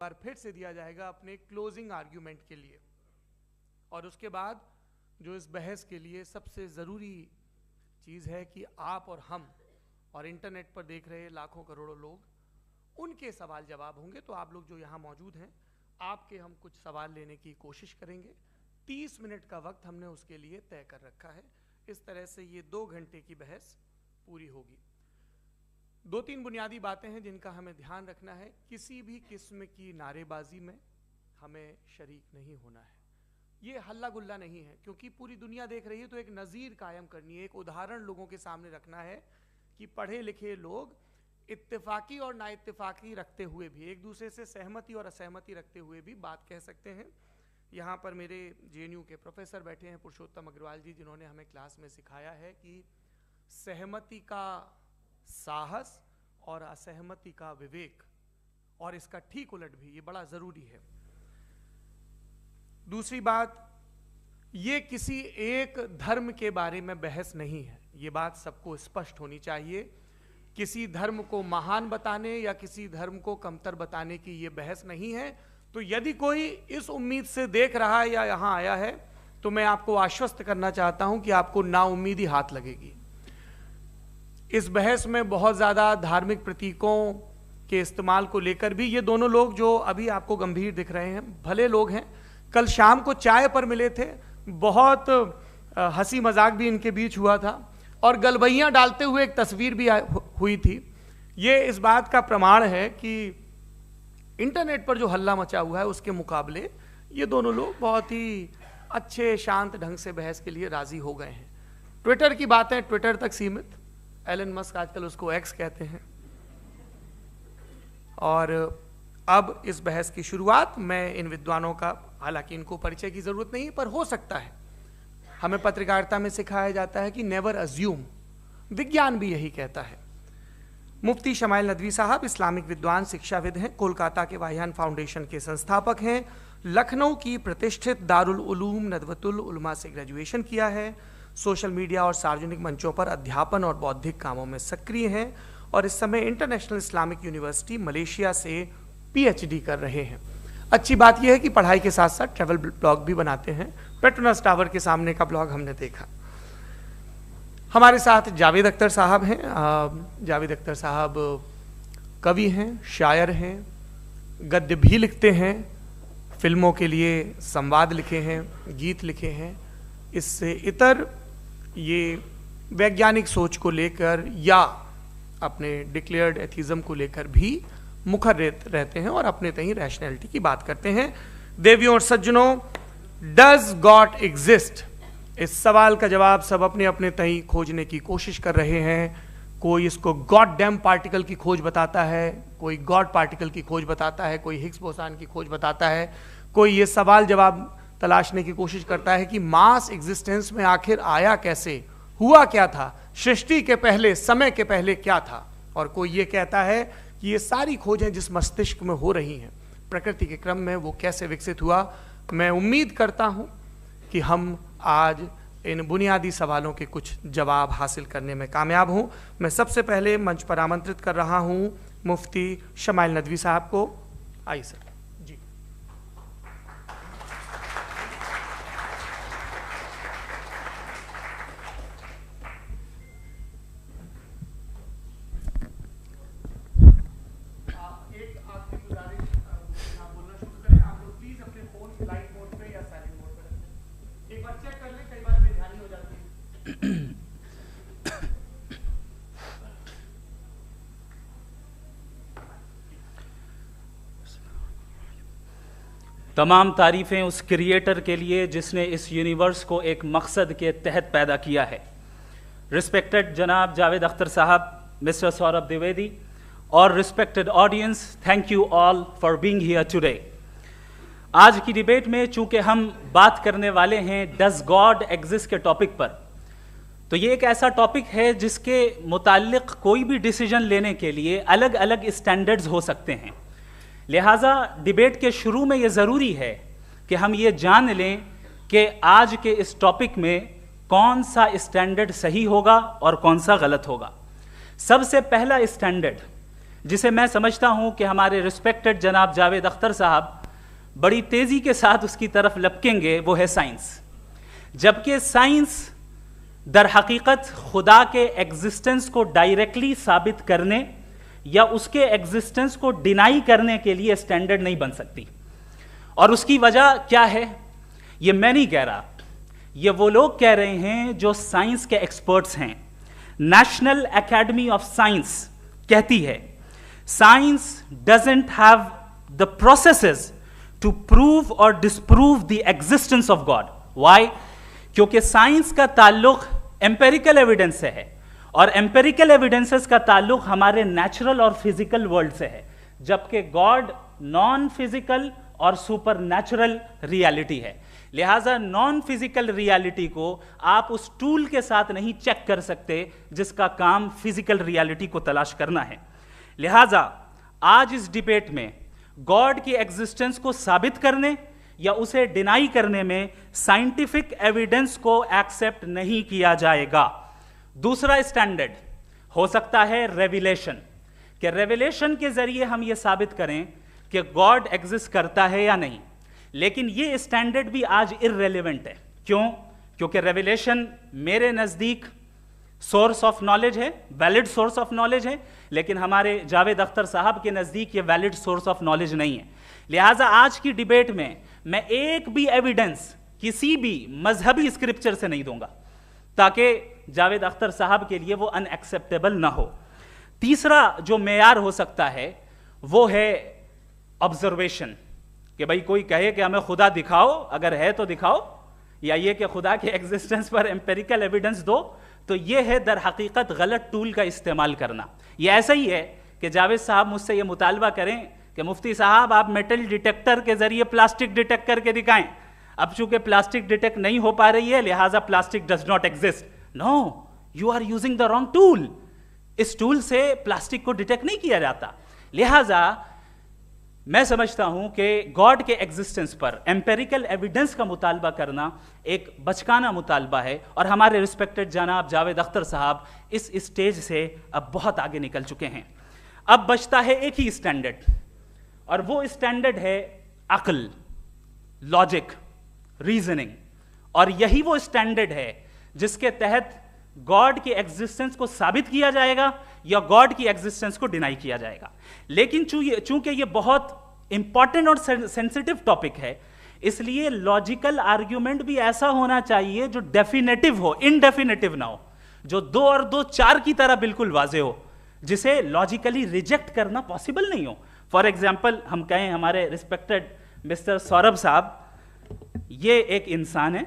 बार फिर से दिया जाएगा अपने क्लोजिंग आर्ग्यूमेंट के लिए। और उसके बाद जो इस बहस के लिए सबसे ज़रूरी चीज़ है कि आप और हम और इंटरनेट पर देख रहे लाखों करोड़ों लोग, उनके सवाल जवाब होंगे। तो आप लोग जो यहाँ मौजूद हैं, आपके हम कुछ सवाल लेने की कोशिश करेंगे। 30 मिनट का वक्त हमने उसके लिए तय कर रखा है। इस तरह से ये 2 घंटे की बहस पूरी होगी। 2-3 बुनियादी बातें हैं जिनका हमें ध्यान रखना है। किसी भी किस्म की नारेबाजी में हमें शरीक नहीं होना है। ये हल्ला गुल्ला नहीं है, क्योंकि पूरी दुनिया देख रही है, तो एक नज़ीर कायम करनी है, एक उदाहरण लोगों के सामने रखना है कि पढ़े लिखे लोग इत्तेफाकी और ना इत्तेफाकी रखते हुए भी, एक दूसरे से सहमति और असहमति रखते हुए भी बात कह सकते हैं। यहाँ पर मेरे JNU के प्रोफेसर बैठे हैं, पुरुषोत्तम अग्रवाल जी, जिन्होंने हमें क्लास में सिखाया है कि सहमति का साहस और असहमति का विवेक, और इसका ठीक उलट भी, ये बड़ा ज़रूरी है। दूसरी बात, ये किसी एक धर्म के बारे में बहस नहीं है, ये बात सबको स्पष्ट होनी चाहिए। किसी धर्म को महान बताने या किसी धर्म को कमतर बताने की ये बहस नहीं है। तो यदि कोई इस उम्मीद से देख रहा है या यहाँ आया है, तो मैं आपको आश्वस्त करना चाहता हूं कि आपको नाउम्मीदी हाथ लगेगी। इस बहस में बहुत ज़्यादा धार्मिक प्रतीकों के इस्तेमाल को लेकर भी, ये दोनों लोग जो अभी आपको गंभीर दिख रहे हैं, भले लोग हैं, कल शाम को चाय पर मिले थे, बहुत हंसी मजाक भी इनके बीच हुआ था, और गलबैयाँ डालते हुए एक तस्वीर भी हुई थी। ये इस बात का प्रमाण है कि इंटरनेट पर जो हल्ला मचा हुआ है उसके मुकाबले ये दोनों लोग बहुत ही अच्छे शांत ढंग से बहस के लिए राजी हो गए हैं। ट्विटर की बातें ट्विटर तक सीमित, एलन मस्क आजकल उसको एक्स कहते हैं। और अब इस बहस की शुरुआत मैं इन विद्वानों का, हालांकि इनको परिचय की जरूरत नहीं, पर हो सकता है, हमें पत्रकारिता में सिखाया जाता है कि नेवर अज्यूम, विज्ञान भी यही कहता है। मुफ्ती शमाइल नदवी साहब इस्लामिक विद्वान, शिक्षाविद हैं, कोलकाता के वाहियान फाउंडेशन के संस्थापक हैं, लखनऊ की प्रतिष्ठित दारुल उलूम नदवतुल उलमा से ग्रेजुएशन किया है, सोशल मीडिया और सार्वजनिक मंचों पर अध्यापन और बौद्धिक कामों में सक्रिय हैं, और इस समय इंटरनेशनल इस्लामिक यूनिवर्सिटी मलेशिया से PhD कर रहे हैं। अच्छी बात यह है कि पढ़ाई के साथ साथ ट्रैवल ब्लॉग भी बनाते हैं। पेट्रोनस टावर के सामने का ब्लॉग हमने देखा। हमारे साथ जावेद अख्तर साहब हैं। जावेद अख्तर साहब कवि हैं, शायर हैं, गद्य भी लिखते हैं, फिल्मों के लिए संवाद लिखे हैं, गीत लिखे हैं। इससे इतर ये वैज्ञानिक सोच को लेकर या अपने डिक्लेयर्ड एथिज्म को लेकर भी मुखर रहते हैं और अपने तहीं रैशनैलिटी की बात करते हैं। देवियों और सज्जनों, डज गॉड एग्जिस्ट? इस सवाल का जवाब सब अपने अपने तहीं खोजने की कोशिश कर रहे हैं। कोई इसको गॉड डैम पार्टिकल की खोज बताता है, कोई गॉड पार्टिकल की खोज बताता है, कोई हिग्स बोसान की खोज बताता है, कोई ये सवाल जवाब तलाशने की कोशिश करता है कि मास एग्जिस्टेंस में आखिर आया कैसे, हुआ क्या था, सृष्टि के पहले, समय के पहले क्या था। और कोई ये कहता है कि ये सारी खोजें जिस मस्तिष्क में हो रही हैं प्रकृति के क्रम में, वो कैसे विकसित हुआ। मैं उम्मीद करता हूं कि हम आज इन बुनियादी सवालों के कुछ जवाब हासिल करने में कामयाब हों। मैं सबसे पहले मंच पर आमंत्रित कर रहा हूं मुफ्ती शमाइल नदवी साहब को। आइए सर। जी, एक आखिरी गुजारिश, आप बोलना शुरू करें। आप लोग प्लीज अपने फोन फ्लाइट मोड पे या साइलेंट मोड पे रखें। एक बार चेक कर लें, कई बार बेध्यानी हो जाती है। तमाम तारीफ़ें उस क्रिएटर के लिए जिसने इस यूनिवर्स को एक मकसद के तहत पैदा किया है। रिस्पेक्टेड जनाब जावेद अख्तर साहब, मिस्टर सौरभ द्विवेदी और respected audience, thank you all for being here today. आज की डिबेट में चूंकि हम बात करने वाले हैं डज गॉड एग्जिस्ट के टॉपिक पर, तो ये एक ऐसा टॉपिक है जिसके मुताल्लिक कोई भी डिसीजन लेने के लिए अलग अलग स्टैंडर्ड्स हो सकते हैं। लिहाजा डिबेट के शुरू में ये ज़रूरी है कि हम ये जान लें कि आज के इस टॉपिक में कौन सा स्टैंडर्ड सही होगा और कौन सा गलत होगा। सबसे पहला स्टैंडर्ड जिसे मैं समझता हूं कि हमारे रिस्पेक्टेड जनाब जावेद अख्तर साहब बड़ी तेजी के साथ उसकी तरफ लपकेंगे, वो है साइंस। जबकि साइंस दर हकीकत खुदा के एग्जिस्टेंस को डायरेक्टली साबित करने या उसके एग्जिस्टेंस को डिनाई करने के लिए स्टैंडर्ड नहीं बन सकती। और उसकी वजह क्या है, ये मैं नहीं कह रहा, ये वो लोग कह रहे हैं जो साइंस के एक्सपर्ट्स हैं। नेशनल एकेडमी ऑफ साइंस कहती है science doesn't have the processes to prove और disprove the existence of God. Why? क्योंकि साइंस का ताल्लुक एम्पेरिकल एविडेंस से है और एम्पेरिकल एविडेंसेस का ताल्लुक हमारे नेचुरल और फिजिकल वर्ल्ड से है, जबकि गॉड नॉन फिजिकल और सुपर नेचुरल रियलिटी है। लिहाजा नॉन फिजिकल रियलिटी को आप उस टूल के साथ नहीं चेक कर सकते जिसका काम फिजिकल रियलिटी को तलाश करना है। लिहाजा आज इस डिबेट में गॉड की एग्जिस्टेंस को साबित करने या उसे डिनाई करने में साइंटिफिक एविडेंस को एक्सेप्ट नहीं किया जाएगा। दूसरा स्टैंडर्ड हो सकता है रेविलेशन, कि रेविलेशन के जरिए हम यह साबित करें कि गॉड एग्जिस्ट करता है या नहीं। लेकिन यह स्टैंडर्ड भी आज इररेलेवेंट है। क्यों? क्योंकि रेविलेशन मेरे नजदीक सोर्स ऑफ नॉलेज है, वैलिड सोर्स ऑफ नॉलेज है, लेकिन हमारे जावेद अख्तर साहब के नजदीक ये वैलिड सोर्स ऑफ नॉलेज नहीं है। लिहाजा आज की डिबेट में मैं एक भी एविडेंस किसी भी मजहबी स्क्रिप्चर से नहीं दूंगा ताकि जावेद अख्तर साहब के लिए वो अनएक्सेप्टेबल ना हो। तीसरा जो मेयार हो सकता है वो है ऑब्जर्वेशन, कि भाई कोई कहे कि हमें खुदा दिखाओ, अगर है तो दिखाओ, या ये कि खुदा के एग्जिस्टेंस पर एम्पेरिकल एविडेंस दो, तो ये है दर हकीकत गलत टूल का इस्तेमाल करना। ये ऐसा ही है कि जावेद साहब मुझसे ये मुतालबा करें कि मुफ्ती साहब आप मेटल डिटेक्टर के जरिए प्लास्टिक डिटेक्ट करके दिखाएं। अब चूंकि प्लास्टिक डिटेक्ट नहीं हो पा रही है लिहाजा plastic does not exist. No, you are using the wrong tool. इस टूल से प्लास्टिक को डिटेक्ट नहीं किया जाता। लिहाजा मैं समझता हूं कि गॉड के एग्जिस्टेंस पर एम्पेरिकल एविडेंस का मुतालबा करना एक बचकाना मुतालबा है, और हमारे रिस्पेक्टेड जनाब जावेद अख्तर साहब इस स्टेज से अब बहुत आगे निकल चुके हैं। अब बचता है एक ही स्टैंडर्ड, और वो स्टैंडर्ड है अक्ल, लॉजिक, रीजनिंग। और यही वो स्टैंडर्ड है जिसके तहत गॉड की एग्जिस्टेंस को साबित किया जाएगा या गॉड की एग्जिस्टेंस को डिनाई किया जाएगा। लेकिन चूंकि ये बहुत इंपॉर्टेंट और सेंसिटिव टॉपिक है, इसलिए लॉजिकल आर्ग्यूमेंट भी ऐसा होना चाहिए जो डेफिनेटिव हो, इनडेफिनेटिव ना हो, जो 2 और 2 4 की तरह बिल्कुल वाजे हो, जिसे लॉजिकली रिजेक्ट करना पॉसिबल नहीं हो। फॉर एग्जाम्पल हम कहें हमारे रिस्पेक्टेड मिस्टर सौरभ साहब, ये एक इंसान है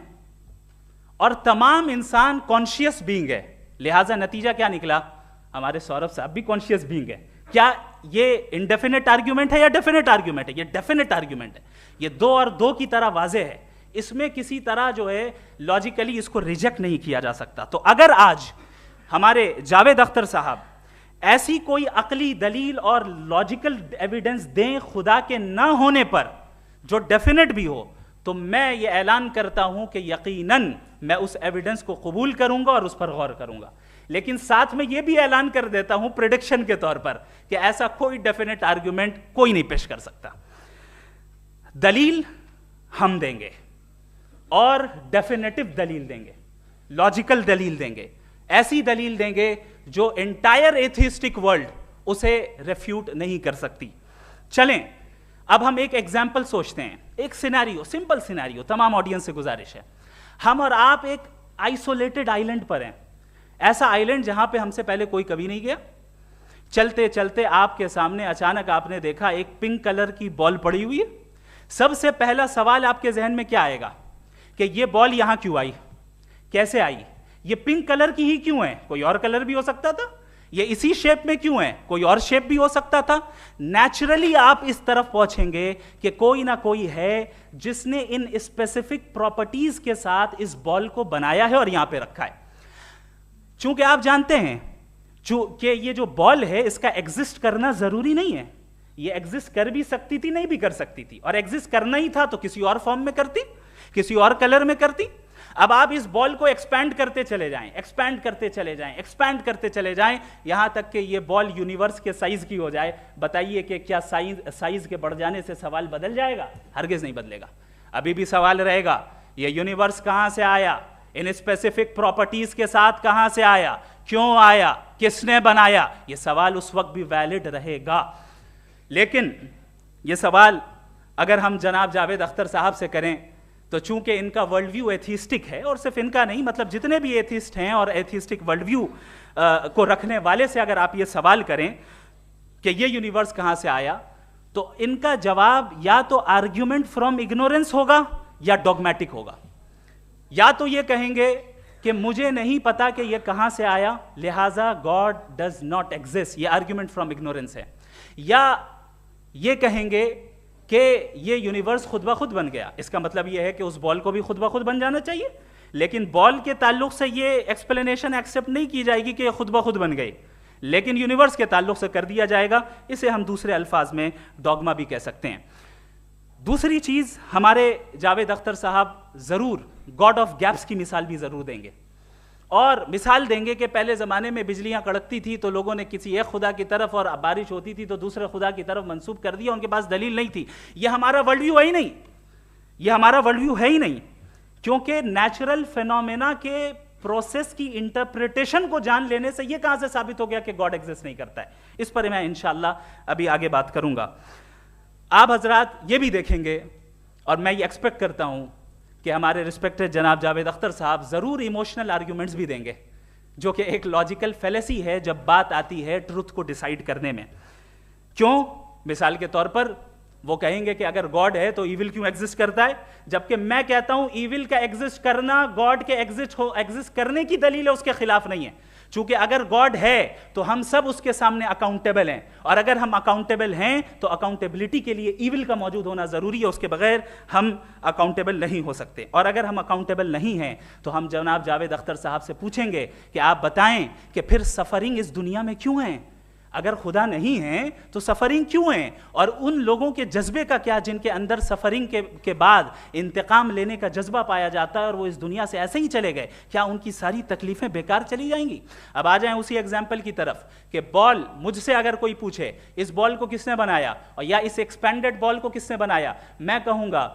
और तमाम इंसान कॉन्शियस बीइंग है, लिहाजा नतीजा क्या निकला, हमारे सौरभ साहब भी कॉन्शियस बीइंग है। क्या ये इनडेफिनेट आर्ग्यूमेंट है या डेफिनेट आर्ग्यूमेंट है? ये डेफिनेट आर्ग्यूमेंट है। ये 2 और 2 की तरह वाजे है, इसमें किसी तरह जो है लॉजिकली इसको रिजेक्ट नहीं किया जा सकता। तो अगर आज हमारे जावेद अख्तर साहब ऐसी कोई अकली दलील और लॉजिकल एविडेंस दें खुदा के ना होने पर जो डेफिनेट भी हो, तो मैं ये ऐलान करता हूं कि यकीनन मैं उस एविडेंस को कबूल करूंगा और उस पर गौर करूंगा। लेकिन साथ में यह भी ऐलान कर देता हूं प्रेडिक्शन के तौर पर कि ऐसा कोई डेफिनेट आर्ग्यूमेंट कोई नहीं पेश कर सकता। दलील हम देंगे और डेफिनेटिव दलील देंगे, लॉजिकल दलील देंगे, ऐसी दलील देंगे जो एंटायर एथिस्टिक वर्ल्ड उसे रेफ्यूट नहीं कर सकती। चलें अब हम एक एग्जाम्पल सोचते हैं, एक सिनेरियो, सिंपल सिनेरियो, तमाम ऑडियंस से गुजारिश है, हम और आप एक आइसोलेटेड आइलैंड पर हैं, ऐसा आइलैंड जहां पे हमसे पहले कोई कभी नहीं गया। चलते चलते आपके सामने अचानक आपने देखा एक पिंक कलर की बॉल पड़ी हुई है। सबसे पहला सवाल आपके जहन में क्या आएगा कि ये बॉल यहां क्यों आई, कैसे आई, ये पिंक कलर की ही क्यों है, कोई और कलर भी हो सकता था, ये इसी शेप में क्यों है, कोई और शेप भी हो सकता था। नेचुरली आप इस तरफ पहुंचेंगे कि कोई ना कोई है जिसने इन स्पेसिफिक प्रॉपर्टीज के साथ इस बॉल को बनाया है और यहां पे रखा है। चूंकि आप जानते हैं कि ये जो बॉल है इसका एग्जिस्ट करना जरूरी नहीं है, ये एग्जिस्ट कर भी सकती थी, नहीं भी कर सकती थी, और एग्जिस्ट करना ही था तो किसी और फॉर्म में करती, किसी और कलर में करती। अब आप इस बॉल को एक्सपैंड करते चले जाएं, एक्सपैंड करते चले जाएं, एक्सपैंड करते चले जाएं, यहां तक कि ये बॉल यूनिवर्स के साइज की हो जाए। बताइए कि क्या साइज के बढ़ जाने से सवाल बदल जाएगा? हरगिज नहीं बदलेगा। अभी भी सवाल रहेगा, ये यूनिवर्स कहां से आया, इन स्पेसिफिक प्रॉपर्टीज के साथ कहां से आया, क्यों आया, किसने बनाया, ये सवाल उस वक्त भी वैलिड रहेगा। लेकिन ये सवाल अगर हम जनाब जावेद अख्तर साहब से करें तो चूंकि इनका वर्ल्ड व्यू एथिस्टिक है, और सिर्फ इनका नहीं, मतलब जितने भी एथिस्ट हैं और एथिस्टिक वर्ल्ड व्यू को रखने वाले से अगर आप ये सवाल करें कि ये यूनिवर्स कहां से आया, तो इनका जवाब या तो आर्ग्यूमेंट फ्रॉम इग्नोरेंस होगा या डॉगमेटिक होगा। या तो ये कहेंगे कि मुझे नहीं पता कि ये कहां से आया, लिहाजा गॉड डज नॉट एग्जिस्ट, ये आर्ग्यूमेंट फ्रॉम इग्नोरेंस है। या ये कहेंगे कि ये यूनिवर्स खुद ब खुद बन गया, इसका मतलब ये है कि उस बॉल को भी खुद ब खुद बन जाना चाहिए, लेकिन बॉल के ताल्लुक से ये एक्सप्लेनेशन एक्सेप्ट नहीं की जाएगी कि ये खुद ब खुद बन गई, लेकिन यूनिवर्स के ताल्लुक से कर दिया जाएगा। इसे हम दूसरे अल्फाज में डॉगमा भी कह सकते हैं। दूसरी चीज, हमारे जावेद अख्तर साहब जरूर गॉड ऑफ गैप्स की मिसाल भी जरूर देंगे, और मिसाल देंगे कि पहले ज़माने में बिजलियां कड़कती थी तो लोगों ने किसी एक खुदा की तरफ, और बारिश होती थी तो दूसरे खुदा की तरफ मंसूब कर दिया, उनके पास दलील नहीं थी। यह हमारा वर्ल्ड व्यू है ही नहीं, यह हमारा वर्ल्ड व्यू है ही नहीं, क्योंकि नेचुरल फिनोमेना के प्रोसेस की इंटरप्रिटेशन को जान लेने से यह कहां से साबित हो गया कि गॉड एग्जिस्ट नहीं करता है। इस पर मैं इंशाअल्लाह अभी आगे बात करूंगा। आप हजरात ये भी देखेंगे, और मैं ये एक्सपेक्ट करता हूं कि हमारे रिस्पेक्टेड जनाब जावेद अख्तर साहब जरूर इमोशनल आर्ग्यूमेंट्स भी देंगे, जो कि एक लॉजिकल फेलेसी है जब बात आती है ट्रुथ को डिसाइड करने में। क्यों? मिसाल के तौर पर वो कहेंगे कि अगर गॉड है तो ईविल क्यों एग्जिस्ट करता है, जबकि मैं कहता हूं ईविल का एग्जिस्ट करना गॉड के एग्जिस्ट करने की दलील है, उसके खिलाफ नहीं है। चूंकि अगर गॉड है तो हम सब उसके सामने अकाउंटेबल हैं, और अगर हम अकाउंटेबल हैं तो अकाउंटेबिलिटी के लिए ईविल का मौजूद होना जरूरी है, उसके बगैर हम अकाउंटेबल नहीं हो सकते। और अगर हम अकाउंटेबल नहीं हैं तो हम जनाब जावेद अख्तर साहब से पूछेंगे कि आप बताएं कि फिर सफरिंग इस दुनिया में क्यों है? अगर खुदा नहीं है तो सफरिंग क्यों है? और उन लोगों के जज्बे का क्या जिनके अंदर सफरिंग के बाद इंतकाम लेने का जज्बा पाया जाता है और वो इस दुनिया से ऐसे ही चले गए, क्या उनकी सारी तकलीफें बेकार चली जाएंगी? अब आ जाएं उसी एग्जाम्पल की तरफ कि बॉल, मुझसे अगर कोई पूछे इस बॉल को किसने बनाया और या इस एक्सपेंडेड बॉल को किसने बनाया, मैं कहूंगा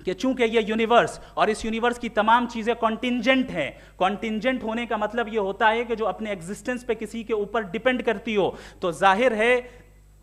कि चूंकि ये यूनिवर्स और इस यूनिवर्स की तमाम चीजें कॉन्टिंजेंट हैं। कॉन्टिंजेंट होने का मतलब ये होता है कि जो अपने एग्जिस्टेंस पे किसी के ऊपर डिपेंड करती हो, तो जाहिर है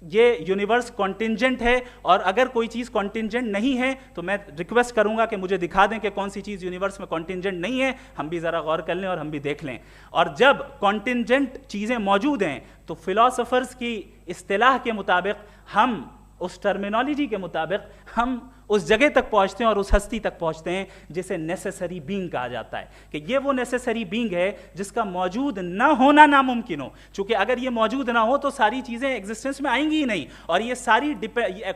ये यूनिवर्स कॉन्टिंजेंट है। और अगर कोई चीज कॉन्टिंजेंट नहीं है तो मैं रिक्वेस्ट करूंगा कि मुझे दिखा दें कि कौन सी चीज यूनिवर्स में कॉन्टिंजेंट नहीं है, हम भी जरा गौर कर लें और हम भी देख लें। और जब कॉन्टिंजेंट चीजें मौजूद हैं तो फिलोसोफर्स की इस्तिलाह के मुताबिक, हम उस टर्मिनोलॉजी के मुताबिक हम उस जगह तक पहुंचते हैं और उस हस्ती तक पहुंचते हैं जिसे नेसेसरी बीइंग कहा जाता है, कि ये वो नेसेसरी बीइंग है जिसका मौजूद ना होना नामुमकिन हो। क्योंकि अगर ये मौजूद ना हो तो सारी चीजें एग्जिस्टेंस में आएंगी ही नहीं, और ये सारी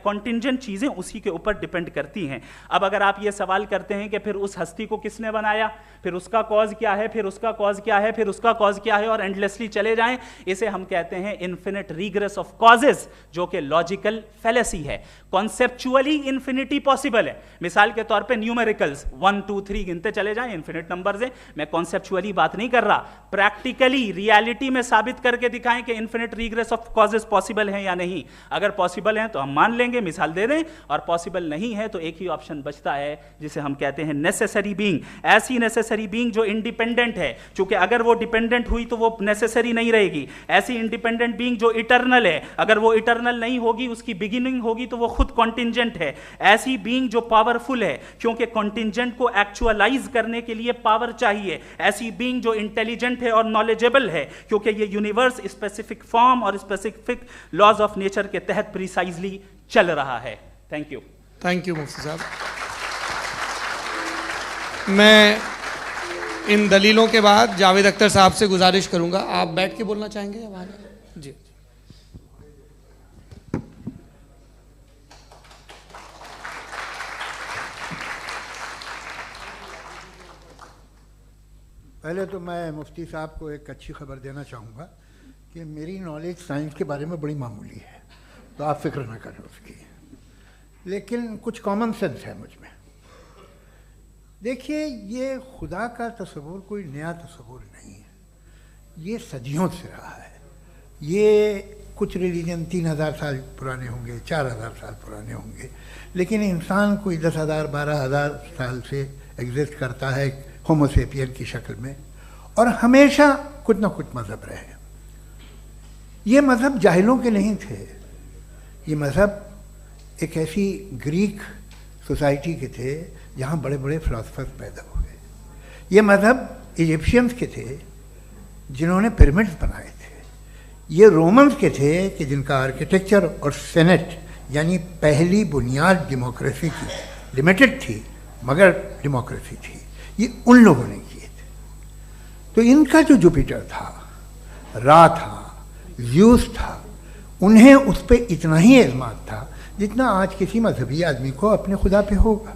कॉन्टिंजेंट चीजें उसी के ऊपर डिपेंड करती हैं। अब अगर आप ये सवाल करते हैं कि फिर उस हस्ती को किसने बनाया, फिर उसका कॉज क्या है, फिर उसका कॉज क्या है, फिर उसका कॉज क्या है, और एंडलेसली चले जाएं, इसे हम कहते हैं इन्फिनिट रिग्रेस ऑफ कॉजेस, जो कि लॉजिकल फेलेसी है। कॉन्सेप्चुअली इन्फिनिटी पॉसिबल है। मिसाल के तौर पे न्यूमेरिकल्स 1 2 3 गिनते चले जाएं, इन्फिनिट नंबर्स हैं। मैं कॉन्सेप्चुअली बात नहीं कर रहा, प्रैक्टिकली रियलिटी में साबित करके दिखाएं कि infinite regress of causes possible है या नहीं। अगर पॉसिबल है तो हम मान लेंगे, मिसाल दे दें, और पॉसिबल नहीं है तो एक ही ऑप्शन बचता है जिसे हम कहते हैं नेसेसरी बीइंग। ऐसी नेसेसरी बीइंग जो इंडिपेंडेंट है, क्योंकि अगर वो डिपेंडेंट हुई तो वो नेसेसरी नहीं रहेगी। ऐसी इंडिपेंडेंट बीइंग जो इटर्नल है, अगर वो इटर्नल नहीं होगी, उसकी बिगिनिंग होगी तो वो खुद कॉन्टिंजेंट है। ऐसी बीइंग जो पावरफुल है, क्योंकि कॉन्टिंजेंट को एक्चुअलाइज करने के लिए पावर चाहिए। ऐसी बीइंग जो इंटेलिजेंट है और नॉलेजेबल है, क्योंकि ये यूनिवर्स स्पेसिफिक फॉर्म और स्पेसिफिक लॉज ऑफ नेचर के तहत प्रिसाइजली चल रहा है। Thank you. थैंक यू मुफ्ती साहब। मैं इन दलीलों के बाद जावेद अख्तर साहब से गुजारिश करूंगा, आप बैठ के बोलना चाहेंगे या बाहर? जी। पहले तो मैं मुफ्ती साहब को एक अच्छी खबर देना चाहूँगा कि मेरी नॉलेज साइंस के बारे में बड़ी मामूली है, तो आप फिक्र ना करें उसकी, लेकिन कुछ कॉमन सेंस है मुझ में। देखिए, ये खुदा का तस्वुर कोई नया तस्वुर नहीं है, ये सदियों से रहा है। ये कुछ रिलीजन 3000 साल पुराने होंगे, 4000 साल पुराने होंगे, लेकिन इंसान कोई 10,000 12,000 साल से एग्जिस्ट करता है होमोसेपियन की शक्ल में, और हमेशा कुछ ना कुछ मज़हब रहे। ये मज़हब जाहिलों के नहीं थे, ये मज़हब एक ऐसी ग्रीक सोसाइटी के थे जहाँ बड़े बड़े फिलोसफर्स पैदा हुए। ये मज़हब इजिप्शियंस के थे जिन्होंने पिरामिड्स बनाए थे। ये रोमन्स के थे कि जिनका आर्किटेक्चर और सेनेट यानी पहली बुनियाद डेमोक्रेसी की लिमिटेड थी मगर डेमोक्रेसी थी, ये उन लोगों ने किए थे। तो इनका जो जुपिटर था, रा था, ज़्यूस था, उन्हें उस पर इतना ही एतमाद था जितना आज किसी मजहबी आदमी को अपने खुदा पे होगा।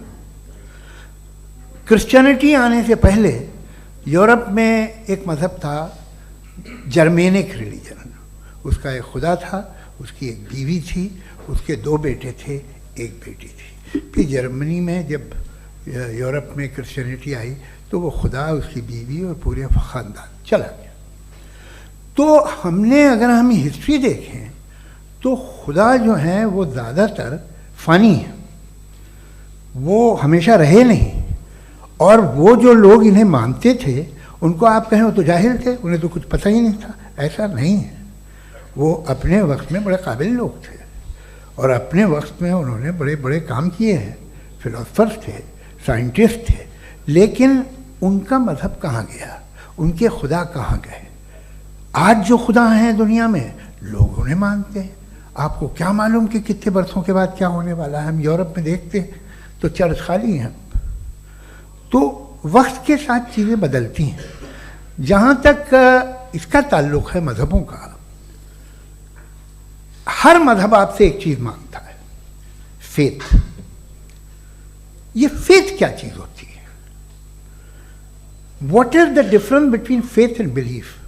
क्रिश्चियनिटी आने से पहले यूरोप में एक मज़हब था जर्मेनिक रिलीजन, उसका एक खुदा था, उसकी एक बीवी थी, उसके 2 बेटे थे, एक बेटी थी। फिर जर्मनी में जब यूरोप में क्रिश्चियनिटी आई तो वो खुदा, उसकी बीवी और पूरे ख़ानदान चला गया। तो हमने अगर हम हिस्ट्री देखें तो खुदा जो हैं वो ज़्यादातर फ़नी है, वो हमेशा रहे नहीं, और वो जो लोग इन्हें मानते थे उनको आप कहें वो तो जाहिल थे, उन्हें तो कुछ पता ही नहीं था, ऐसा नहीं है। वो अपने वक्त में बड़े काबिल लोग थे और अपने वक्त में उन्होंने बड़े बड़े काम किए हैं, फिलोसफर्स थे, साइंटिस्ट थे, लेकिन उनका मज़हब कहाँ गया, उनके खुदा कहाँ गए? आज जो खुदा हैं दुनिया में लोग उन्हें मानते हैं। आपको क्या मालूम कि कितने बरसों के बाद क्या होने वाला है? हम यूरोप में देखते हैं तो चर्च खाली हैं। तो वक्त के साथ चीज़ें बदलती हैं। जहाँ तक इसका ताल्लुक़ है मज़हबों का, हर मज़हब आपसे एक चीज़ मांगता है, फेथ। ये फेथ क्या चीज़ होती है? What is the difference between faith and belief?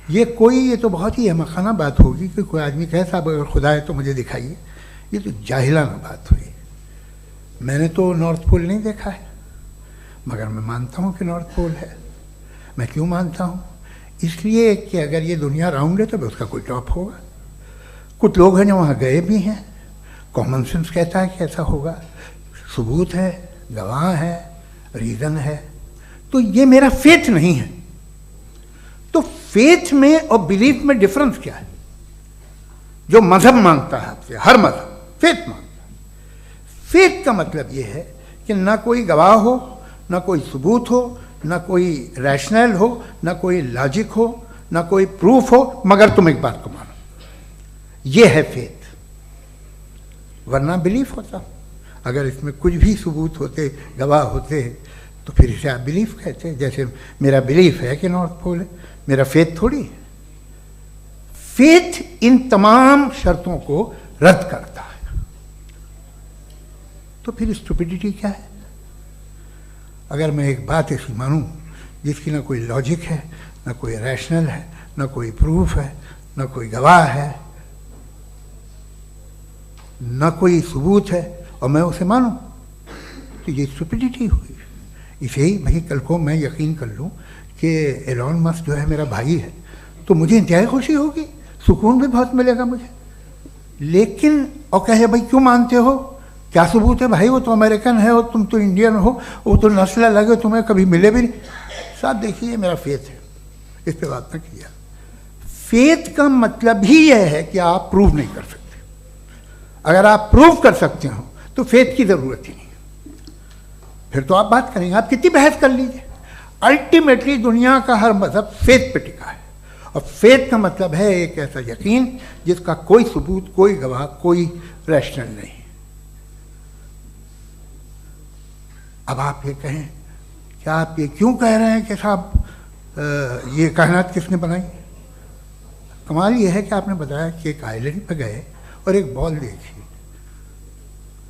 ये तो बहुत ही अहमकाना बात होगी कि कोई आदमी कहे साहब अगर खुदा है तो मुझे दिखाइए। ये तो जाहिलाना बात हुई। मैंने तो नॉर्थ पोल नहीं देखा है, मगर मैं मानता हूँ कि नॉर्थ पोल है। मैं क्यों मानता हूँ? इसलिए कि अगर ये दुनिया राउंड है तो उसका कोई टॉप होगा। कुछ लोग हैं जो वहाँ गए भी हैं, कॉमन सेंस कहता है कि ऐसा होगा, सबूत है, गवाह है, रीज़न है। तो ये मेरा फेथ नहीं है। तो फेथ में और बिलीफ में डिफरेंस क्या है? जो मज़हब मांगता है आपसे, हर मज़हब फेथ मांगता है। फेथ का मतलब ये है कि ना कोई गवाह हो, ना कोई सबूत हो, ना कोई रैशनल हो, ना कोई लॉजिक हो, ना कोई प्रूफ हो, मगर तुम एक बात को मानो। ये है फेथ। वरना बिलीफ होता। अगर इसमें कुछ भी सबूत होते, गवाह होते, तो फिर इसे आप बिलीफ कहते। जैसे मेरा बिलीफ है कि नॉर्थ पोल है, मेरा फेथ थोड़ी है। फेथ इन तमाम शर्तों को रद्द करता है। तो फिर स्टुपिडिटी क्या है? अगर मैं एक बात ऐसी मानूं जिसकी ना कोई लॉजिक है, ना कोई रैशनल है, ना कोई प्रूफ है, ना कोई गवाह है, ना कोई सबूत है, और मैं उसे मानूं, तो ये स्टुपिडिटी हुई। इसे ही भाई कल को मैं यकीन कर लूं कि एलॉन मस्क जो है मेरा भाई है, तो मुझे इंतहाई खुशी होगी, सुकून भी बहुत मिलेगा मुझे। लेकिन और कहे भाई क्यों मानते हो, क्या सबूत है? भाई वो तो अमेरिकन है और तुम तो इंडियन हो, वो तो नस्ल अलग है, तुम्हें कभी मिले भी नहीं। साहब देखिए मेरा फेथ है, इस पर बात न किया। फेथ का मतलब ही यह है कि आप प्रूव नहीं कर सकते। अगर आप प्रूव कर सकते हो तो फेथ की ज़रूरत ही नहीं, फिर तो आप बात करेंगे, आप कितनी बहस कर लीजिए। अल्टीमेटली दुनिया का हर मज़हब फेथ पे टिका है, और फेथ का मतलब है एक ऐसा यकीन जिसका कोई सबूत, कोई गवाह, कोई रैशनल नहीं। अब आप ये कहें, क्या आप ये क्यों कह रहे हैं कि साहब ये कायनात किसने बनाई? कमाल ये है कि आपने बताया कि एक आइलैंड पे गए और एक बॉल देखी।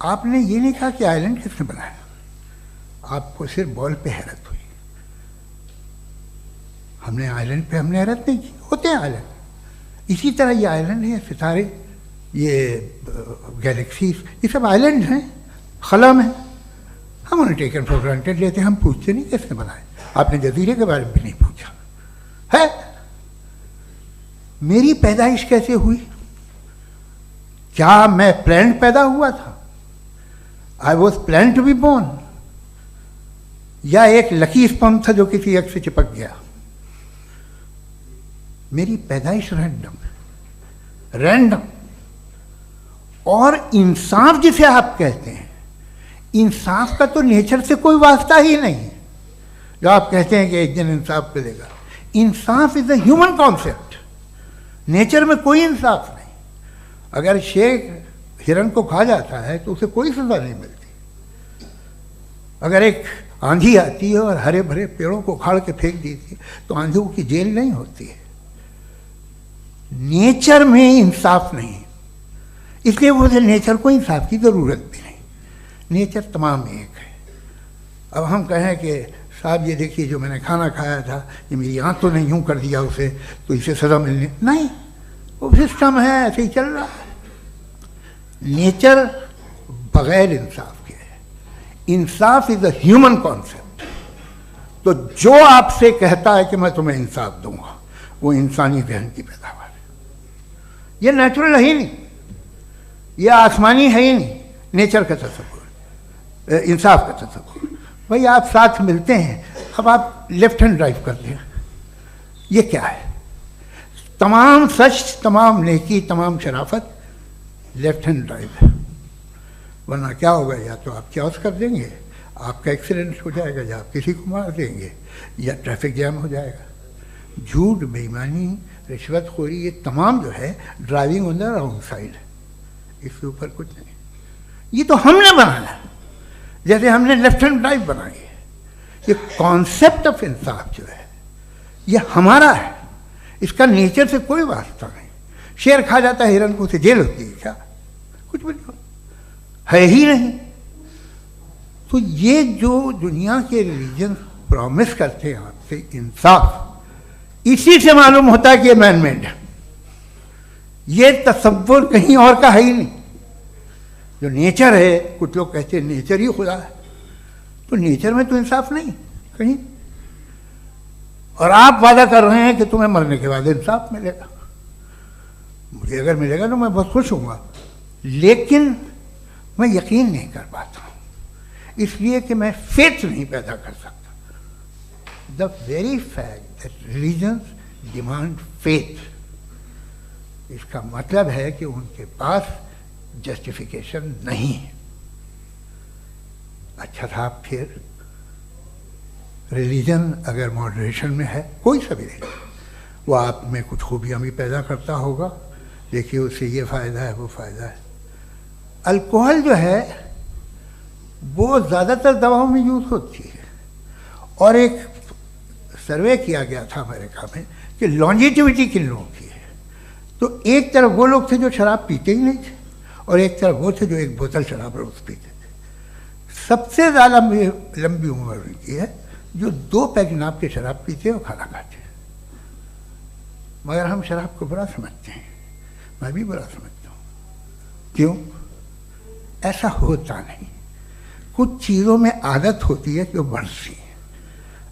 आपने ये नहीं कहा कि आइलैंड किसने बनाया, आपको सिर्फ बॉल पे हैरत हुई। हमने आइलैंड पे हमने हैरत नहीं की, होते हैं आइलैंड। इसी तरह ये आइलैंड है, सितारे, ये गैलेक्सीज, ये सब आइलैंड हैं, खला में। हम उन्हें टेकन फॉर ग्रांटेड लेते हैं, हम पूछते नहीं कैसे बनाए। आपने जजीरे के बारे में भी नहीं पूछा है। मेरी पैदाइश कैसे हुई? क्या मैं प्लान्ड पैदा हुआ था? I was plan to be born, या एक लकी स्पर्म था जो किसी एग से चिपक गया? मेरी पैदाइश रैंडम। और इंसाफ जिसे आप कहते हैं, इंसाफ का तो नेचर से कोई वास्ता ही नहीं है। जो आप कहते हैं कि एक दिन इंसाफ मिलेगा, इंसाफ is a human concept, nature में कोई इंसाफ नहीं। अगर शेर हिरन को खा जाता है तो उसे कोई सजा नहीं मिलती। अगर एक आंधी आती है और हरे भरे पेड़ों को उखाड़ के फेंक देती है तो आंधियों की जेल नहीं होती है। नेचर में इंसाफ नहीं, इसलिए मुझे नेचर को इंसाफ की जरूरत भी नहीं। नेचर तमाम एक है। अब हम कहें कि साहब ये देखिए जो मैंने खाना खाया था, ये मेरी आंख तो नहीं यूं कर दिया उसे, तो इसे सजा मिलने नहीं, वो सिस्टम है, ऐसे ही चल रहा है। नेचर बगैर इंसाफ के है। इंसाफ इज अ ह्यूमन कॉन्सेप्ट। तो जो आपसे कहता है कि मैं तुम्हें इंसाफ दूंगा, वो इंसानी जहन की पैदावार है। ये नेचुरल है ही नहीं, ये आसमानी है ही नहीं। नेचर का तसव्वुर, इंसाफ का तसव्वुर। भाई आप साथ मिलते हैं, अब आप लेफ्ट हैंड ड्राइव करते हैं, ये क्या है? तमाम सच, तमाम नेकी, तमाम शराफत लेफ्ट हैंड ड्राइव है। वरना क्या होगा, या तो आप क्रॉस कर देंगे, आपका एक्सीडेंट हो जाएगा, या आप किसी को मार देंगे, या ट्रैफिक जैम हो जाएगा। झूठ, बेईमानी, रिश्वतखोरी, ये तमाम जो है driving on the wrong side, इसके ऊपर कुछ नहीं। ये तो हमने बनाया, जैसे हमने लेफ्ट हैंड ड्राइव बनाई है। ये कॉन्सेप्ट ऑफ इंसाफ जो है ये हमारा है, इसका नेचर से कोई वास्ता नहीं। शेर खा जाता है हिरन को, उसे जेल होती है क्या? कुछ भी नहीं, है ही नहीं। तो ये जो दुनिया के रिलीजन प्रॉमिस करते हैं आपसे इंसाफ, इसी से मालूम होता है कि ये मैन मेड है। ये तसव्वुर कहीं और का है ही नहीं। जो नेचर है, कुछ लोग कहते हैं नेचर ही खुदा है, तो नेचर में तो इंसाफ नहीं कहीं। और आप वादा कर रहे हैं कि तुम्हें मरने के बाद इंसाफ मिलेगा। मुझे अगर मिलेगा तो मैं बहुत खुश होऊंगा, लेकिन मैं यकीन नहीं कर पाता हूँ, इसलिए कि मैं फेथ नहीं पैदा कर सकता। The very fact that religions demand faith, इसका मतलब है कि उनके पास जस्टिफिकेशन नहीं है। अच्छा था, फिर रिलीजन अगर मॉडरेशन में है, कोई सा भी रिलीजन, वो आप में कुछ खूबियाँ भी पैदा करता होगा। देखिए उससे ये फ़ायदा है, वो फ़ायदा है। अल्कोहल जो है वो ज़्यादातर दवाओं में यूज़ होती है, और एक सर्वे किया गया था अमेरिका में कि लॉन्जिटिविटी किन लोगों की है। तो एक तरफ वो लोग थे जो शराब पीते ही नहीं थे, और एक तरफ वो थे जो एक बोतल शराब रोज़ पीते थे। सबसे ज़्यादा लंबी उम्र उनकी है जो 2 पैक नाप के शराब पीते और खाना खाते हैं। मगर हम शराब को बुरा समझते हैं, मैं भी बुरा समझता हूँ। क्यों? ऐसा होता नहीं। कुछ चीज़ों में आदत होती है कि वो बढ़ती है।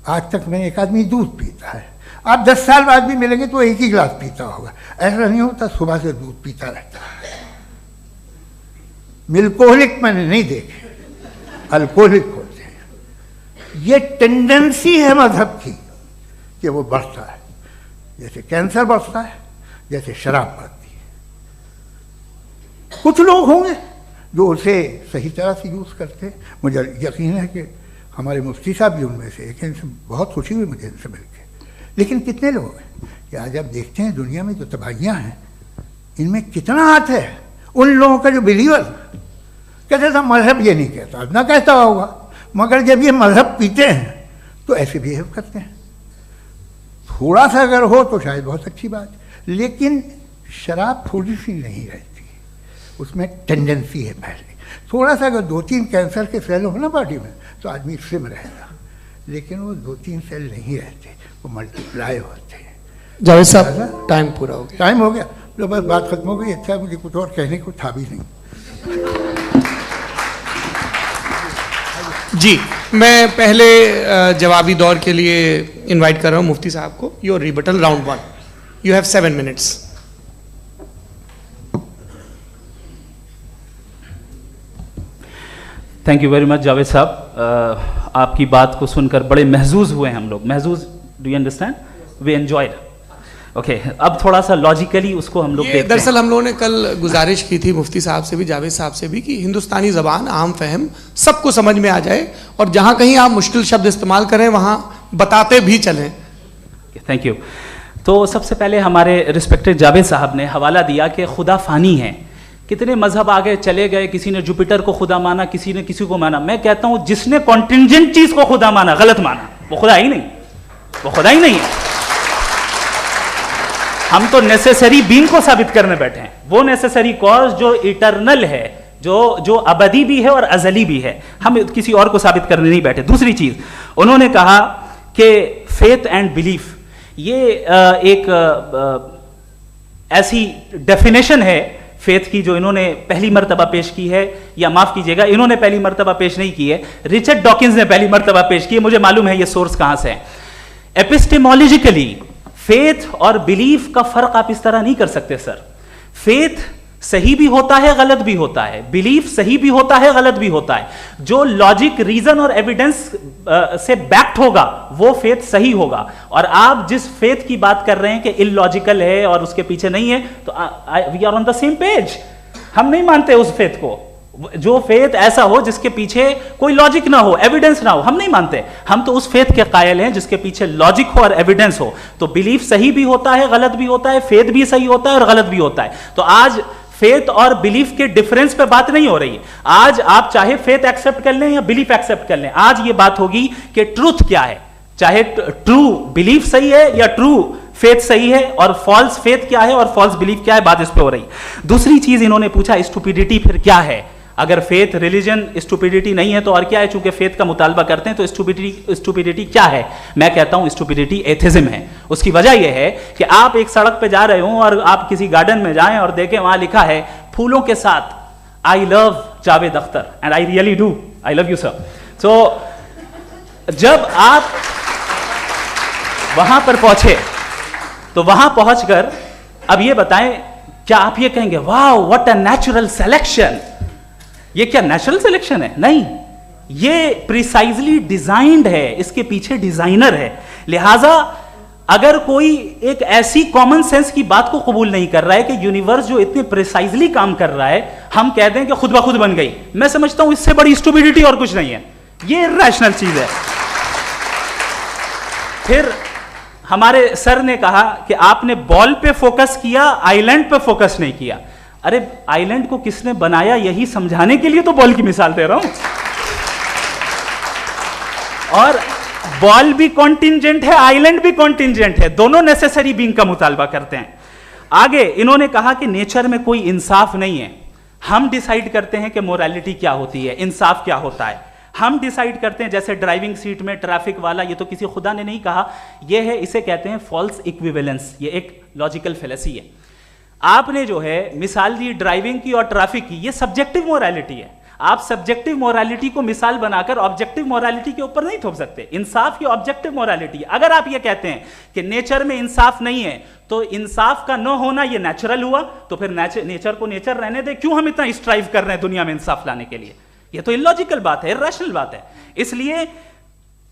आज तक मैं एक आदमी दूध पीता है, आप 10 साल बाद भी मिलेंगे तो एक ही गिलास पीता होगा। ऐसा नहीं होता, सुबह से दूध पीता रहता है। मिल्कोहलिक मैंने नहीं देखे, अल्कोहलिक होते हैं। ये टेंडेंसी है मजहब की कि वो बढ़ता है, जैसे कैंसर बढ़ता है, जैसे शराब बढ़ती है। कुछ लोग होंगे जो उसे सही तरह से यूज़ करते हैं। मुझे यकीन है कि हमारे मुफ्ती साहब भी उनमें से एक हैं, इनसे बहुत खुशी हुई मुझे इनसे मिलकर। लेकिन कितने लोग हैं कि आज आप देखते हैं दुनिया में जो तबाहियाँ हैं, इनमें कितना हाथ है उन लोगों का जो बिलीवर कहते था मजहब ये नहीं कहता, ना कहता होगा, मगर जब ये मजहब पीते हैं तो ऐसे बिहेव करते हैं। थोड़ा सा अगर हो तो शायद बहुत अच्छी बात, लेकिन शराब थोड़ी सी नहीं रहती, उसमें टेंडेंसी है पहले। थोड़ा सा अगर 2-3 कैंसर के सेल हो ना बॉडी में तो आदमी स्लिम रहेगा, लेकिन वो 2-3 सेल नहीं रहते, वो मल्टीप्लाई होते हैं। जावेद साहब टाइम पूरा हो गया। टाइम हो गया, तो बस बात खत्म हो गई। अच्छा, मुझे कुछ और कहने को था भी नहीं। जी, मैं पहले जवाबी दौर के लिए इनवाइट कर रहा हूं मुफ्ती साहब को। Your rebuttal round 1, you have 7 minutes. Thank you very much Javed साहब, आपकी बात को सुनकर बड़े महजूज हुए हम लोग। महजूज, do you understand? We enjoyed. Okay, अब थोड़ा सा लॉजिकली उसको हम लोग देखते हैं। दरअसल हम लोगों ने कल गुजारिश की थी मुफ्ती साहब से भी, जावेद साहब से भी, कि हिंदुस्तानी ज़बान आम फहम सबको समझ में आ जाए और जहाँ कहीं आप मुश्किल शब्द इस्तेमाल करें वहाँ बताते भी चलें। Thank you. तो सबसे पहले हमारे रिस्पेक्टेड जावेद साहब ने हवाला दिया कि खुदा फ़ानी है। कितने मजहब आगे चले गए, किसी ने जुपिटर को खुदा माना, किसी ने किसी को माना। मैं कहता हूँ जिसने कॉन्टिंजेंट चीज़ को खुदा माना, गलत माना, वो खुदा ही नहीं, वो खुदा ही नहीं है। हम तो नेसेसरी बीइंग को साबित करने बैठे हैं, वो नेसेसरी कॉज जो इटरनल है, जो अबदी भी है और अजली भी है। हम किसी और को साबित करने नहीं बैठे। दूसरी चीज उन्होंने कहा कि फेथ एंड बिलीफ, ये एक ऐसी डेफिनेशन है फेथ की जो इन्होंने पहली मर्तबा पेश की है, या माफ कीजिएगा इन्होंने पहली मर्तबा पेश नहीं की है, रिचर्ड डॉकिंस ने पहली मर्तबा पेश की है। मुझे मालूम है ये सोर्स कहां से है। एपिस्टेमोलॉजिकली फेथ और बिलीफ का फर्क आप इस तरह नहीं कर सकते सर। फेथ सही भी होता है, गलत भी होता है, बिलीफ सही भी होता है, गलत भी होता है। जो लॉजिक, रीजन और एविडेंस से बैक्ड होगा वो फेथ सही होगा। और आप जिस फेथ की बात कर रहे हैं कि इलॉजिकल है और उसके पीछे नहीं है, तो we are on the same page. हम नहीं मानते उस फेथ को, जो फेथ ऐसा हो जिसके पीछे कोई लॉजिक ना हो, एविडेंस ना हो, हम नहीं मानते। हम तो उस फेथ के कायल हैं जिसके पीछे लॉजिक हो और एविडेंस हो। तो बिलीफ सही भी होता है, गलत भी होता है, फेथ भी सही होता है और गलत भी होता है। तो आज फेथ और बिलीफ के डिफरेंस पे बात नहीं हो रही है। आज आप चाहे फेथ एक्सेप्ट कर लें या बिलीफ एक्सेप्ट कर लें, आज ये बात होगी कि ट्रूथ क्या है। चाहे ट्रू बिलीफ सही है या ट्रू फेथ सही है, और फॉल्स फेथ क्या है और फॉल्स बिलीफ क्या है, बात इस पे हो रही। दूसरी चीज इन्होंने पूछा, स्टुपिडिटी फिर क्या है? अगर फेथ रिलीजन स्टुपिडिटी नहीं है तो और क्या है? चूंकि फेथ का मुतालबा करते हैं तो स्टुपिडिटी क्या है? मैं कहता हूं स्टुपिडिटी एथिज्म है। उसकी वजह यह है कि आप एक सड़क पे जा रहे हो और आप किसी गार्डन में जाएं और देखें वहां लिखा है फूलों के साथ, I love Javed Akhtar and I really do, I love you sir. So जब आप वहां पर पहुंचे तो वहां पहुंचकर अब ये बताएं, क्या आप ये कहेंगे wow what a natural selection? ये क्या नेचुरल सिलेक्शन है? नहीं, ये प्रिसाइजली डिजाइंड है, इसके पीछे डिजाइनर है। लिहाजा अगर कोई एक ऐसी कॉमन सेंस की बात को कबूल नहीं कर रहा है कि यूनिवर्स जो इतने प्रिसाइजली काम कर रहा है, हम कह दें कि खुद ब खुद बन गई, मैं समझता हूं इससे बड़ी स्टुपिडिटी और कुछ नहीं है। ये रैशनल चीज है। फिर हमारे सर ने कहा कि आपने बॉल पे फोकस किया, आइलैंड पे फोकस नहीं किया। अरे आइलैंड को किसने बनाया यही समझाने के लिए तो बॉल की मिसाल दे रहा हूं। और बॉल भी कॉन्टिंजेंट है, आइलैंड भी कॉन्टिंजेंट है, दोनों नेसेसरी बीइंग का मुतालबा करते हैं। आगे इन्होंने कहा कि नेचर में कोई इंसाफ नहीं है। हम डिसाइड करते हैं कि मोरालिटी क्या होती है, इंसाफ क्या होता है। हम डिसाइड करते हैं, जैसे ड्राइविंग सीट में ट्रैफिक वाला, ये तो किसी खुदा ने नहीं कहा, ये है, इसे कहते हैं फॉल्स इक्विवेलेंस। ये एक लॉजिकल फेलेसी है। आपने जो है मिसाल दी ड्राइविंग की और ट्रैफिक की, ये सब्जेक्टिव मोरालिटी है। आप सब्जेक्टिव मोरालिटी को मिसाल बनाकर ऑब्जेक्टिव मोरालिटी के ऊपर नहीं थोप सकते। इंसाफ की ऑब्जेक्टिव मोरालिटी। अगर आप ये कहते हैं कि नेचर में इंसाफ नहीं है, तो इंसाफ का न होना ये नेचुरल हुआ, तो फिर नेचर को नेचर रहने दे। क्यों हम इतना स्ट्राइव कर रहे हैं दुनिया में इंसाफ लाने के लिए? ये तो इलॉजिकल बात है, इरैशनल बात है। इसलिए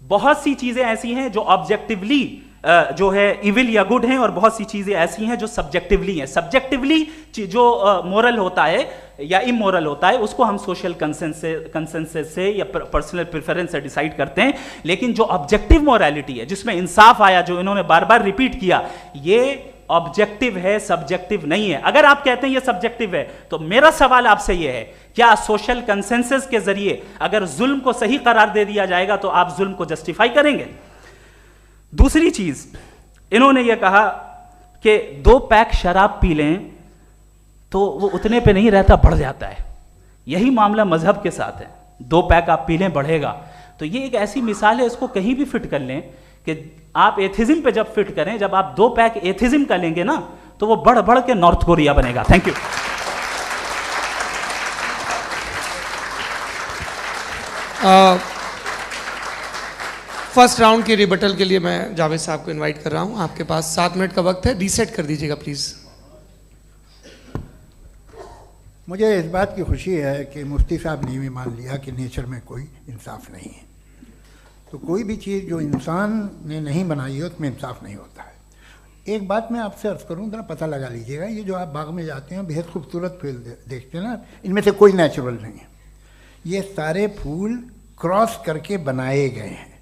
बहुत सी चीजें ऐसी हैं जो ऑब्जेक्टिवली जो है इविल या गुड हैं, और बहुत सी चीजें ऐसी हैं जो सब्जेक्टिवली हैं। सब्जेक्टिवली जो मोरल होता है या इमोरल होता है, उसको हम सोशल कंसेंसस से या पर्सनल प्रेफरेंस से डिसाइड करते हैं। लेकिन जो ऑब्जेक्टिव मोरालिटी है, जिसमें इंसाफ आया, जो इन्होंने बार बार रिपीट किया, ये ऑब्जेक्टिव है, सब्जेक्टिव नहीं है। अगर आप कहते हैं ये सब्जेक्टिव है, तो मेरा सवाल आपसे ये है, क्या सोशल कंसेंसस के जरिए अगर जुल्म को सही करार दे दिया जाएगा तो आप जुल्म को जस्टिफाई करेंगे? दूसरी चीज इन्होंने ये कहा कि 2 पैक शराब पी लें तो वो उतने पे नहीं रहता, बढ़ जाता है। यही मामला मजहब के साथ है। 2 पैक आप पी लें, बढ़ेगा। तो ये एक ऐसी मिसाल है, इसको कहीं भी फिट कर लें कि आप एथिज्म पे जब फिट करें, जब आप 2 पैक एथिज्म का लेंगे ना, तो वो बढ़ बढ़ के नॉर्थ कोरिया बनेगा। Thank you. फर्स्ट राउंड की रिबटल के लिए मैं जावेद साहब को इनवाइट कर रहा हूं। आपके पास 7 मिनट का वक्त है, रीसेट कर दीजिएगा प्लीज। मुझे इस बात की खुशी है कि मुफ्ती साहब ने भी मान लिया कि नेचर में कोई इंसाफ नहीं है। तो कोई भी चीज़ जो इंसान ने नहीं बनाई है उसमें इंसाफ नहीं होता है। एक बात मैं आपसे अर्ज़ करूँ, ज़रा पता लगा लीजिएगा, ये जो आप बाग में जाते हैं बेहद खूबसूरत फूल देखते हैं ना, इनमें से कोई नेचुरल नहीं है। ये सारे फूल क्रॉस करके बनाए गए हैं।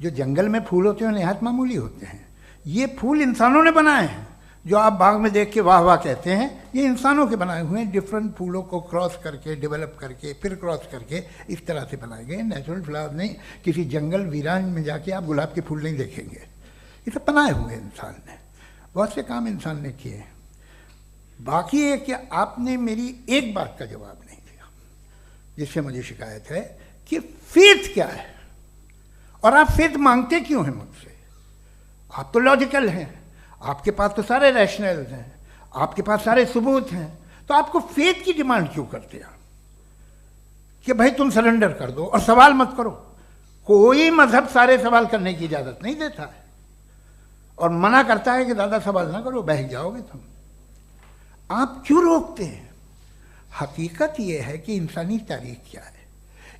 जो जंगल में फूल होते हैं नहायत मामूली होते हैं, ये फूल इंसानों ने बनाए हैं। जो आप बाग में देख के वाह वाह कहते हैं, ये इंसानों के बनाए हुए हैं। डिफरेंट फूलों को क्रॉस करके, डेवलप करके, फिर क्रॉस करके इस तरह से बनाए गए। नेचुरल फ्लावर नहीं। किसी जंगल वीरान में जाके आप गुलाब के फूल नहीं देखेंगे। ये सब बनाए हुए इंसान ने, बहुत से काम इंसान ने किए। बाकी है कि आपने मेरी एक बात का जवाब नहीं दिया, जिससे मुझे शिकायत है कि फेथ क्या है और आप फेथ मांगते क्यों हैं मुझसे। आप तो लॉजिकल हैं, आपके पास तो सारे रैशनल्स हैं, आपके पास सारे सबूत हैं, तो आपको फेथ की डिमांड क्यों करते हैं कि भाई तुम सरेंडर कर दो और सवाल मत करो। कोई मजहब सारे सवाल करने की इजाजत नहीं देता है और मना करता है कि ज़्यादा सवाल ना करो, बह जाओगे तुम। आप क्यों रोकते हैं? हकीकत यह है कि इंसानी तारीख क्या है।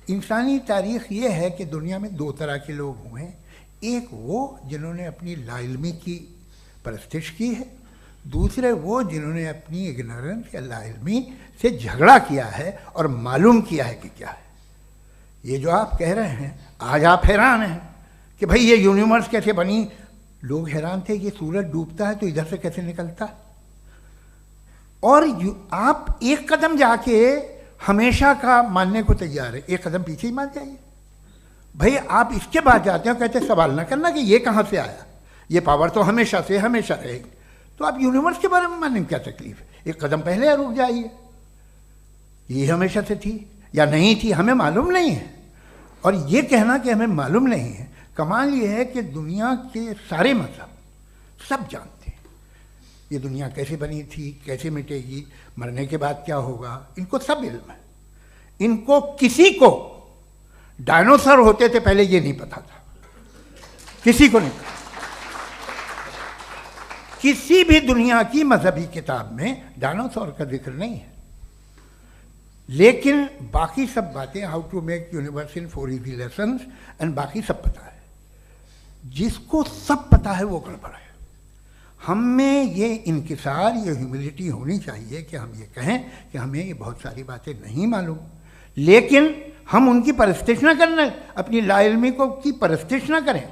इंसानी तारीख ये है कि दुनिया में 2 तरह के लोग हुए हैं। एक वो जिन्होंने अपनी लाइल्मी की परस्तिश की है, दूसरे वो जिन्होंने अपनी इग्नोरेंस या लाइल्मी से झगड़ा किया है और मालूम किया है कि क्या है। ये जो आप कह रहे हैं, आज आप हैरान हैं कि भाई ये यूनिवर्स कैसे बनी। लोग हैरान थे कि सूरज डूबता है तो इधर से कैसे निकलता है। और आप एक कदम जाके हमेशा का मानने को तैयार है, एक कदम पीछे ही मान जाइए। भाई आप इसके बाद जाते हो, कहते सवाल ना करना कि ये कहाँ से आया, ये पावर तो हमेशा से हमेशा रहेगी। तो आप यूनिवर्स के बारे में मानने में क्या तकलीफ है? एक कदम पहले रुक जाइए। ये हमेशा से थी या नहीं थी हमें मालूम नहीं है। और ये कहना कि हमें मालूम नहीं है, कमाल ये है कि दुनिया के सारे मजहब सब जानते हैं ये दुनिया कैसे बनी थी, कैसे मिटेगी, मरने के बाद क्या होगा, इनको सब इल्म है। इनको किसी को डायनासोर होते थे पहले ये नहीं पता था, किसी को नहीं पता। किसी भी दुनिया की मजहबी किताब में डायनासोर का जिक्र नहीं है। लेकिन बाकी सब बातें, how to make universe in 4 easy lessons and बाकी सब पता है। जिसको सब पता है वो गड़बड़ है। हम में ये इंकिसार, ये ह्यूमिलिटी होनी चाहिए कि हम ये कहें कि हमें ये बहुत सारी बातें नहीं मालूम, लेकिन हम उनकी परस्तिश ना करें, अपनी लाइल्मी को की परस्तिश ना करें,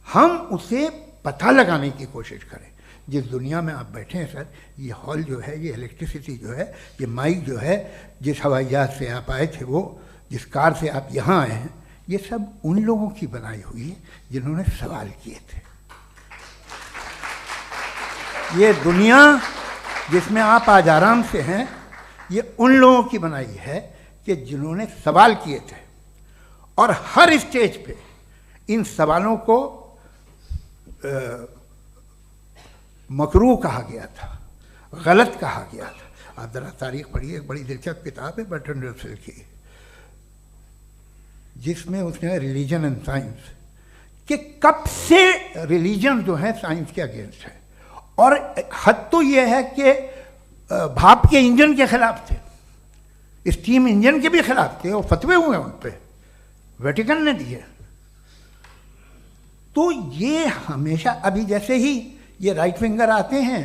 हम उसे पता लगाने की कोशिश करें। जिस दुनिया में आप बैठे हैं सर, ये हॉल जो है, ये इलेक्ट्रिसिटी जो है, ये माइक जो है, जिस हवाई जहाज से आप आए थे, वो जिस कार से आप यहाँ आए हैं, ये सब उन लोगों की बनाई हुई है जिन्होंने सवाल किए थे। ये दुनिया जिसमें आप आज आराम से हैं, ये उन लोगों की बनाई है कि जिन्होंने सवाल किए थे। और हर स्टेज पे इन सवालों को मकरूह कहा गया था, गलत कहा गया था। आप ज़रा तारीख पढ़िए, एक बड़ी दिलचस्प किताब है बर्ट्रैंड रसेल की, जिसमें उसने रिलीजन एंड साइंस कि कब से रिलीजन जो है साइंस के अगेंस्ट है। और हद तो ये है कि भाप के इंजन के खिलाफ थे, स्टीम इंजन के भी खिलाफ थे, और फतवे हुए उन पर, वेटिकन ने दिए। तो ये हमेशा, अभी जैसे ही ये राइट विंगर आते हैं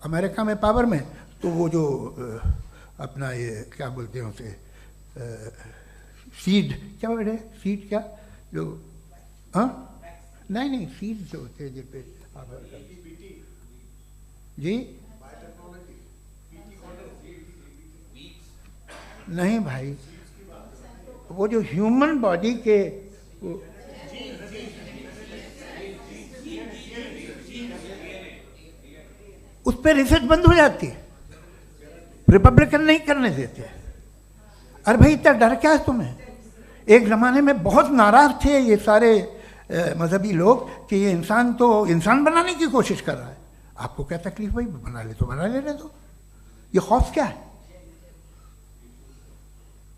अमेरिका में पावर में, तो वो जो अपना ये क्या बोलते हैं उसे, सीड क्या वर्ड है, सीड क्या जो, हाँ नहीं सीड जो होते हैं जिन पे जी नहीं भाई, वो जो ह्यूमन बॉडी के उस पर रिसर्च बंद हो जाती है, रिपब्लिकन नहीं करने देते। अरे भाई इतना डर क्या है तुम्हें? एक ज़माने में बहुत नाराज़ थे ये सारे मजहबी लोग कि ये इंसान तो इंसान बनाने की कोशिश कर रहा है। आपको क्या तकलीफ भाई, बना ले तो बना लेने दो, ये खौफ क्या है?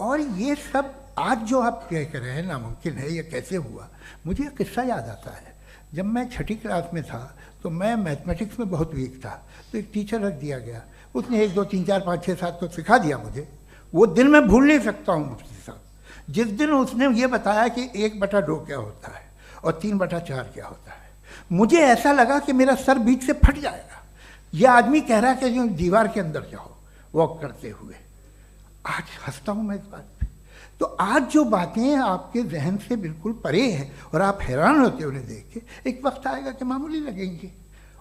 और ये सब आज जो आप कह रहे हैं नामुमकिन है, ये कैसे हुआ, मुझे एक किस्सा याद आता है। जब मैं छठी क्लास में था तो मैं मैथमेटिक्स में बहुत वीक था, तो एक टीचर रख दिया गया, उसने 1 2 3 4 5 6 7 तो सिखा दिया मुझे। वो दिन मैं भूल नहीं सकता हूँ मुफ्ती साहब, जिस दिन उसने ये बताया कि 1/2 क्या होता है और 3/4 क्या होता है, मुझे ऐसा लगा कि मेरा सर बीच से फट जाएगा। यह आदमी कह रहा है कि जो दीवार के अंदर जाओ वॉक करते हुए। आज हंसता हूँ मैं इस बात पे। तो आज जो बातें आपके जहन से बिल्कुल परे हैं और आप हैरान होते हो उन्हें देख के, एक वक्त आएगा कि मामूली लगेंगे।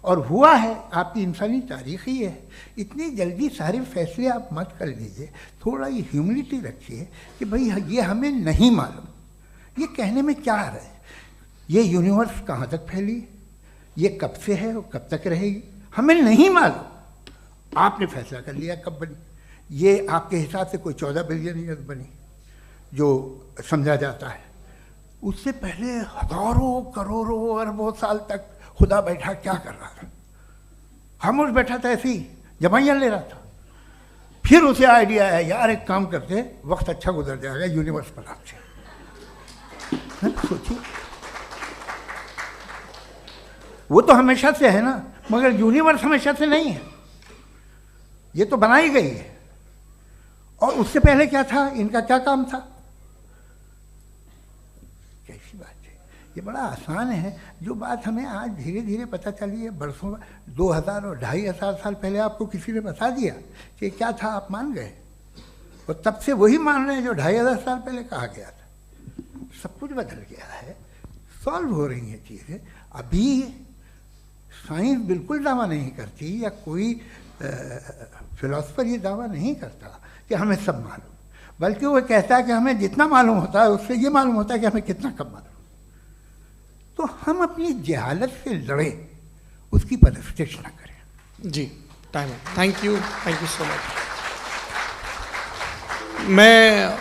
और हुआ है, आपकी इंसानी तारीख ही है। इतनी जल्दी सारे फैसले आप मत कर लीजिए, थोड़ा ये ह्यूमिलिटी रखिए कि भाई ये हमें नहीं मालूम। ये कहने में क्या आ रहा है, ये यूनिवर्स कहाँ तक फैली, ये कब से है और कब तक रहेगी, हमें नहीं मालूम। आपने फैसला कर लिया कब बनी, ये आपके हिसाब से कोई 14 बिलियन ईयर बनी जो समझा जाता है। उससे पहले हजारों करोड़ों अरबों साल तक खुदा बैठा क्या कर रहा था, खामोश बैठा था, ऐसी जमाइयाँ ले रहा था। फिर उसे आइडिया है, यार एक काम करते, वक्त अच्छा गुजर जाएगा, यूनिवर्स पर आपसे सोचिए। वो तो हमेशा से है ना, मगर यूनिवर्स हमेशा से नहीं है, ये तो बनाई गई है। और उससे पहले क्या था, इनका क्या काम था, कैसी बात है। ये बड़ा आसान है, जो बात हमें आज धीरे धीरे पता चली है। बरसों 2000 और 2500 साल पहले आपको किसी ने बता दिया कि क्या था, आप मान गए, और तब से वही मान रहे हैं जो 2500 साल पहले कहा गया था। सब कुछ बदल गया है, सॉल्व हो रही हैं चीज़ें। अभी साइंस बिल्कुल दावा नहीं करती, या कोई फिलोसफर ये दावा नहीं करता कि हमें सब मालूम, बल्कि वो कहता है कि हमें जितना मालूम होता है उससे ये मालूम होता है कि हमें कितना कम मालूम। तो हम अपनी जहालत से लड़े, उसकी परस्तिश ना करें। जी, टाइम है। Thank you so much. मैं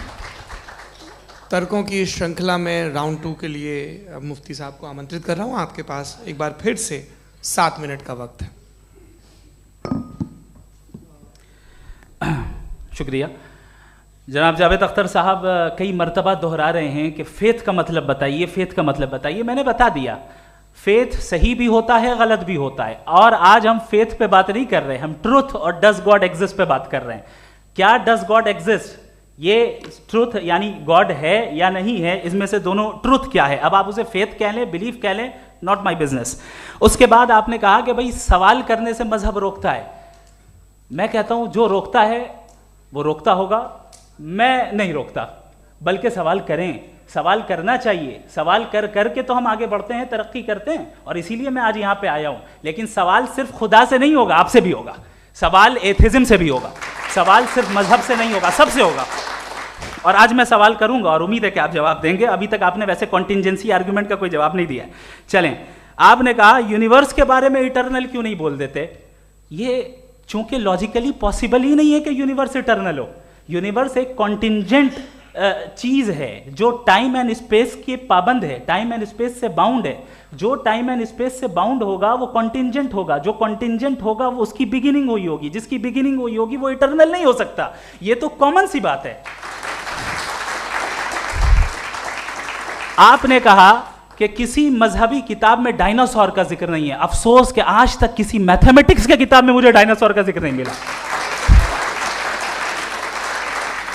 तर्कों की श्रृंखला में राउंड 2 के लिए मुफ्ती साहब को आमंत्रित कर रहा हूँ। आपके पास एक बार फिर से 7 मिनट का वक्त है। शुक्रिया। जनाब जावेद अख्तर साहब कई मर्तबा दोहरा रहे हैं कि फेथ का मतलब बताइए, फेथ का मतलब बताइए। मैंने बता दिया, फेथ सही भी होता है, गलत भी होता है। और आज हम फेथ पे बात नहीं कर रहे, हम ट्रुथ और डज गॉड एग्जिस्ट पे बात कर रहे हैं। क्या डज गॉड एग्जिस्ट, ये ट्रुथ यानी गॉड है या नहीं है, इसमें से दोनों ट्रुथ क्या है। अब आप उसे फेथ कह लें, बिलीफ कह लें, नॉट माई बिजनेस। उसके बाद आपने कहा कि भाई सवाल करने से मजहब रोकता है। मैं कहता हूं जो रोकता है वो रोकता होगा, मैं नहीं रोकता, बल्कि सवाल करें, सवाल करना चाहिए। सवाल कर करके तो हम आगे बढ़ते हैं, तरक्की करते हैं, और इसीलिए मैं आज यहां पे आया हूं। लेकिन सवाल सिर्फ खुदा से नहीं होगा, आपसे भी होगा। सवाल एथिज्म से भी होगा, सवाल सिर्फ मजहब से नहीं होगा, सबसे होगा। और आज मैं सवाल करूंगा और उम्मीद है कि आप जवाब देंगे। अभी तक आपने वैसे कॉन्टिंजेंसी आर्गुमेंट का कोई जवाब नहीं दिया। चलें, आपने कहा यूनिवर्स के बारे में इटर्नल क्यों नहीं बोल देते। ये चूंकि लॉजिकली पॉसिबल ही नहीं है कि यूनिवर्स इटर्नल हो। यूनिवर्स एक कॉन्टिंजेंट चीज है जो टाइम एंड स्पेस के पाबंद है, टाइम एंड स्पेस से बाउंड है। जो टाइम एंड स्पेस से बाउंड होगा वो कॉन्टिंजेंट होगा, जो कॉन्टिंजेंट होगा वो उसकी बिगिनिंग हुई होगी, जिसकी बिगिनिंग हुई होगी वो इटर्नल नहीं हो सकता। ये तो कॉमन सी बात है। आपने कहा कि किसी मजहबी किताब में डायनासोर का जिक्र नहीं है। अफसोस कि आज तक किसी मैथमेटिक्स की किताब में मुझे डायनासोर का जिक्र नहीं मिला।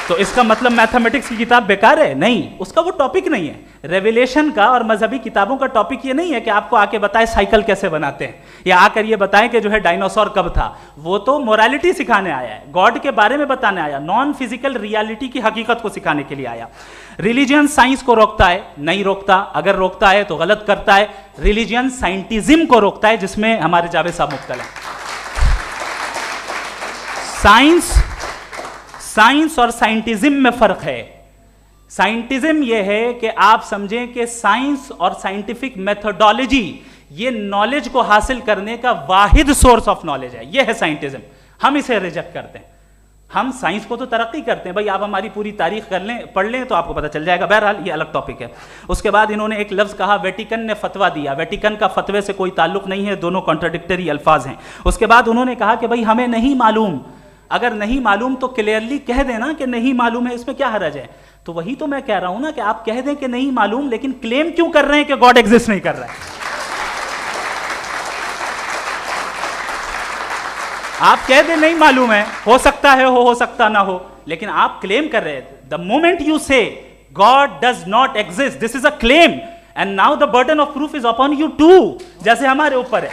तो इसका मतलब मैथमेटिक्स की किताब बेकार है? नहीं, उसका वो टॉपिक नहीं है। रेवलेशन का और मजहबी किताबों का टॉपिक ये नहीं है कि आपको आके बताए साइकिल कैसे बनाते हैं, या आकर ये बताएं कि जो है डायनासोर कब था। वो तो मोरालिटी सिखाने आया है, गॉड के बारे में बताने आया, नॉन फिजिकल रियलिटी की हकीकत को सिखाने के लिए आया। रिलीजियन साइंस को रोकता है? नहीं रोकता। अगर रोकता है तो गलत करता है। रिलीजियन साइंटिज्म को रोकता है, जिसमें हमारे जावेद साहब मुब्तला हैं। साइंस और साइंटिज्म में फर्क है। साइंटिज्म यह है कि आप समझें कि साइंस और साइंटिफिक मेथोडोलॉजी ये नॉलेज को हासिल करने का वाहिद सोर्स ऑफ नॉलेज है। यह है साइंटिज्म। हम इसे रिजेक्ट करते हैं। हम साइंस को तो तरक्की करते हैं, भाई आप हमारी पूरी तारीख कर लें, पढ़ लें तो आपको पता चल जाएगा। बहरहाल ये अलग टॉपिक है। उसके बाद इन्होंने एक लफ्ज़ कहा, वेटिकन ने फतवा दिया। वेटिकन का फतवे से कोई ताल्लुक नहीं है, दोनों कॉन्ट्राडिक्टरी अल्फाज हैं। उसके बाद उन्होंने कहा कि भाई हमें नहीं मालूम। अगर नहीं मालूम तो क्लियरली कह देना कि नहीं मालूम है, इसमें क्या हरज है। तो वही तो मैं कह रहा हूं ना कि आप कह दें कि नहीं मालूम, लेकिन क्लेम क्यों कर रहे हैं कि गॉड एग्जिस्ट नहीं कर रहा है? आप कह दें नहीं मालूम है, हो सकता है हो सकता ना हो, लेकिन आप क्लेम कर रहे हैं। The moment you say God does not exist, this is a claim, and now the burden of proof is upon you too, जैसे हमारे ऊपर है।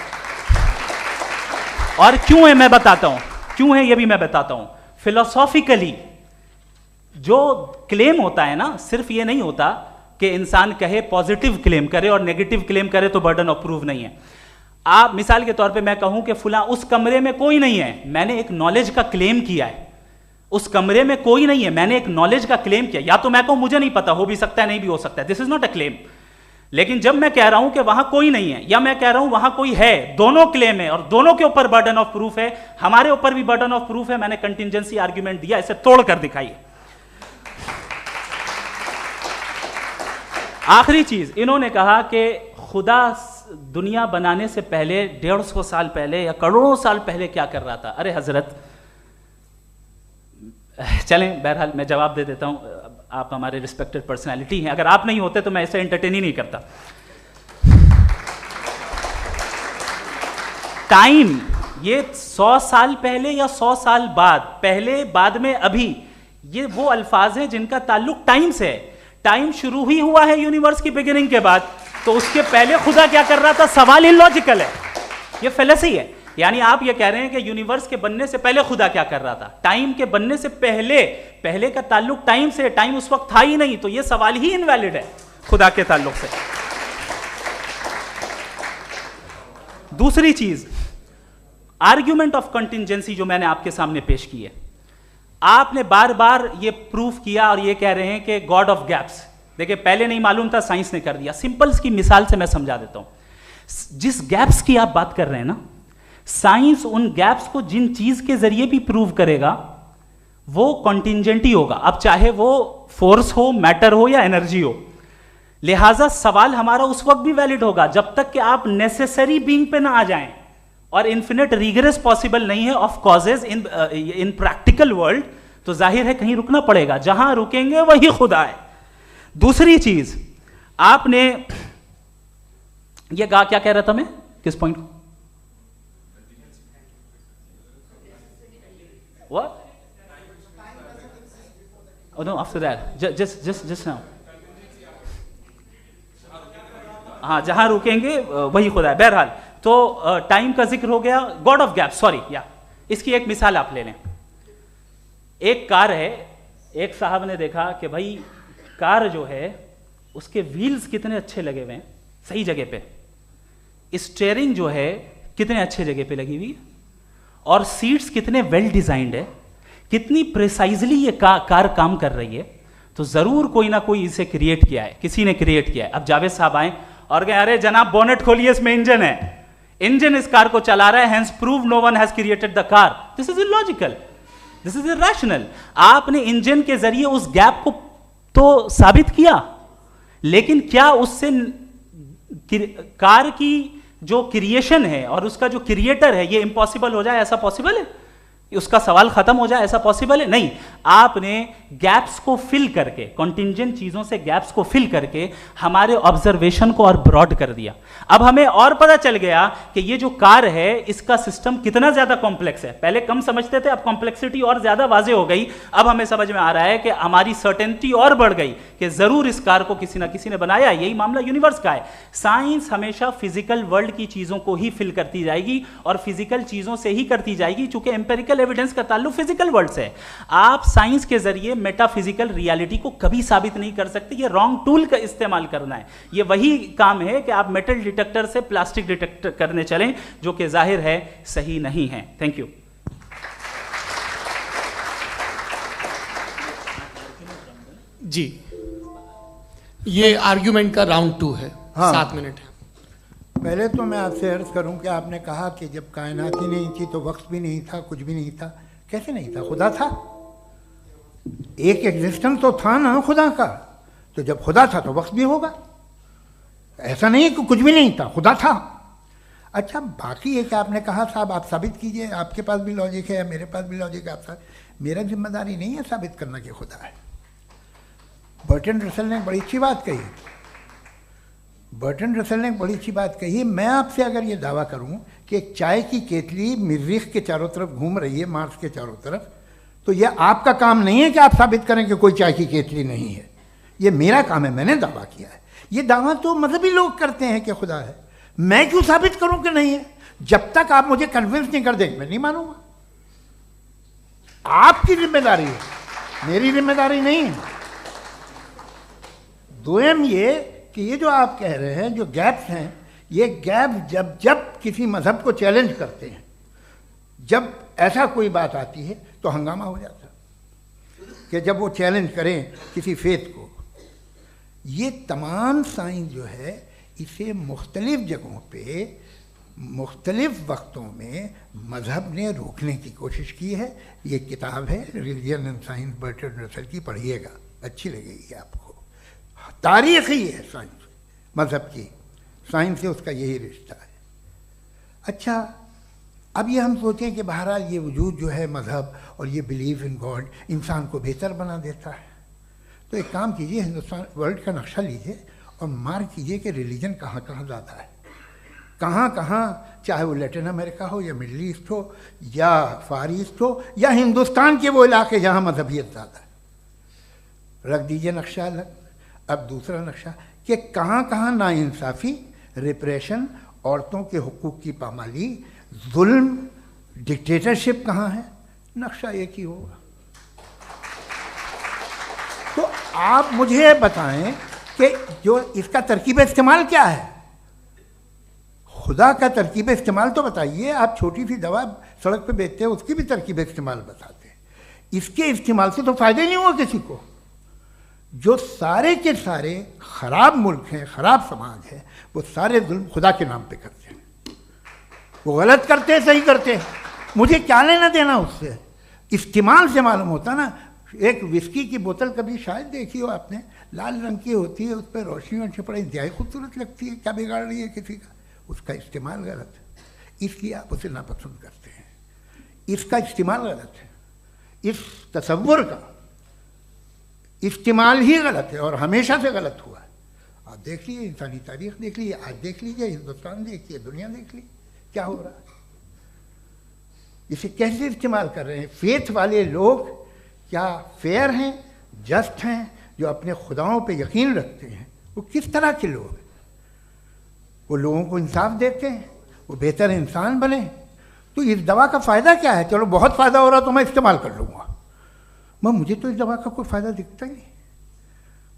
और क्यों है मैं बताता हूं, क्यों है ये भी मैं बताता हूं। फिलोसॉफिकली जो क्लेम होता है ना, सिर्फ ये नहीं होता कि इंसान कहे पॉजिटिव क्लेम करे और नेगेटिव क्लेम करे तो बर्डन ऑफ प्रूफ नहीं है। आप मिसाल के तौर पे मैं कहूं कि फुला उस कमरे में कोई नहीं है, मैंने एक नॉलेज का क्लेम किया है। उस कमरे में कोई नहीं है, मैंने एक नॉलेज का क्लेम किया। या तो मैं कहूं मुझे नहीं पता, हो भी सकता है नहीं भी हो सकता है, this is not a claim. लेकिन जब मैं कह रहा हूं कि वहां कोई नहीं है, या मैं कह रहा हूं वहां कोई है, दोनों क्लेम है और दोनों के ऊपर बर्डन ऑफ प्रूफ है। हमारे ऊपर भी बर्डन ऑफ प्रूफ है, मैंने कंटिजेंसी आर्ग्यूमेंट दिया, इसे तोड़कर दिखाइए। आखिरी चीज, इन्होंने कहा कि खुदा दुनिया बनाने से पहले 150 साल पहले या करोड़ों साल पहले क्या कर रहा था। अरे हजरत, चलें बहरहाल मैं जवाब दे देता हूं, आप हमारे रिस्पेक्टेड पर्सनालिटी हैं, अगर आप नहीं होते तो मैं इसे एंटरटेन ही नहीं करता। टाइम, ये 100 साल पहले या 100 साल बाद, पहले बाद में अभी, ये वो अल्फाज हैं जिनका ताल्लुक टाइम से है। टाइम शुरू ही हुआ है यूनिवर्स की बिगिनिंग के बाद, तो उसके पहले खुदा क्या कर रहा था? सवाल इलॉजिकल है, ये फेलेसी है। यानी आप ये कह रहे हैं कि यूनिवर्स के बनने से पहले खुदा क्या कर रहा था? टाइम के बनने से पहले, पहले का ताल्लुक टाइम से, टाइम उस वक्त था ही नहीं, तो ये सवाल ही इनवैलिड है खुदा के ताल्लुक से। दूसरी चीज, आर्ग्यूमेंट ऑफ कंटिजेंसी जो मैंने आपके सामने पेश की है, आपने बार बार ये प्रूफ किया और ये कह रहे हैं कि गॉड ऑफ गैप्स। देखिए, पहले नहीं मालूम था, साइंस ने कर दिया। सिंपल्स की मिसाल से मैं समझा देता हूं। जिस गैप्स की आप बात कर रहे हैं ना, साइंस उन गैप्स को जिन चीज के जरिए भी प्रूव करेगा वो कॉन्टिंजेंट ही होगा, अब चाहे वो फोर्स हो, मैटर हो या एनर्जी हो। लिहाजा सवाल हमारा उस वक्त भी वैलिड होगा जब तक कि आप नेसेसरी बीइंग पे ना आ जाएं, और इन्फिनिट रिग्रेस पॉसिबल नहीं है of causes in practical world, तो जाहिर है कहीं रुकना पड़ेगा, जहां रुकेंगे वही खुदा है। दूसरी चीज, आपने ये क्या कह रहा था मैं, किस पॉइंट को? What? Oh no, after that, just now. हाँ, जहां रुकेंगे वही खुदा है। बहरहाल, तो टाइम का जिक्र हो गया, गॉड ऑफ गैप, सॉरी, या इसकी एक मिसाल आप ले लें। एक कार है, एक साहब ने देखा कि भाई कार जो है उसके व्हील्स कितने अच्छे लगे हुए हैं सही जगह पे, स्टीयरिंग जो है कितने अच्छे जगह पे लगी हुई है, और सीट्स कितने वेल डिजाइंड है, कितनी प्रिसाइजली ये कार काम कर रही है, तो जरूर कोई ना कोई इसे क्रिएट किया है, किसी ने क्रिएट किया है। अब जावेद साहब आए और कहे, अरे जनाब बोनेट खोलिए, इसमें इंजन है, इंजन इस कार को चला रहा है, hence prove no one has created the car. This is illogical, this is irrational. आपने इंजन के जरिए उस गैप को तो साबित किया, लेकिन क्या उससे कार की जो क्रिएशन है और उसका जो क्रिएटर है ये इम्पॉसिबल हो जाए? ऐसा पॉसिबल है? उसका सवाल खत्म हो जाए, ऐसा पॉसिबल है? नहीं। आपने गैप्स को फिल करके, कॉन्टिंजेंट चीजों से गैप्स को फिल करके हमारे ऑब्जर्वेशन को और ब्रॉड कर दिया। अब हमें और पता चल गया कि ये जो कार है इसका सिस्टम कितना ज्यादा कॉम्प्लेक्स है। पहले कम समझते थे, अब कॉम्प्लेक्सिटी और ज्यादा वाजे हो गई। अब हमें समझ में आ रहा है कि हमारी सर्टेनिटी और बढ़ गई कि जरूर इस कार को किसी ना किसी ने बनाया। यही मामला यूनिवर्स का है। साइंस हमेशा फिजिकल वर्ल्ड की चीजों को ही फिल करती जाएगी और फिजिकल चीजों से ही करती जाएगी, चूंकि एम्पेरिकल एविडेंस का ताल्लुक फिजिकल वर्ल्ड से है। आप साइंस के जरिए मेटाफिजिकल रियलिटी को कभी साबित नहीं कर सकते। ये रॉन्ग टूल का इस्तेमाल करना है। ये वही काम है कि आप मेटल डिटेक्टर से प्लास्टिक डिटेक्टर करने चलें, जो कि जाहिर है सही नहीं है। Thank you. जी, ये आर्ग्यूमेंट का राउंड 2 है। हाँ। 7 मिनट है। पहले तो मैं आपसे अर्ज करूं कि आपने कहा कि जब कायनात ही नहीं थी तो वक्त भी नहीं था, कुछ भी नहीं था। कैसे नहीं था? खुदा था। एक एग्जिस्टेंस तो था ना खुदा का। तो जब खुदा था तो वक्त भी होगा। ऐसा नहीं कि कुछ भी नहीं था, खुदा था। अच्छा, बाकी ये कि आपने कहा साहब आप साबित कीजिए, आपके पास भी लॉजिक है, मेरे पास भी लॉजिक है। आप मेरा जिम्मेदारी नहीं है साबित करना कि खुदा है। बर्टन रसल ने बड़ी अच्छी बात कही, बर्टन रसल ने बड़ी अच्छी बात कही। मैं आपसे अगर ये दावा करूं कि एक चाय की केतली मरीख के चारों तरफ घूम रही है, मार्स के चारों तरफ, तो यह आपका काम नहीं है कि आप साबित करें कि कोई चाय की केतली नहीं है। ये मेरा काम है, मैंने दावा किया है। ये दावा तो मजहबी लोग करते हैं कि खुदा है, मैं क्यों साबित करूं कि नहीं है? जब तक आप मुझे कन्विंस नहीं कर देंगे मैं नहीं मानूंगा। आपकी जिम्मेदारी है, मेरी जिम्मेदारी नहीं है। दोयम ये कि ये जो आप कह रहे हैं, जो गैप्स हैं, ये गैप जब जब किसी मजहब को चैलेंज करते हैं, जब ऐसा कोई बात आती है तो हंगामा हो जाता है कि जब वो चैलेंज करें किसी फेथ को। ये तमाम साइंस जो है इसे मुख्तलिफ जगहों पे मुख्तलिफ वक्तों में मज़हब ने रोकने की कोशिश की है। ये किताब है religion and science Burton Russell की, पढ़िएगा, अच्छी लगेगी आपको। तारीख़ ही है साइंस, मज़हब की साइंस से उसका यही रिश्ता है। अच्छा, अब ये हम सोचें कि बहरहाल ये वजूद जो है मज़हब और ये बिलीव इन गॉड इंसान को बेहतर बना देता है, तो एक काम कीजिए, हिंदुस्तान वर्ल्ड का नक्शा लीजिए और मार्क कीजिए कि रिलीजन कहाँ कहाँ ज़्यादा है, कहाँ कहाँ, चाहे वो लैटिन अमेरिका हो या मिडल ईस्ट हो या फार ईस्ट हो या हिंदुस्तान के वो इलाके जहाँ मजहबियत ज़्यादा है। रख दीजिए नक्शा अलग। अब दूसरा नक्शा कि कहाँ कहाँ नाइंसाफ़ी, रिप्रेशन, औरतों के हुकूक की पामाली, जुल्म, डिक्टेटरशिप कहाँ है, नक्शा एक ही होगा। तो आप मुझे बताएं कि जो इसका तरकीब इस्तेमाल क्या है, खुदा का तरकीब इस्तेमाल तो बताइए। आप छोटी सी दवा सड़क पे बेचते हैं, उसकी भी तरकीब इस्तेमाल बताते हैं। इसके इस्तेमाल से तो फ़ायदा नहीं हुआ किसी को। जो सारे के सारे ख़राब मुल्क हैं, ख़राब समाज है, वो सारे जुल्म खुदा के नाम पे करते हैं। वो गलत करते हैं, सही करते हैं, मुझे क्या लेना देना उससे। इस्तेमाल से मालूम होता ना। एक विस्की की बोतल कभी शायद देखी हो आपने, लाल रंग की होती है, उस पर रोशनी और छपड़ा इंतहाई खूबसूरत लगती है, क्या बिगाड़ रही है किसी का? उसका इस्तेमाल गलत है, इसलिए आप उसे नापसंद करते हैं। इसका इस्तेमाल गलत है, इस तसव्वुर का इस्तेमाल ही गलत है और हमेशा से गलत हुआ है। आप देख लीजिए, इंसानी तारीख देख लीजिए, आज देख लीजिए, हिंदुस्तान देखिए, दुनिया देख लीजिए, क्या हो रहा है। इसे कैसे इस्तेमाल कर रहे हैं फेथ वाले लोग? क्या फेयर हैं, जस्ट हैं, जो अपने खुदाओं पे यकीन रखते हैं? वो किस तरह के लोग हैं? वो लोगों को इंसाफ देते हैं, वो बेहतर इंसान बने। तो इस दवा का फ़ायदा क्या है? चलो बहुत फ़ायदा हो रहा तो मैं इस्तेमाल कर लूँगा, मुझे तो इस दवा का कोई फ़ायदा दिखता ही नहीं।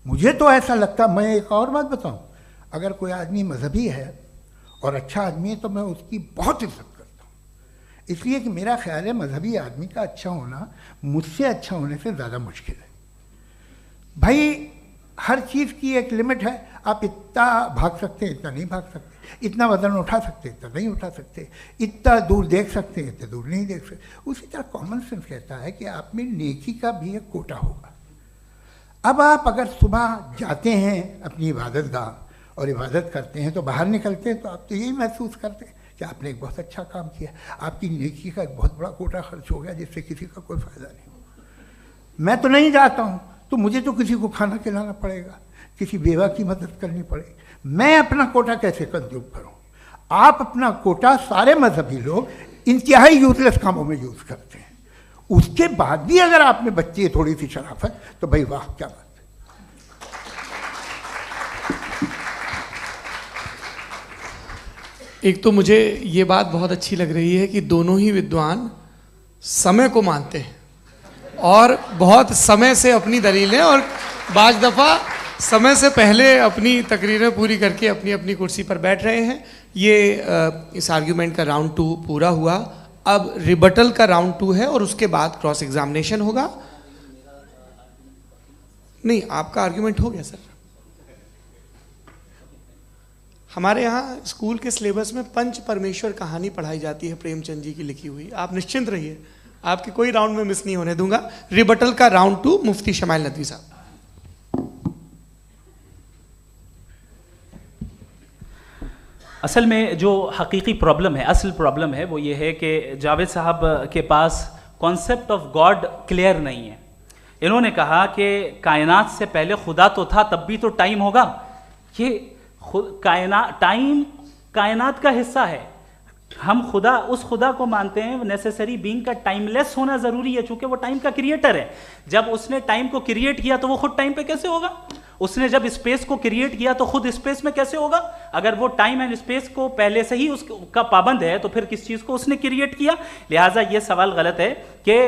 मुझे तो ऐसा लगता, मैं एक और बात बताऊँ, अगर कोई आदमी मजहबी है और अच्छा आदमी है तो मैं उसकी बहुत इज्जत करता हूँ, इसलिए कि मेरा ख्याल है मजहबी आदमी का अच्छा होना मुझसे अच्छा होने से ज़्यादा मुश्किल है। भाई हर चीज़ की एक लिमिट है। आप इतना भाग सकते हैं, इतना नहीं भाग सकते, इतना वज़न उठा सकते, इतना नहीं उठा सकते, इतना दूर देख सकते हैं, इतना दूर नहीं देख सकते। उसी तरह कॉमन सेंस कहता है कि आप में नेकी का भी एक कोटा होगा। अब आप अगर सुबह जाते हैं अपनी इबादत गाह और इबादत करते हैं, तो बाहर निकलते हैं तो आप तो यही महसूस करते हैं कि आपने एक बहुत अच्छा काम किया, आपकी नेकी का एक बहुत बड़ा कोटा खर्च हो गया जिससे किसी का कोई फ़ायदा नहीं हो। मैं तो नहीं जाता हूँ तो मुझे तो किसी को खाना खिलाना पड़ेगा, किसी बेवा की मदद करनी पड़ेगी, मैं अपना कोटा कैसे कंज्यूम करूँ? आप अपना कोटा, सारे मजहबी लोग इंतहाई यूजलेस कामों में यूज़ करते हैं। उसके बाद भी अगर आप में बच्ची है थोड़ी सी शराफत, तो भाई वाह क्या बात है। एक तो मुझे ये बात बहुत अच्छी लग रही है कि दोनों ही विद्वान समय को मानते हैं और बहुत समय से अपनी दलीलें और बाज़ दफ़ा समय से पहले अपनी तकरीरें पूरी करके अपनी अपनी कुर्सी पर बैठ रहे हैं। ये इस आर्ग्यूमेंट का राउंड 2 पूरा हुआ। अब रिबटल का राउंड 2 है और उसके बाद क्रॉस एग्जामिनेशन होगा। नहीं, आपका आर्ग्यूमेंट हो गया सर। हमारे यहाँ स्कूल के सिलेबस में पंच परमेश्वर कहानी पढ़ाई जाती है, प्रेमचंद जी की लिखी हुई। आप निश्चिंत रहिए, आपके कोई राउंड में मिस नहीं होने दूंगा। रिबटल का राउंड 2, मुफ्ती शमाइल नदवी साहब। असल में जो हकीकी प्रॉब्लम है, असल प्रॉब्लम है, वो ये है कि जावेद साहब के पास कॉन्सेप्ट ऑफ गॉड क्लियर नहीं है। इन्होंने कहा कि कायनात से पहले खुदा तो था, तब भी तो टाइम होगा। ये टाइम कायनात का हिस्सा है। हम खुदा, उस खुदा को मानते हैं, नेसेसरी बीइंग का टाइमलेस होना जरूरी है, चूंकि वो टाइम का क्रिएटर है। जब उसने टाइम को क्रिएट किया तो वो खुद टाइम पे कैसे होगा? उसने जब स्पेस को क्रिएट किया तो खुद स्पेस में कैसे होगा? अगर वो टाइम एंड स्पेस को पहले से ही उसका पाबंद है तो फिर किस चीज को उसने क्रिएट किया? लिहाजा ये सवाल गलत है कि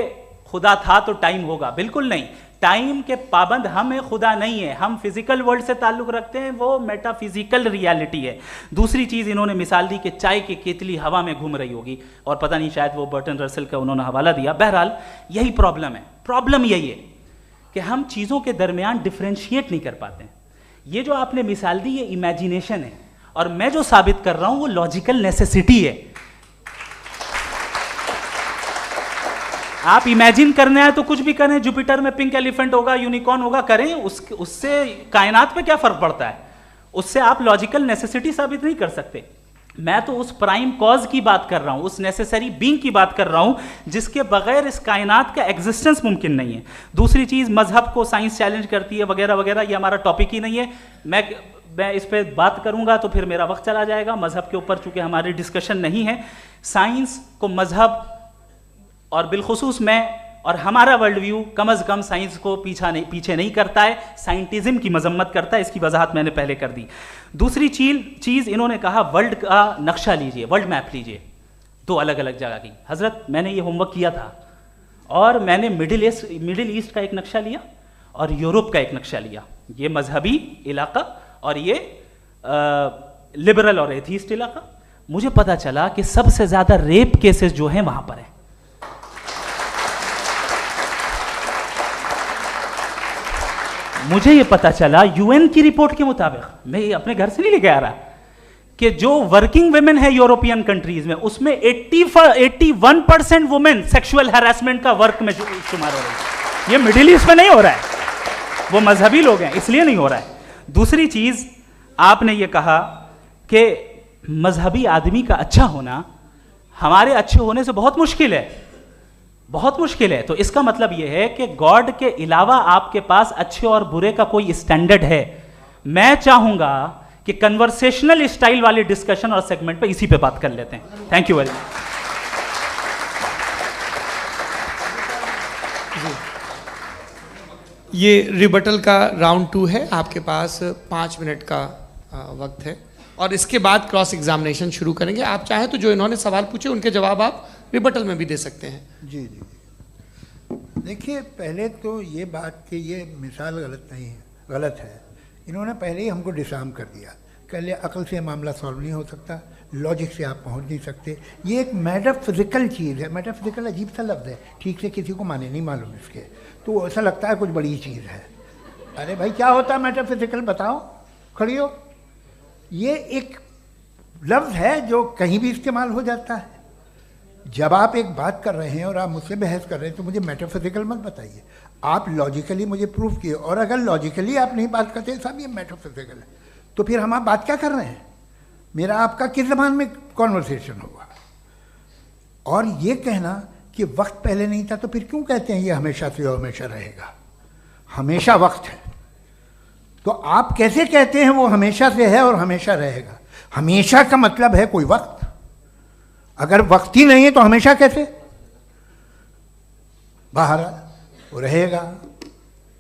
खुदा था तो टाइम होगा। बिल्कुल नहीं, टाइम के पाबंद हम है, खुदा नहीं है। हम फिजिकल वर्ल्ड से ताल्लुक रखते हैं, वो मेटाफिजिकल रियलिटी है। दूसरी चीज इन्होंने मिसाल दी कि चाय की केतली हवा में घूम रही होगी, और पता नहीं शायद वो बर्टन रसल का उन्होंने हवाला दिया। बहरहाल यही प्रॉब्लम है। प्रॉब्लम यही है कि हम चीजों के दरमियान डिफरेंशिएट नहीं कर पाते। ये जो आपने मिसाल दी ये इमेजिनेशन है, और मैं जो साबित कर रहा हूं वो लॉजिकल नेसेसिटी है। आप इमेजिन करना है तो कुछ भी करें, जुपिटर में पिंक एलिफेंट होगा, यूनिकॉर्न होगा, करें, उससे कायनात पे क्या फर्क पड़ता है? उससे आप लॉजिकल नेसेसिटी साबित नहीं कर सकते। मैं तो उस प्राइम कॉज की बात कर रहा हूं, उस नेसेसरी बीइंग की बात कर रहा हूं जिसके बगैर इस कायनात का एग्जिस्टेंस मुमकिन नहीं है। दूसरी चीज, मजहब को साइंस चैलेंज करती है वगैरह वगैरह, ये हमारा टॉपिक ही नहीं है। मैं इस पर बात करूंगा तो फिर मेरा वक्त चला जाएगा। मजहब के ऊपर चूंकि हमारी डिस्कशन नहीं है, साइंस को मजहब और बिलखुसूस मैं और हमारा वर्ल्ड व्यू कम अज कम साइंस को पीछे नहीं करता है, साइंटिज्म की मजम्मत करता है। इसकी वजाहत मैंने पहले कर दी। दूसरी चीज इन्होंने कहा वर्ल्ड का नक्शा लीजिए, वर्ल्ड मैप लीजिए, दो अलग अलग जगह की। हजरत मैंने ये होमवर्क किया था, और मैंने मिडिल ईस्ट का एक नक्शा लिया और यूरोप का एक नक्शा लिया। ये मजहबी इलाका और ये लिबरल और एथीस्ट इलाका। मुझे पता चला कि सबसे ज्यादा रेप केसेस जो हैं वहां पर है। मुझे ये पता चला यूएन की रिपोर्ट के मुताबिक, मैं ये अपने घर से नहीं लेके आ रहा, कि जो वर्किंग वुमेन है यूरोपियन कंट्रीज में, उसमें 81% वुमेन सेक्सुअल हैरेसमेंट का वर्क में शुमार हो रही है। ये मिडिल ईस्ट में नहीं हो रहा है, वो मजहबी लोग हैं इसलिए नहीं हो रहा है। दूसरी चीज आपने ये कहा कि मजहबी आदमी का अच्छा होना हमारे अच्छे होने से बहुत मुश्किल है, बहुत मुश्किल है। तो इसका मतलब यह है कि गॉड के अलावा आपके पास अच्छे और बुरे का कोई स्टैंडर्ड है। मैं चाहूंगा कि कन्वर्सेशनल स्टाइल वाली डिस्कशन और सेगमेंट पे इसी पे बात कर लेते हैं। Thank you very much. ये रिबटल का राउंड 2 है। आपके पास 5 मिनट का वक्त है, और इसके बाद क्रॉस एग्जामिनेशन शुरू करेंगे। आप चाहें तो जो इन्होंने सवाल पूछे उनके जवाब आप रिबटल में भी दे सकते हैं। जी जी, देखिए पहले तो ये बात कि ये मिसाल गलत नहीं है, गलत है। इन्होंने पहले ही हमको डिसार्म कर दिया। कह लिया अकल से मामला सॉल्व नहीं हो सकता, लॉजिक से आप पहुंच नहीं सकते। ये एक मेटाफिजिकल चीज़ है। मेटाफिजिकल अजीब सा लफ्ज़ है, ठीक से किसी को माने नहीं मालूम इसके, तो ऐसा लगता है कुछ बड़ी चीज़ है। अरे भाई क्या होता है मेटाफिजिकल, बताओ, खड़ी हो। ये एक लफ्ज़ है जो कहीं भी इस्तेमाल हो जाता है। जब आप एक बात कर रहे हैं और आप मुझसे बहस कर रहे हैं तो मुझे मेटाफिजिकल मत बताइए, आप लॉजिकली मुझे प्रूव किए। और अगर लॉजिकली आप नहीं बात करते साहब ये मेटाफिजिकल है, तो फिर हम आप बात क्या कर रहे हैं? मेरा आपका किस ज़बान में कॉन्वर्सेशन होगा? और ये कहना कि वक्त पहले नहीं था, तो फिर क्यों कहते हैं ये हमेशा से और हमेशा रहेगा? हमेशा वक्त है, तो आप कैसे कहते हैं वो हमेशा से है और हमेशा रहेगा? हमेशा का मतलब है कोई वक्त, अगर वक्त ही नहीं है तो हमेशा कैसे? बाहर वो रहेगा।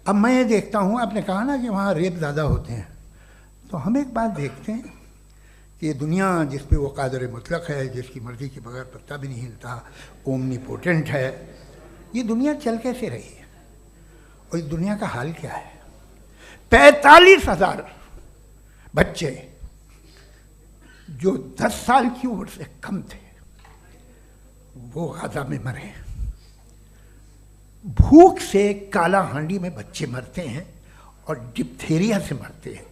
अब मैं ये देखता हूँ, आपने कहा ना कि वहाँ रेप ज़्यादा होते हैं, तो हम एक बात देखते हैं कि ये दुनिया जिस पे वो कादर मुतलक है, जिसकी मर्ज़ी के बगैर पत्ता भी नहीं हिलता, ओमनीपोटेंट है, ये दुनिया चल कैसे रही है? और इस दुनिया का हाल क्या है? 45,000 बच्चे जो 10 साल की उम्र से कम थे वो गाजा में मरे। भूख से काला हांडी में बच्चे मरते हैं और डिप्थेरिया से मरते हैं।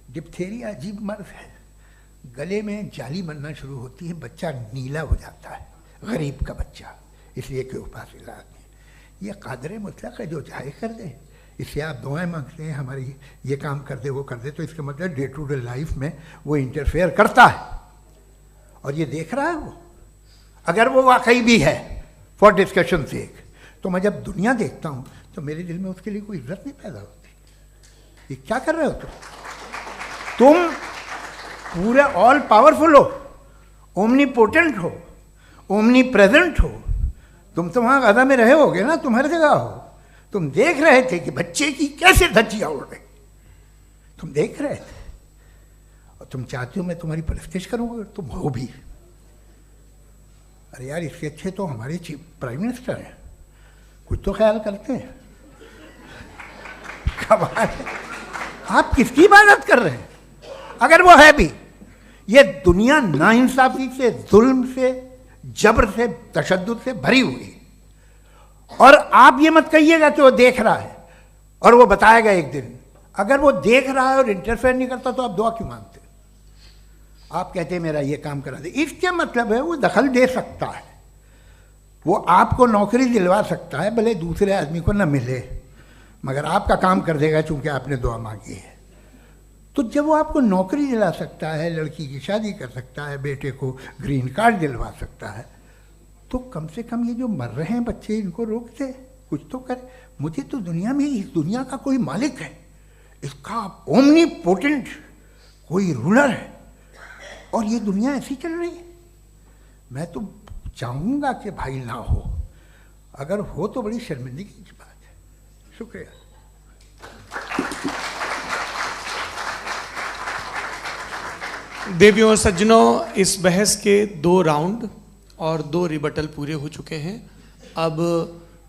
डिप्थेरिया अजीब मर्ज है, गले में जाली बनना शुरू होती है, बच्चा नीला हो जाता है, गरीब का बच्चा, इसलिए कि उपास इलाज नहीं। ये कादर मुतलक है, जो चाहे कर दे। इससे आप दुआएं मांगते हैं हमारी ये काम कर दे वो कर दे, तो इसका मतलब डे टू डे लाइफ में वो इंटरफेयर करता है और ये देख रहा है वो। अगर वो वाकई भी है फॉर डिस्कशन सेक, तो मैं जब दुनिया देखता हूँ तो मेरे दिल में उसके लिए कोई इज्जत नहीं पैदा होती। ये क्या कर रहे हो तुम पूरे ऑल पावरफुल हो, ओमनीपोटेंट हो, ओमनी प्रेजेंट हो। तुम तो वहाँ गाजा में रहे होगे ना, तुम हर जगह हो। तुम देख रहे थे कि बच्चे की कैसे धज्जियाँ उड़ रही, तुम देख रहे थे। और तुम चाहते हो मैं तुम्हारी परस्तिश करूँगा, तुम हो भी। अरे यार, इसके अच्छे तो हमारे चीफ प्राइम मिनिस्टर हैं, कुछ तो ख्याल करते हैं। कमाल है। आप किसकी इबादत कर रहे हैं? अगर वो है भी, ये दुनिया नाइंसाफी से, जुल्म से, जबर से, तशद्दुद से भरी हुई है। और आप ये मत कहिएगा कि वो देख रहा है और वो बताएगा एक दिन। अगर वो देख रहा है और इंटरफेयर नहीं करता तो आप दुआ क्यों मांगते? आप कहते हैं मेरा ये काम करा दे, इसके मतलब है वो दखल दे सकता है, वो आपको नौकरी दिलवा सकता है, भले दूसरे आदमी को न मिले, मगर आपका काम कर देगा चूंकि आपने दुआ मांगी है। तो जब वो आपको नौकरी दिला सकता है, लड़की की शादी कर सकता है, बेटे को ग्रीन कार्ड दिलवा सकता है, तो कम से कम ये जो मर रहे हैं बच्चे, इनको रोक दे, कुछ तो करे। मुझे तो दुनिया में, इस दुनिया का कोई मालिक है, इसका ओमनीपोटेंट कोई रूलर है, और ये दुनिया ऐसी चल रही है। मैं तो चाहूँगा कि भाई ना हो, अगर हो तो बड़ी शर्मिंदगी की बात है। शुक्रिया। देवियों और सज्जनों, इस बहस के 2 राउंड और 2 रिबटल पूरे हो चुके हैं। अब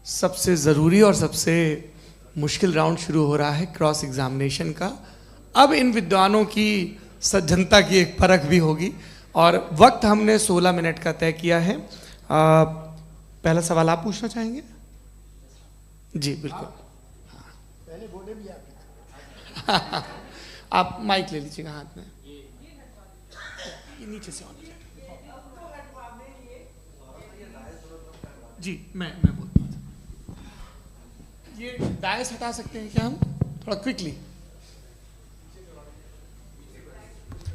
सबसे ज़रूरी और सबसे मुश्किल राउंड शुरू हो रहा है, क्रॉस एग्जामिनेशन का। अब इन विद्वानों की सज्जनता की एक परख भी होगी, और वक्त हमने 16 मिनट का तय किया है। पहला सवाल आप पूछना चाहेंगे? जी बिल्कुल। पहले बोले भी आप माइक ले लीजिएगा हाथ में, ये नीचे से होना चाहिए। जी मैं बोलता हूँ, ये डायस हटा सकते हैं क्या हम थोड़ा क्विकली?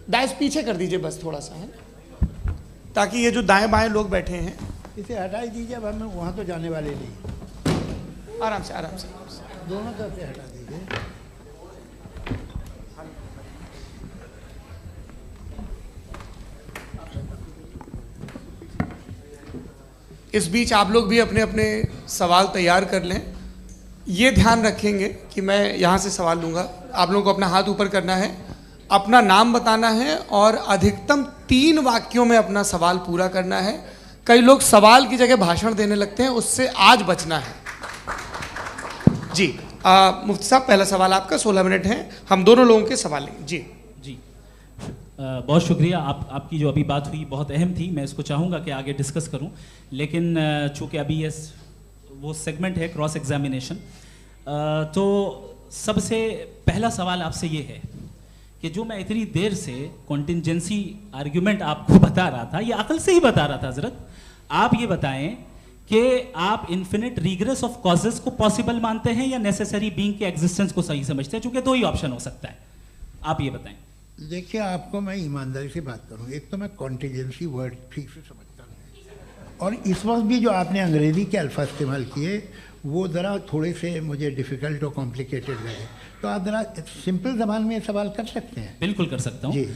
डायस पीछे कर दीजिए बस थोड़ा सा, है, ताकि ये जो दाएं बाएं लोग बैठे हैं, इसे हटा ही दीजिए। अब हम वहाँ तो जाने वाले नहीं। आराम से आराम से दोनों तरफ से हटा दीजिए। इस बीच आप लोग भी अपने अपने सवाल तैयार कर लें। ये ध्यान रखेंगे कि मैं यहाँ से सवाल लूँगा, आप लोगों को अपना हाथ ऊपर करना है, अपना नाम बताना है और अधिकतम 3 वाक्यों में अपना सवाल पूरा करना है। कई लोग सवाल की जगह भाषण देने लगते हैं, उससे आज बचना है। जी मुफ्ती साहब, पहला सवाल आपका, 16 मिनट हैं, हम दोनों लोगों के सवाल लेंगे। जी जी बहुत शुक्रिया। आपकी जो अभी बात हुई बहुत अहम थी, मैं इसको चाहूँगा कि आगे डिस्कस करूँ, लेकिन चूँकि अभी ये वो सेगमेंट है क्रॉस एग्जामिनेशन, तो सबसे पहला सवाल आपसे ये है कि जो मैं इतनी देर से कॉन्टिंजेंसी आर्ग्यूमेंट आपको बता रहा था, ये अकल से ही बता रहा था हजरत, आप ये बताएं कि आप इन्फिनिट रिग्रेस ऑफ कॉजेस को पॉसिबल मानते हैं या नेसेसरी बीइंग के एग्जिस्टेंस को सही समझते हैं? चूंकि 2 ही ऑप्शन हो सकता है, आप ये बताएं। देखिए, आपको मैं ईमानदारी से बात करूं, एक तो मैं कॉन्टिजेंसी वर्ड ठीक से समझता नहीं, और इस वक्त भी जो आपने अंग्रेजी के अल्फाज इस्तेमाल किए वो ज़रा थोड़े से मुझे डिफ़िकल्ट और कॉम्प्लिकेटेड लगे, तो आप ज़रा सिंपल ज़बान में सवाल कर सकते हैं? बिल्कुल कर सकता हूँ जी।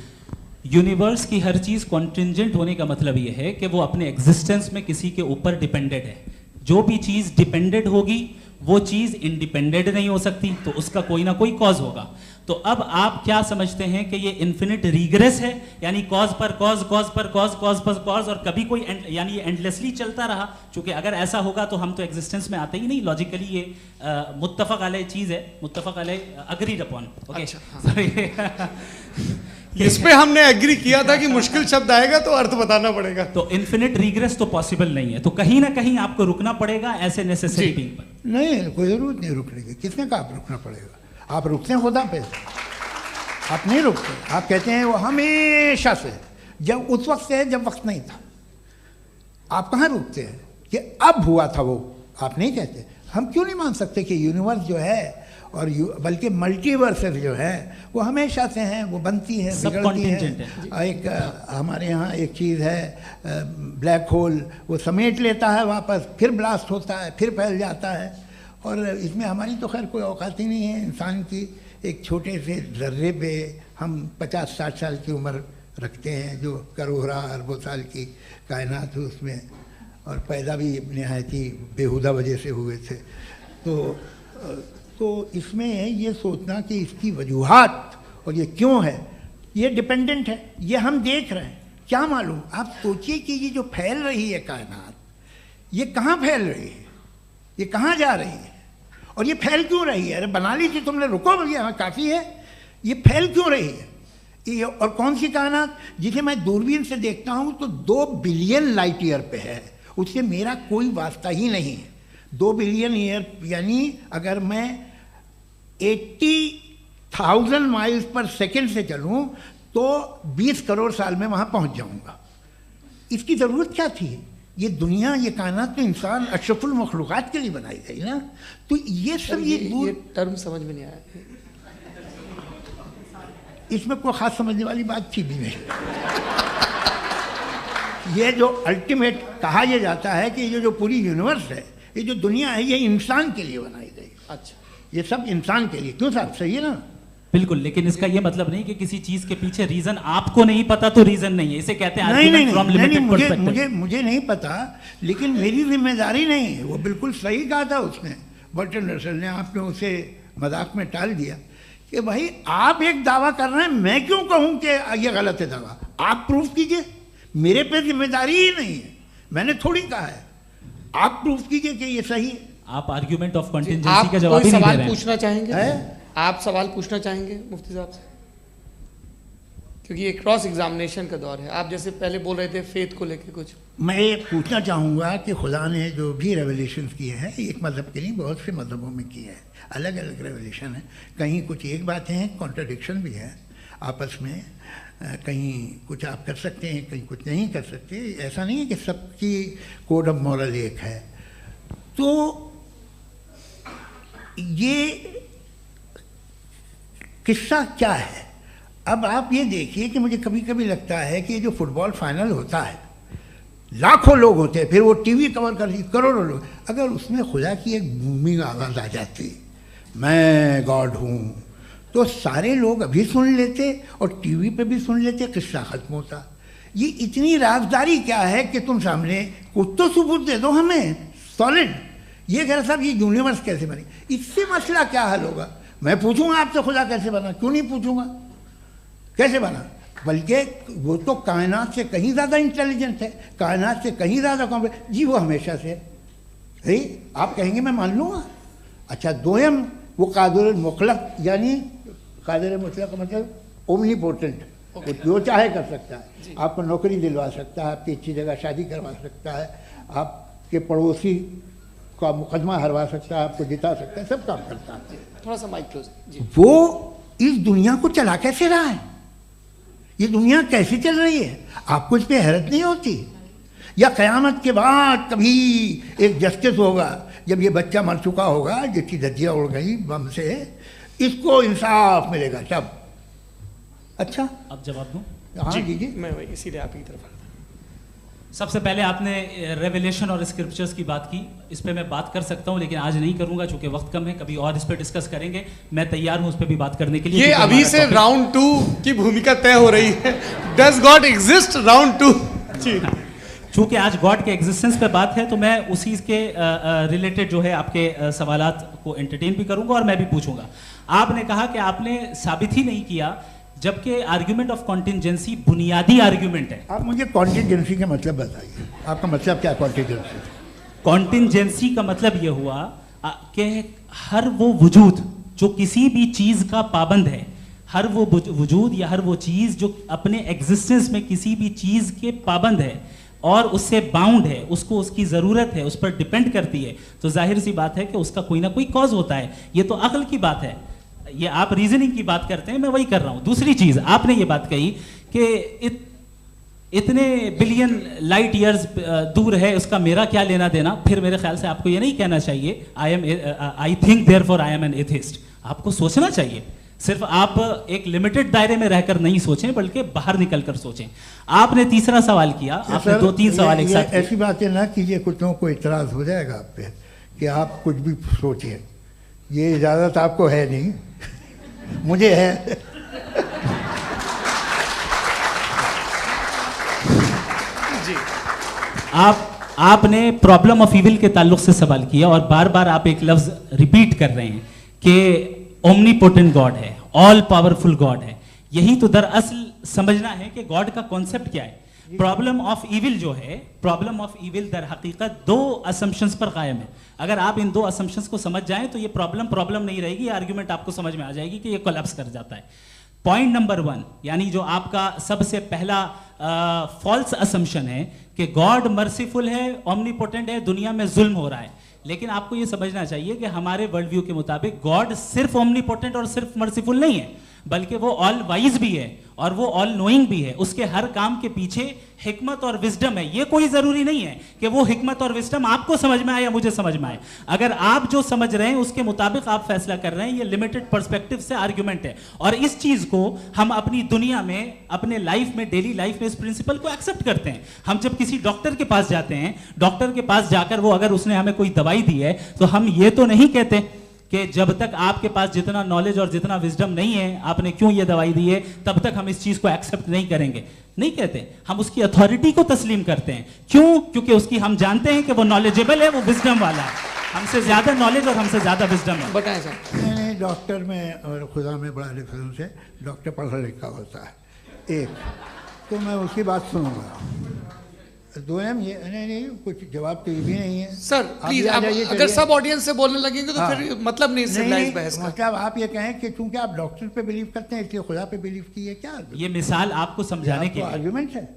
यूनिवर्स की हर चीज़ कॉन्टिंजेंट होने का मतलब ये है कि वो अपने एग्जिस्टेंस में किसी के ऊपर डिपेंडेंट है। जो भी चीज़ डिपेंडेंट होगी वो चीज़ इंडिपेंडेंट नहीं हो सकती, तो उसका कोई ना कोई कॉज होगा। तो अब आप क्या समझते हैं कि ये इन्फिनिट रिग्रेस है, यानी कॉज पर कॉज, कॉज पर कॉज, कॉज पर कॉज, और कभी कोई यानी ये एंडलेसली चलता रहा? क्योंकि अगर ऐसा होगा तो हम तो एग्जिस्टेंस में आते ही नहीं। लॉजिकली ये मुत्तफक अलैह चीज़ है, मुत्तफक अलैह अग्रीड अपॉन। इस पे हमने एग्री किया था कि मुश्किल शब्द आएगा तो अर्थ बताना पड़ेगा। तो इन्फिनिट रिग्रेस तो पॉसिबल नहीं है, तो कहीं ना कहीं आपको रुकना पड़ेगा ऐसे नेसेसरी बीइंग पर। नहीं, कोई जरूरत नहीं रुकने की। किसने कहा आप रुकना पड़ेगा? आप रुकते हैं खुदा पे, आप नहीं रुकते। आप कहते हैं वो हमेशा से, जब उस वक्त से है जब वक्त नहीं था। आप कहाँ रुकते हैं कि अब हुआ था वो? आप नहीं कहते। हम क्यों नहीं मान सकते कि यूनिवर्स जो है और बल्कि मल्टीवर्सेस जो है वो हमेशा से हैं, वो बनती है, बिगड़ती है। एक हमारे यहाँ एक चीज़ है ब्लैक होल, वो समेट लेता है वापस, फिर ब्लास्ट होता है, फिर फैल जाता है। और इसमें हमारी तो खैर कोई औकात ही नहीं है। इंसान की एक छोटे से ज़र्रे पे हम 50-60 साल की उम्र रखते हैं, जो करोड़ों अरबों साल की कायनात है उसमें, और पैदा भी नहायत ही बेहुदा वजह से हुए थे। तो इसमें ये सोचना कि इसकी वजूहात और ये क्यों है, ये डिपेंडेंट है, ये हम देख रहे हैं। क्या मालूम, आप सोचिए कि ये जो फैल रही है कायनात, ये कहाँ फैल रही है, ये कहाँ जा रही है, और ये फैल क्यों रही है? अरे बना ली थी तुमने, रुको भैया, हाँ काफ़ी है। ये फैल क्यों रही है? ये और कौन सी कायनात जिसे मैं दूरबीन से देखता हूँ तो 2 बिलियन लाइट ईयर पे है, उससे मेरा कोई वास्ता ही नहीं है। 2 बिलियन ईयर यानी अगर मैं 80,000 माइल्स पर सेकेंड से चलूँ तो 20 करोड़ साल में वहाँ पहुँच जाऊँगा। इसकी ज़रूरत क्या थी? ये दुनिया, ये कायनात तो इंसान अशरफुल मखलूक़ात के लिए बनाई गई ना। तो ये सब ये टर्म समझ में नहीं आया, इसमें कोई ख़ास समझने वाली बात थी भी नहीं। ये जो अल्टीमेट कहा यह जाता है कि ये जो पूरी यूनिवर्स है, ये जो दुनिया है, ये इंसान के लिए बनाई गई। अच्छा, ये सब इंसान के लिए। क्यों साहब, सही है ना? बिल्कुल, लेकिन इसका ये मतलब नहीं कि किसी चीज के पीछे रीजन आपको नहीं पता तो रीजन नहीं है, इसे कहते हैं नहीं, मुझे नहीं पता, लेकिन मेरी जिम्मेदारी नहीं है। वो बिल्कुल सही कहा था उसने, बर्टन रसल ने। आपने उसे मजाक में टाल दिया कि भाई आप एक दावा कर रहे हैं, मैं क्यों कहूं कि ये गलत है दावा? आप प्रूफ कीजिए, मेरे पे जिम्मेदारी ही नहीं है, मैंने थोड़ी कहा है। आप प्रूफ कीजिए कि ये सही है। आप आर्ग्यूमेंट ऑफ कंटिंजेंसी का जवाब ही नहीं दे रहे हैं। पूछना चाहेंगे? आप सवाल पूछना चाहेंगे मुफ्ती साहब से? क्योंकि ये क्रॉस एग्जामिनेशन का दौर है। आप जैसे पहले बोल रहे थे फेथ को लेके कुछ, मैं ये पूछना चाहूँगा कि खुदा ने जो भी रेवलेशन किए हैं, एक मज़हब के नहीं बहुत से मज़हबों में किए हैं, अलग अलग रेवलेशन है। कहीं कुछ एक बातें हैं, कॉन्ट्रडिक्शन भी है आपस में, कहीं कुछ आप कर सकते हैं, कहीं कुछ नहीं कर सकते। ऐसा नहीं है कि सबकी कोड ऑफ मॉरल एक है। तो ये किस्सा क्या है? अब आप ये देखिए कि मुझे कभी कभी लगता है कि ये जो फुटबॉल फाइनल होता है, लाखों लोग होते हैं, फिर वो टीवी कवर कर करोड़ों लोग, अगर उसमें खुदा की एक बूमिंग आवाज़ आ जाती, मैं गॉड हूँ, तो सारे लोग अभी सुन लेते और टीवी पे भी सुन लेते, किस्सा ख़त्म होता। ये इतनी राजदारी क्या है कि तुम सामने कुछ तो सबूत दे दो हमें सॉलिड। ये कह रहा साहब ये यूनिवर्स कैसे बनी, इससे मसला क्या हल होगा? मैं पूछूंगा आपसे खुदा कैसे बना? क्यों नहीं पूछूंगा कैसे बना? बल्कि वो तो कायनात से कहीं ज़्यादा इंटेलिजेंट है, कायनात से कहीं ज़्यादा कॉम्प्लेक्स। जी वो हमेशा से है, आप कहेंगे मैं मान लूँगा। अच्छा, दोयम वो कादिर मुतलक, यानी कादिर मुतलक का मतलब ओमनीपोटेंट, वो जो चाहे कर सकता है। आपको नौकरी दिलवा सकता है, आपकी अच्छी जगह शादी करवा सकता है, आपके पड़ोसी का मुकदमा हरवा सकता है, आपको जिता सकता है, सब काम करता है। थोड़ा सा माइक क्लोज जी। वो इस दुनिया को चला कैसे रहा है? ये दुनिया कैसे चल रही है? आपको इस पर हैरत नहीं होती? या क़यामत के बाद कभी एक जस्टिस होगा, जब ये बच्चा मर चुका होगा जिसकी धज्जियाँ उड़ गई बम से, इसको इंसाफ मिलेगा तब? अच्छा, अब जवाब दूं? हाँ दीजिए। मैं वही इसीलिए आप की तरफ आता। सबसे पहले आपने रेवलेशन और स्क्रिप्चर्स की बात की, इस पे मैं बात कर सकता हूं लेकिन आज नहीं करूंगा चूंकि वक्त कम है, कभी और इस पे डिस्कस करेंगे। मैं तैयार हूं उस पे भी बात करने के लिए। ये अभी से राउंड 2 की भूमिका तय हो रही है। Does God exist round 2? चूंकि आज गॉड के एग्जिस्टेंस पे बात है तो मैं उसी के रिलेटेड जो है आपके सवालात को एंटरटेन भी करूंगा और मैं भी पूछूंगा। आपने कहा कि आपने साबित ही नहीं किया, जबकि आर्ग्यूमेंट ऑफ कॉन्टिंजेंसी बुनियादी आर्ग्यूमेंट है। आप मुझे कॉन्टिंजेंसी का मतलब बताइए, आपका मतलब क्या? कॉन्टिंजेंसी कॉन्टिंजेंसी का मतलब यह हुआ कि हर वो वजूद जो किसी भी चीज का पाबंद है, हर वो वजूद या हर वो चीज जो अपने एग्जिस्टेंस में किसी भी चीज के पाबंद है और उससे बाउंड है, उसको उसकी ज़रूरत है, उस पर डिपेंड करती है, तो जाहिर सी बात है कि उसका कोई ना कोई कॉज होता है। ये तो अक्ल की बात है। ये आप रीजनिंग की बात करते हैं, मैं वही कर रहा हूं। दूसरी चीज आपने ये बात कही कि इतने बिलियन लाइट ईयर्स दूर है, उसका मेरा क्या लेना देना। फिर मेरे ख्याल से आपको ये नहीं कहना चाहिए I think therefore I am an atheist. आपको सोचना चाहिए, सिर्फ आप एक लिमिटेड दायरे में रहकर नहीं सोचें बल्कि बाहर निकलकर सोचें। आपने तीसरा सवाल किया, आपने 2-3 सवाल एक साथ। ऐसी बातें ना कीजिए, कुछ लोगों को इतराज हो जाएगा आप पे कि आप कुछ भी सोचिए, ये इजाज़त आपको है नहीं, मुझे है। जी, आपने प्रॉब्लम ऑफ इविल के ताल्लुक से सवाल किया और बार बार आप एक लफ्ज रिपीट कर रहे हैं कि ओमनीपोटेंट गॉड है, ऑल पावरफुल गॉड है। यही तो दरअसल समझना है कि गॉड का कॉन्सेप्ट क्या है। प्रॉब्लम ऑफ इविल जो है, प्रॉब्लम ऑफ इविल दर हकीकत दो असम्पशंस पर कायम है। अगर आप इन दो असम्पशंस को समझ जाएं तो ये प्रॉब्लम नहीं रहेगी, आर्ग्यूमेंट आपको समझ में आ जाएगी कि ये कोलैप्स कर जाता है। पॉइंट नंबर 1, यानी जो आपका सबसे पहला फॉल्स असम्पशन है कि गॉड मर्सीफुल है, ओमनीपोटेंट है, दुनिया में जुल्म हो रहा है। लेकिन आपको ये समझना चाहिए कि हमारे वर्ल्ड व्यू के मुताबिक गॉड सिर्फ ओमनीपोटेंट और सिर्फ मर्सीफुल नहीं है, बल्कि वो ऑल वाइज भी है और वो ऑल नोइंग भी है। उसके हर काम के पीछे हिकमत और विजडम है। ये कोई जरूरी नहीं है कि वो हिकमत और विजडम आपको समझ में आए या मुझे समझ में आए। अगर आप जो समझ रहे हैं उसके मुताबिक आप फैसला कर रहे हैं, ये लिमिटेड पर्सपेक्टिव से आर्ग्यूमेंट है। और इस चीज को हम अपनी दुनिया में, अपने लाइफ में, डेली लाइफ में इस प्रिंसिपल को एक्सेप्ट करते हैं। हम जब किसी डॉक्टर के पास जाते हैं, डॉक्टर के पास जाकर वो अगर उसने हमें कोई दवाई दी है तो हम ये तो नहीं कहते कि जब तक आपके पास जितना नॉलेज और जितना विजडम नहीं है, आपने क्यों ये दवाई दी है, तब तक हम इस चीज को एक्सेप्ट नहीं करेंगे। नहीं कहते, हम उसकी अथॉरिटी को तस्लीम करते हैं। क्यों? क्योंकि उसकी हम जानते हैं कि वो नॉलेजेबल है, वो विजडम वाला है, हमसे ज्यादा नॉलेज और हमसे ज्यादा विजडम है। बताएं सर। नहीं, डॉक्टर में और खुदा में बड़ा डिफरेंस है। डॉक्टर पढ़ा लिखा होता है, एक तो मैं उसकी बात सुनूंगा। दोनों ये नहीं, कुछ जवाब तो ये भी नहीं है सर। प्लीज, अगर सब ऑडियंस से बोलने लगेंगे तो फिर मतलब नहीं सिविलाइज्ड बहस का। मतलब आप ये कहें कि चूंकि आप डॉक्टर पे बिलीव करते हैं इसलिए खुदा पे बिलीव किए, क्या ये मिसाल आपको समझाने के लिए आर्गुमेंट है,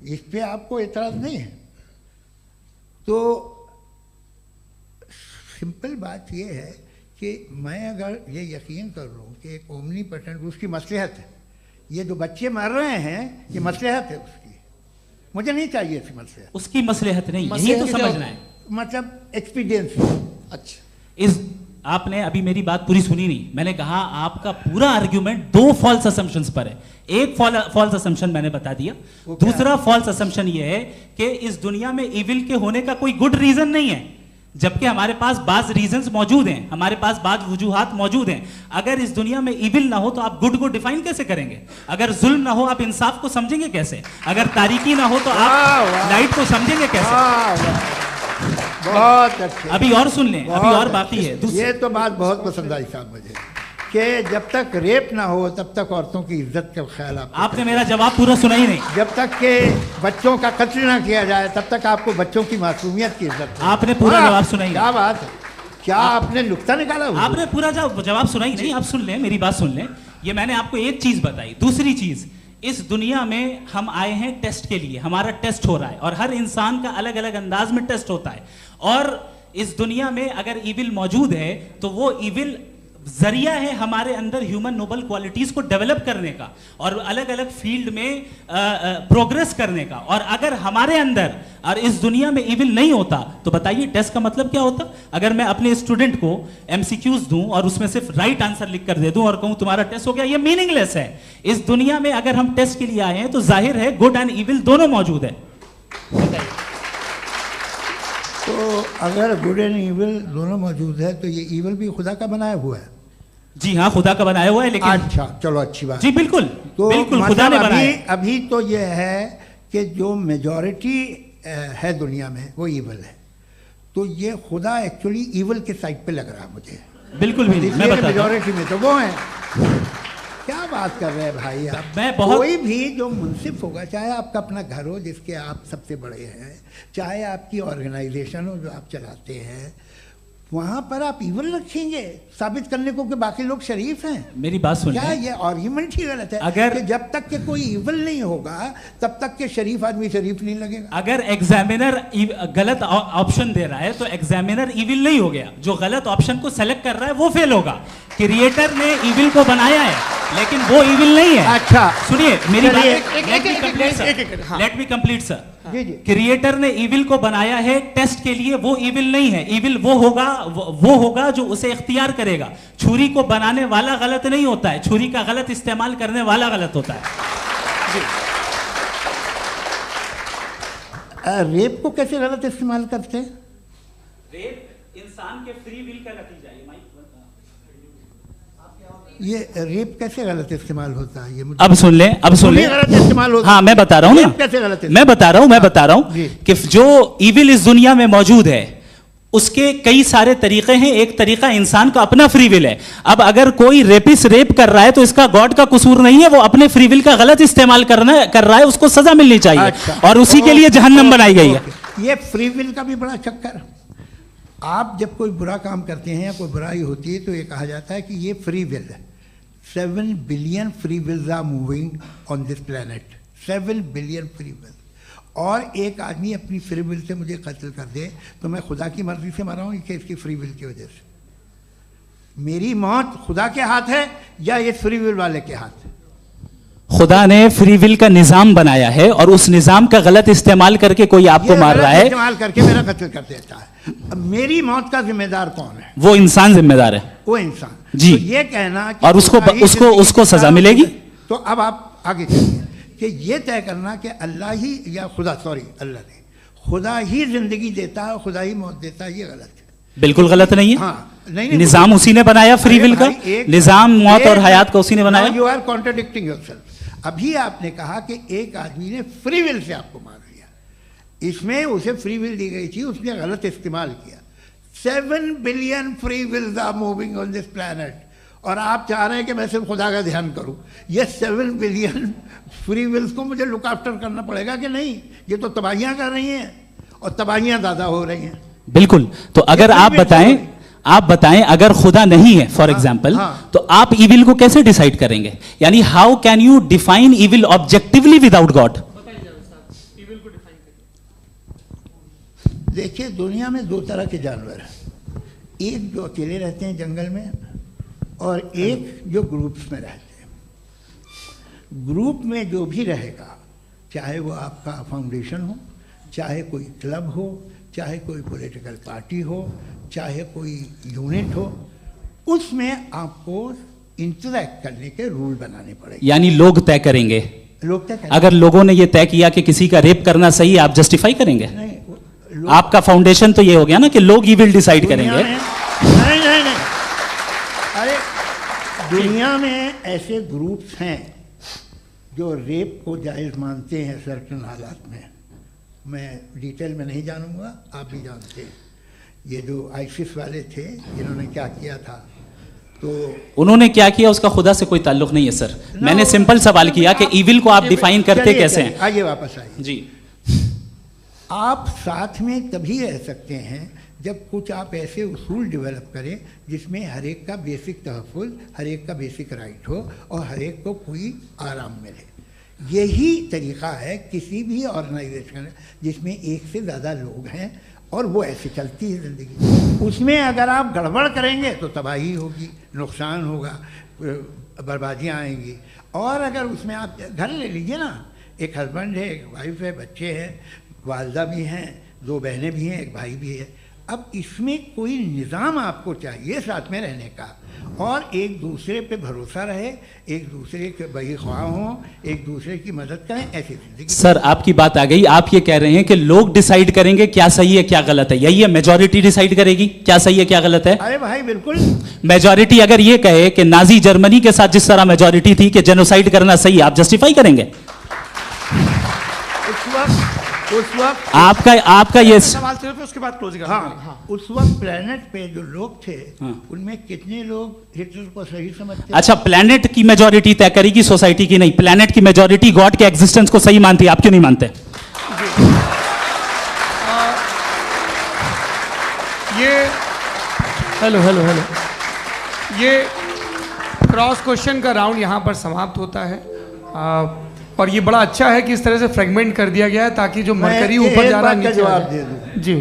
इस पे आपको एतराज नहीं है। तो सिंपल बात ये है कि मैं अगर ये यकीन कर लूँ कि एक ओमनीपोटेंट, उसकी मसलहत है, ये जो बच्चे मर रहे हैं ये मसलहत है उसकी, मुझे नहीं चाहिए थी मसलहत। उसकी मसलहत नहीं, यही तो समझना है, मतलब एक्सपीरियंस। अच्छा, इस आपने अभी मेरी बात पूरी सुनी नहीं। मैंने कहा आपका पूरा आर्ग्यूमेंट दो फॉल्स असम्पशंस पर है। एक फॉल्स असम्पशन मैंने बता दिया, दूसरा फॉल्स असम्पशन ये है कि इस दुनिया में इविल के होने का कोई गुड रीजन नहीं है, जबकि हमारे पास बाज रीजंस मौजूद हैं, हमारे पास बाज वजूहात मौजूद हैं। अगर इस दुनिया में इविल ना हो तो आप गुड को डिफाइन कैसे करेंगे? अगर जुल्म ना हो आप इंसाफ को समझेंगे कैसे? अगर तारीकी ना हो तो आप लाइट को समझेंगे कैसे? बहुत अच्छे। अभी और सुन लें, अभी और बाकी है। ये तो बात बहुत पसंद आई साहब मुझे कि जब तक रेप ना हो तब तक औरतों की इज्जत का ख्याल आपने मेरा जवाब पूरा सुना ही नहीं। जब तक के बच्चों का कत्ल ना किया जाए तब तक आपको बच्चों की मासूमियत की इज्जत। आपने पूरा जवाब सुना ही नहीं। क्या बात है, क्या आपने नुक्ता निकाला? आपने पूरा जवाब सुना ही नहीं। आप सुन लें, मेरी बात सुन लें। ये मैंने आपको एक चीज बताई। दूसरी चीज, इस दुनिया में हम आए हैं टेस्ट के लिए, हमारा टेस्ट हो रहा है और हर इंसान का अलग अलग अंदाज में टेस्ट होता है। और इस दुनिया में अगर इविल मौजूद है तो वो इविल जरिया है हमारे अंदर ह्यूमन नोबल क्वालिटीज को डेवलप करने का और अलग अलग फील्ड में प्रोग्रेस करने का। और अगर हमारे अंदर और इस दुनिया में इविल नहीं होता तो बताइए टेस्ट का मतलब क्या होता? अगर मैं अपने स्टूडेंट को एमसीक्यूज दूं और उसमें सिर्फ राइट आंसर लिख कर दे दूं और कहूं तुम्हारा टेस्ट हो गया, ये मीनिंगलेस है। इस दुनिया में अगर हम टेस्ट के लिए आए हैं तो जाहिर है गुड एंड इविल दोनों मौजूद है। तो अगर गुड एंड इविल दोनों मौजूद है तो ये इविल भी खुदा का बनाया हुआ है? जी हाँ, खुदा का बनाया हुआ है। लेकिन अच्छा, चलो अच्छी बात। जी बिल्कुल, तो बिल्कुल खुदा ने बनाया। अभी तो ये है कि जो मेजॉरिटी है दुनिया में वो इविल है, तो ये खुदा एक्चुअली इविल के साइड पे लग रहा है मुझे। बिल्कुल भी नहीं, मैं बताता हूं। मेजॉरिटी में तो वो है। क्या बात कर रहे हैं भाई आप? कोई भी जो मुंसिफ होगा, चाहे आपका अपना घर हो जिसके आप सबसे बड़े हैं, चाहे आपकी ऑर्गेनाइजेशन हो जो आप चलाते हैं, वहां पर आप इविल रखेंगे साबित करने को कि बाकी लोग शरीफ हैं? मेरी बात सुनिए, क्या ये आर्ग्यूमेंट ही गलत है? अगर कि जब तक के कोई इविल नहीं होगा तब तक के शरीफ आदमी शरीफ नहीं लगेगा। अगर एग्जामिनर गलत ऑप्शन दे रहा है तो एग्जामिनर इविल नहीं हो गया, जो गलत ऑप्शन को सेलेक्ट कर रहा है वो फेल होगा। क्रिएटर ने इविल को बनाया है लेकिन वो इविल नहीं है। अच्छा सुनिए मेरी बात, लेट मी कंप्लीट सर। जी जी। क्रिएटर ने इविल को बनाया है टेस्ट के लिए, वो इविल नहीं है। इविल वो होगा जो उसे इख्तियार करेगा। छुरी को बनाने वाला गलत नहीं होता है, छुरी का गलत इस्तेमाल करने वाला गलत होता है। रेप को कैसे गलत इस्तेमाल करते हैं? इंसान के फ्री विल का नतीजा है। ये रेप कैसे गलत इस्तेमाल होता है, ये मुझे अब सुन ले, अब सुन ले, गलत इस्तेमाल होता है। हाँ मैं बता रहा हूँ ना, कैसे गलत मैं बता रहा हूँ जी। कि जो इविल इस दुनिया में मौजूद है उसके कई सारे तरीके हैं। एक तरीका इंसान का अपना फ्री विल है। अब अगर कोई रेपिस्ट रेप कर रहा है तो इसका गॉड का कसूर नहीं है, वो अपने फ्री विल का गलत इस्तेमाल कर रहा है, उसको सजा मिलनी चाहिए। अच्छा। और उसी के लिए जहन्नम बनाई गई है। ये फ्री विल का भी बड़ा चक्कर। आप जब कोई बुरा काम करते हैं या कोई बुराई होती है तो ये कहा जाता है कि ये फ्री विल है। 7 billion free wills are moving on this planet, 7 billion free will. और एक आदमी अपनी फ्री विल से मुझे कत्ल कर दे तो मैं खुदा की मर्जी से मरा हूँ कि इसकी फ्री विल की वजह से? मेरी मौत खुदा के हाथ है या ये फ्री विल वाले के हाथ है? खुदा ने फ्री विल का निजाम बनाया है और उस निजाम का गलत इस्तेमाल करके कोई आपको मार रहा है, इस्तेमाल करके मेरा कत्ल कर देता है। अब मेरी मौत का जिम्मेदार कौन है? वो इंसान जिम्मेदार है। वो इंसान जी। तो ये कहना कि और उसको सजा मिलेगी। तो अब आप आगे चलिए कि ये तय करना कि अल्लाह ही या अल्लाह ने खुदा ही जिंदगी देता है, खुदा ही मौत देता है, ये गलत है। बिल्कुल गलत नहीं है। हाँ, नहीं, निजाम उसी ने बनाया फ्री विल का, निजाम मौत और हयात का उसी ने बनाया। You are contradicting yourself. अभी आपने कहा कि एक आदमी ने फ्री विल से आपको मार दिया, इसमें उसे फ्री विल दी गई थी, उसने गलत इस्तेमाल किया। 7 billion free wills are moving on this planet और आप चाह रहे हैं कि मैं सिर्फ खुदा का ध्यान करूं। ये 7 बिलियन फ्री विल्स को मुझे लुक आफ्टर करना पड़ेगा कि नहीं? ये तो तबाहियां कर रही हैं और तबाहियां ज़्यादा हो रही हैं। बिल्कुल। तो अगर आप बताएं अगर खुदा नहीं है फॉर एग्जाम्पल, तो आप इविल को कैसे डिसाइड करेंगे? यानी how can you define evil objectively without God? देखिए, दुनिया में 2 तरह के जानवर हैं। एक जो अकेले रहते हैं जंगल में और एक जो ग्रुप्स में रहते हैं। ग्रुप में जो भी रहेगा, चाहे वो आपका फाउंडेशन हो, चाहे कोई क्लब हो, चाहे कोई पॉलिटिकल पार्टी हो, चाहे कोई यूनिट हो, उसमें आपको इंटरैक्ट करने के रूल बनाने पड़ेंगे। यानी लोग तय करेंगे। लोग तय करेंगे। अगर लोगों ने ये तय किया कि किसी का रेप करना सही है, आप जस्टिफाई करेंगे? नहीं, आपका फाउंडेशन तो ये हो गया ना कि लोग ही विल डिसाइड करेंगे। नहीं, अरे दुनिया में ऐसे ग्रुप्स हैं जो रेप को जायज़ मानते हैं सर्टेन हालात में। मैं डिटेल में नहीं जानूंगा, आप भी जानते हैं। ये जो आईसिस वाले थे, इन्होंने क्या किया था, तो उन्होंने क्या किया उसका खुदा से कोई ताल्लुक नहीं है सर। मैंने सिंपल सवाल किया कि इविल को आप डिफाइन करते कैसे हैं? आइए वापस आइए जी। आप साथ में तभी रह सकते हैं जब कुछ आप ऐसे उसूल डेवलप करें जिसमें हर एक का बेसिक तहफ़्फ़ुज़, हर एक का बेसिक राइट हो और हर एक को कोई आराम मिले। यही तरीक़ा है किसी भी ऑर्गेनाइजेशन जिसमें एक से ज़्यादा लोग हैं और वो ऐसे चलती है ज़िंदगी। उसमें अगर आप गड़बड़ करेंगे तो तबाही होगी, नुकसान होगा, बर्बादियाँ आएंगी। और अगर उसमें आप घर ले लीजिए ना, एक हस्बैंड है, एक वाइफ है, बच्चे हैं, वालदा भी हैं, 2 बहनें भी हैं, एक भाई भी है। अब इसमें कोई निज़ाम आपको चाहिए साथ में रहने का, और एक दूसरे पे भरोसा रहे, एक दूसरे के बहीख्वाह हों, एक दूसरे की मदद करें, ऐसी जिंदगी। सर आपकी बात आ गई। आप ये कह रहे हैं कि लोग डिसाइड करेंगे क्या सही है क्या गलत है, यही है? मेजॉरिटी डिसाइड करेगी क्या सही है क्या गलत है? अरे भाई बिल्कुल। मेजॉरिटी अगर ये कहे कि नाजी जर्मनी के साथ जिस तरह मेजॉरिटी थी कि जेनोसाइड करना सही है, आप जस्टिफाई करेंगे? उस वक्त आपका ये सवाल सिर्फ उसके बाद क्लोजिंग। हाँ, उस वक्त प्लेनेट पे जो लोग थे, उनमें कितने लोग हिटलर को सही समझते? अच्छा, प्लेनेट की मेजॉरिटी तय करेगी, सोसाइटी की नहीं। प्लेनेट की मेजॉरिटी गॉड के एग्जिस्टेंस को सही मानती है, आप क्यों नहीं मानते? ये हेलो ये क्रॉस क्वेश्चन का राउंड यहाँ पर समाप्त होता है। और ये बड़ा अच्छा है कि इस तरह से फ्रेगमेंट कर दिया गया है ताकि जो मरकरी ऊपर जा रहा है नीचे जवाब दे दूं जी।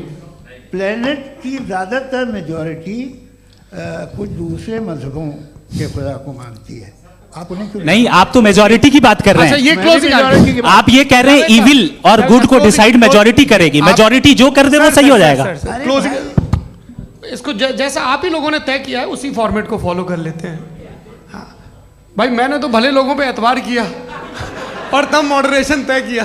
प्लेनेट की ज़्यादातर मेजॉरिटी कुछ दूसरे मजहबों के खुदा को मानती है। आप उन्हें क्यों नहीं? आप तो मेजॉरिटी की बात कर रहे हैं। अच्छा, ये क्लोजिंग आप ये कह रहे हैं इविल और गुड को डिसाइड मेजॉरिटी करेगी, मेजॉरिटी जो कर दे वो सही हो जाएगा। क्लोजिंग इसको जैसा आप ही लोगों ने तय किया है उसी फॉर्मेट को फॉलो कर लेते हैं। हाँ भाई, मैंने तो भले लोगों पे एतबार किया और तब मॉडरेशन तय किया।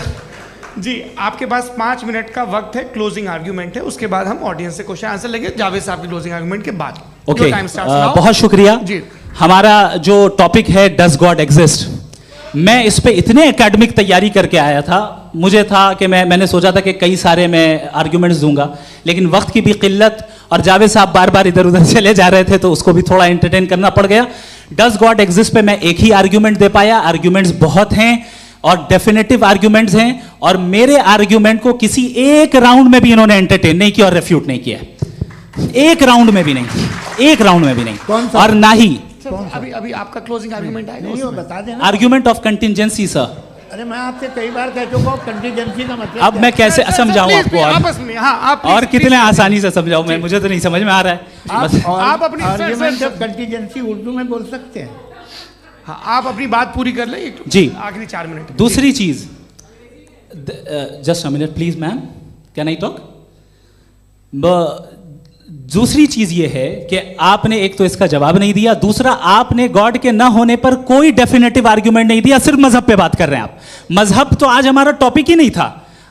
जी, आपके पास 5 मिनट का वक्त है, क्लोजिंग आर्ग्यूमेंट है, उसके बाद हम ऑडियंस से क्वेश्चन आंसर लेंगे जावेद साहब के क्लोजिंग आर्ग्यूमेंट के बाद। ओके, टाइम स्टार्ट्स बहुत शुक्रिया जी। हमारा जो टॉपिक है डज गॉड एग्जिस्ट, मैं इस पे इतने एकेडमिक तैयारी करके आया था, मुझे था कि मैंने सोचा था कि कई सारे मैं आर्ग्यूमेंट्स दूंगा, लेकिन वक्त की भी किल्लत और जावेद साहब बार बार इधर उधर चले जा रहे थे तो उसको भी थोड़ा एंटरटेन करना पड़ गया। डज गॉड एग्जिस्ट पे मैं एक ही आर्ग्यूमेंट दे पाया, आर्ग्यूमेंट्स बहुत हैं और डेफिनेटिव आर्ग्यूमेंट्स हैं, और मेरे आर्ग्यूमेंट को किसी एक राउंड में भी इन्होंने एंटरटेन नहीं किया और रेफ्यूट नहीं किया, एक राउंड में भी नहीं, एक राउंड में भी नहीं, और ना ही अभी आपका क्लोजिंग आर्ग्यूमेंट आएगा, नहीं वो बता देना। Argument of contingency sir. अरे मैं आपसे कई बार कह चुका हूं कंटीजेंसी का मतलब अब मैं कैसे समझाऊं आपको, आपस में हाँ, आप और कितने आसानी से समझाऊं मैं, मुझे तो नहीं समझ में आ रहा है। आप अपनी आर्ग्यूमेंट ऑफ कंटीजेंसी उर्दू में बोल सकते हैं। हाँ, आप अपनी बात पूरी कर लें जी, आखिरी 4 मिनट। दूसरी चीज, just a minute please ma'am, can I talk? दूसरी चीज ये है कि आपने एक तो इसका जवाब नहीं दिया, दूसरा आपने गॉड के ना होने पर कोई डेफिनेटिव आर्ग्यूमेंट नहीं दिया, सिर्फ मजहब पे बात कर रहे हैं आप। मजहब तो आज हमारा टॉपिक ही नहीं था,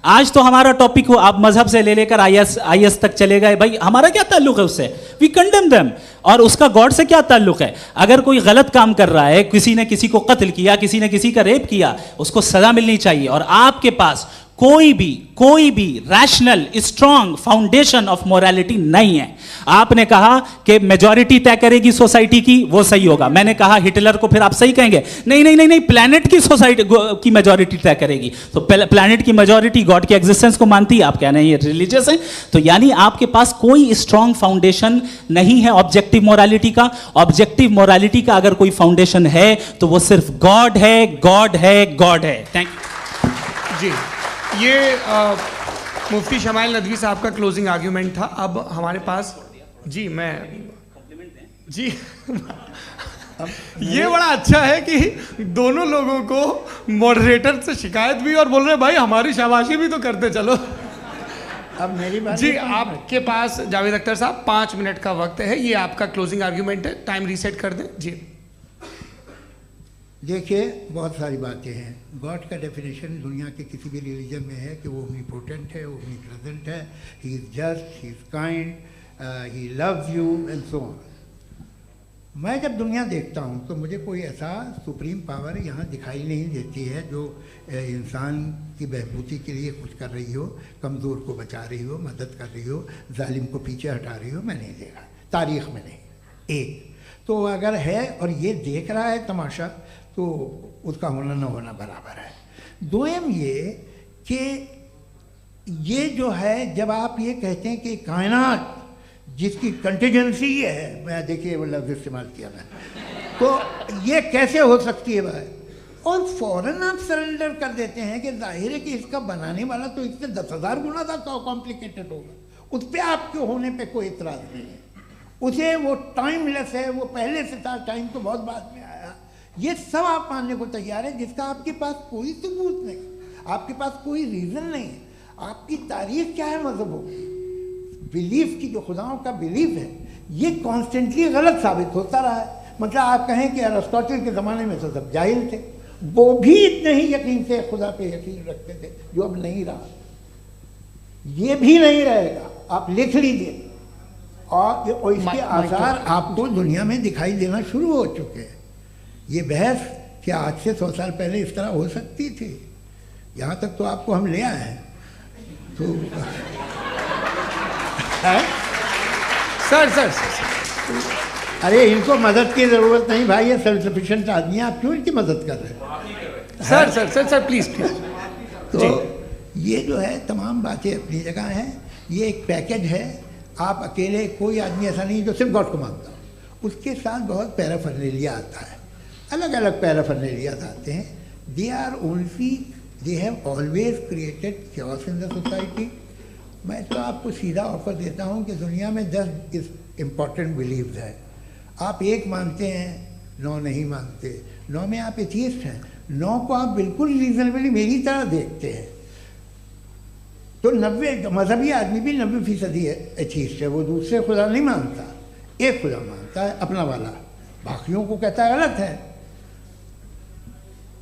आज तो हमारा टॉपिक हो, आप मजहब से ले लेकर आईएस तक चले गए। भाई हमारा क्या ताल्लुक है उससे, वी कंडेम देम, और उसका गॉड से क्या ताल्लुक है? अगर कोई गलत काम कर रहा है, किसी ने किसी को कत्ल किया, किसी ने किसी का रेप किया, उसको सजा मिलनी चाहिए, और आपके पास कोई भी rational strong foundation of morality नहीं है। आपने कहा कि मेजॉरिटी तय करेगी सोसाइटी की, वो सही होगा। मैंने कहा हिटलर को, फिर आप सही कहेंगे नहीं नहीं नहीं नहीं, प्लैनेट की सोसाइटी की मेजॉरिटी तय करेगी। तो प्लैनेट की मेजॉरिटी गॉड के एग्जिस्टेंस को मानती है, आप कह रहे हैं ये रिलीजियस है, तो यानी आपके पास कोई स्ट्रॉन्ग फाउंडेशन नहीं है ऑब्जेक्टिव मोरालिटी का। ऑब्जेक्टिव मोरालिटी का अगर कोई फाउंडेशन है तो वो सिर्फ गॉड है, गॉड है, गॉड है। थैंक यू जी। ये मुफ्ती शमाइल नदवी साहब का क्लोजिंग आर्ग्यूमेंट था। अब हमारे पास जी, मैं जी ये बड़ा अच्छा है कि दोनों लोगों को मॉडरेटर से शिकायत भी और बोल रहे भाई हमारी शाबाशी भी तो करते चलो। अब मेरी बात जी, आपके पास जावेद अख्तर साहब 5 मिनट का वक्त है, ये आपका क्लोजिंग आर्ग्यूमेंट है, टाइम रीसेट कर दें जी। देखिए, बहुत सारी बातें हैं। गॉड का डेफिनेशन दुनिया के किसी भी रिलीजन में है कि वो ओमनीपोटेंट है, वो ओमनीप्रेजेंट है, he is just, he is kind, he loves you and so on. मैं जब दुनिया देखता हूँ तो मुझे कोई ऐसा सुप्रीम पावर यहाँ दिखाई नहीं देती है जो इंसान की बहबूदी के लिए कुछ कर रही हो, कमज़ोर को बचा रही हो, मदद कर रही हो, जालिम को पीछे हटा रही हो। मैं नहीं देखा, तारीख़ में नहीं। एक तो अगर है और ये देख रहा है तमाशा, तो उसका होना न होना बराबर है। दोयम ये कि ये जो है, जब आप ये कहते हैं कि कायनात जिसकी कंटीजेंसी है, मैं देखिए वो लफ्ज़ इस्तेमाल किया मैं, तो ये कैसे हो सकती है भाई? और फ़ौरन आप सरेंडर कर देते हैं कि जाहिर है कि इसका बनाने वाला तो इससे 10,000 गुना ज़्यादा कॉम्प्लिकेटेड होगा। उस पर आपके होने पे कोई इतराज़ नहीं है, उसे वो टाइमलेस है, वो पहले से था, टाइम तो बहुत बाद में आया। ये सब आप मानने को तैयार है जिसका आपके पास कोई सबूत नहीं, आपके पास कोई रीज़न नहीं है। आपकी तारीख क्या है मज़हबों की? बिलीफ की, जो खुदाओं का बिलीफ है, ये कॉन्स्टेंटली गलत साबित होता रहा है। मतलब आप कहें कि अरिस्टोटल के ज़माने में तो सब जाहिल थे, वो भी इतने ही यकीन से खुदा पे यकीन रखते थे, जो अब नहीं रहा, ये भी नहीं रहेगा। आप लिख लीजिए, और इसके आसार आपको दुनिया में दिखाई देना शुरू हो चुके हैं। ये बहस क्या आज से 100 साल पहले इस तरह हो सकती थी? यहाँ तक तो आपको हम ले आए हैं। तो सर अरे इनको मदद की ज़रूरत नहीं भाई, ये सेल्फ सफिशिएंट आदमी है, आप क्यों इनकी मदद कर रहे हैं? Sir please. तो ये जो है तमाम बातें अपनी जगह हैं, ये एक पैकेज है। आप अकेले, कोई आदमी ऐसा नहीं जो सिर्फ गॉड को मानता हो, उसके साथ बहुत पैराफर्नेलिया आता है, अलग अलग पैराफर्नेलिया आते हैं। They have always created chaos in the society. मैं तो आपको सीधा ऑफर देता हूँ कि दुनिया में 10 इम्पॉर्टेंट बिलीव्स हैं। आप एक मानते हैं, 9 नहीं मानते, 9 में आप एथियस्ट हैं, 9 को आप बिल्कुल रीजनेबली मेरी तरह देखते हैं। तो 90 मजहबी आदमी भी 90% एथियस्ट है, वो दूसरे खुदा नहीं मानता, एक खुदा मानता है अपना वाला, बाकियों को कहता है गलत है।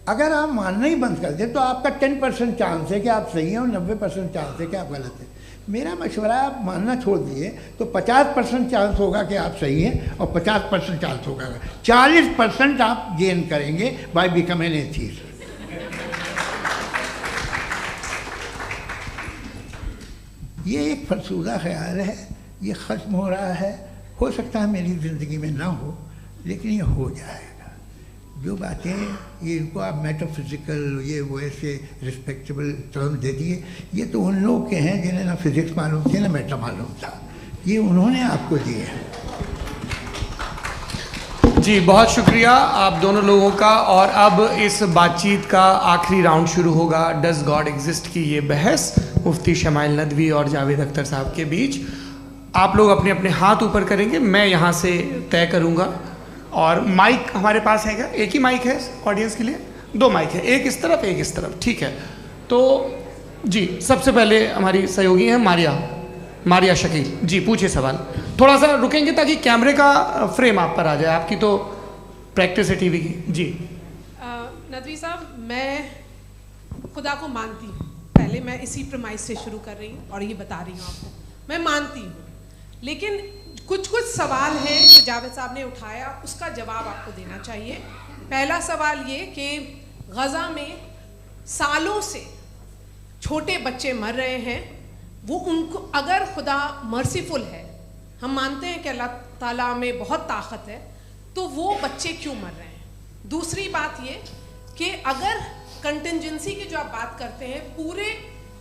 अगर आप मानना ही बंद कर दें तो आपका 10% चांस है कि आप सही हैं और 90% चांस है कि आप गलत हैं। मेरा मशवरा है, आप मानना छोड़ दिए तो 50% चांस होगा कि आप सही हैं और 50% चांस होगा, 40% आप गेन करेंगे बाय बिकमिंग एन एथीस्ट। ये एक फरसूदा ख्याल है, ये ख़त्म हो रहा है। हो सकता है मेरी ज़िंदगी में ना हो, लेकिन ये हो जाएगा। जो बातें ये इनको आप मेटाफिज़िकल ये वो ऐसे रिस्पेक्टेबल टर्म दे दिए, ये तो उन लोग के हैं जिन्हें ना फिज़िक्स मालूम थी ना मेटा मालूम था, ये उन्होंने आपको दिए हैं। जी बहुत शुक्रिया आप दोनों लोगों का। और अब इस बातचीत का आखिरी राउंड शुरू होगा, डज गॉड एग्जिस्ट की ये बहस मुफ्ती शमाइल नदवी और जावेद अख्तर साहब के बीच। आप लोग अपने अपने हाथ ऊपर करेंगे, मैं यहाँ से तय करूँगा। और माइक हमारे पास है क्या? एक ही माइक है ऑडियंस के लिए? 2 माइक है, एक इस तरफ एक इस तरफ, ठीक है। तो जी सबसे पहले हमारी सहयोगी हैं मारिया शकील जी, पूछिए सवाल। थोड़ा सा रुकेंगे ताकि कैमरे का फ्रेम आप पर आ जाए, आपकी तो प्रैक्टिस है टीवी की। जी नदवी साहब, मैं खुदा को मानती हूँ, पहले मैं इसी प्रमाइस से शुरू कर रही हूँ और ये बता रही हूँ आपको, मैं मानती हूँ। लेकिन कुछ सवाल हैं जो जावेद साहब ने उठाया, उसका जवाब आपको देना चाहिए। पहला सवाल ये कि गज़ा में सालों से छोटे बच्चे मर रहे हैं, वो उनको अगर खुदा मर्सीफुल है, हम मानते हैं कि अल्लाह ताला में बहुत ताकत है, तो वो बच्चे क्यों मर रहे हैं? दूसरी बात ये कि अगर कंटिजेंसी की जो आप बात करते हैं, पूरे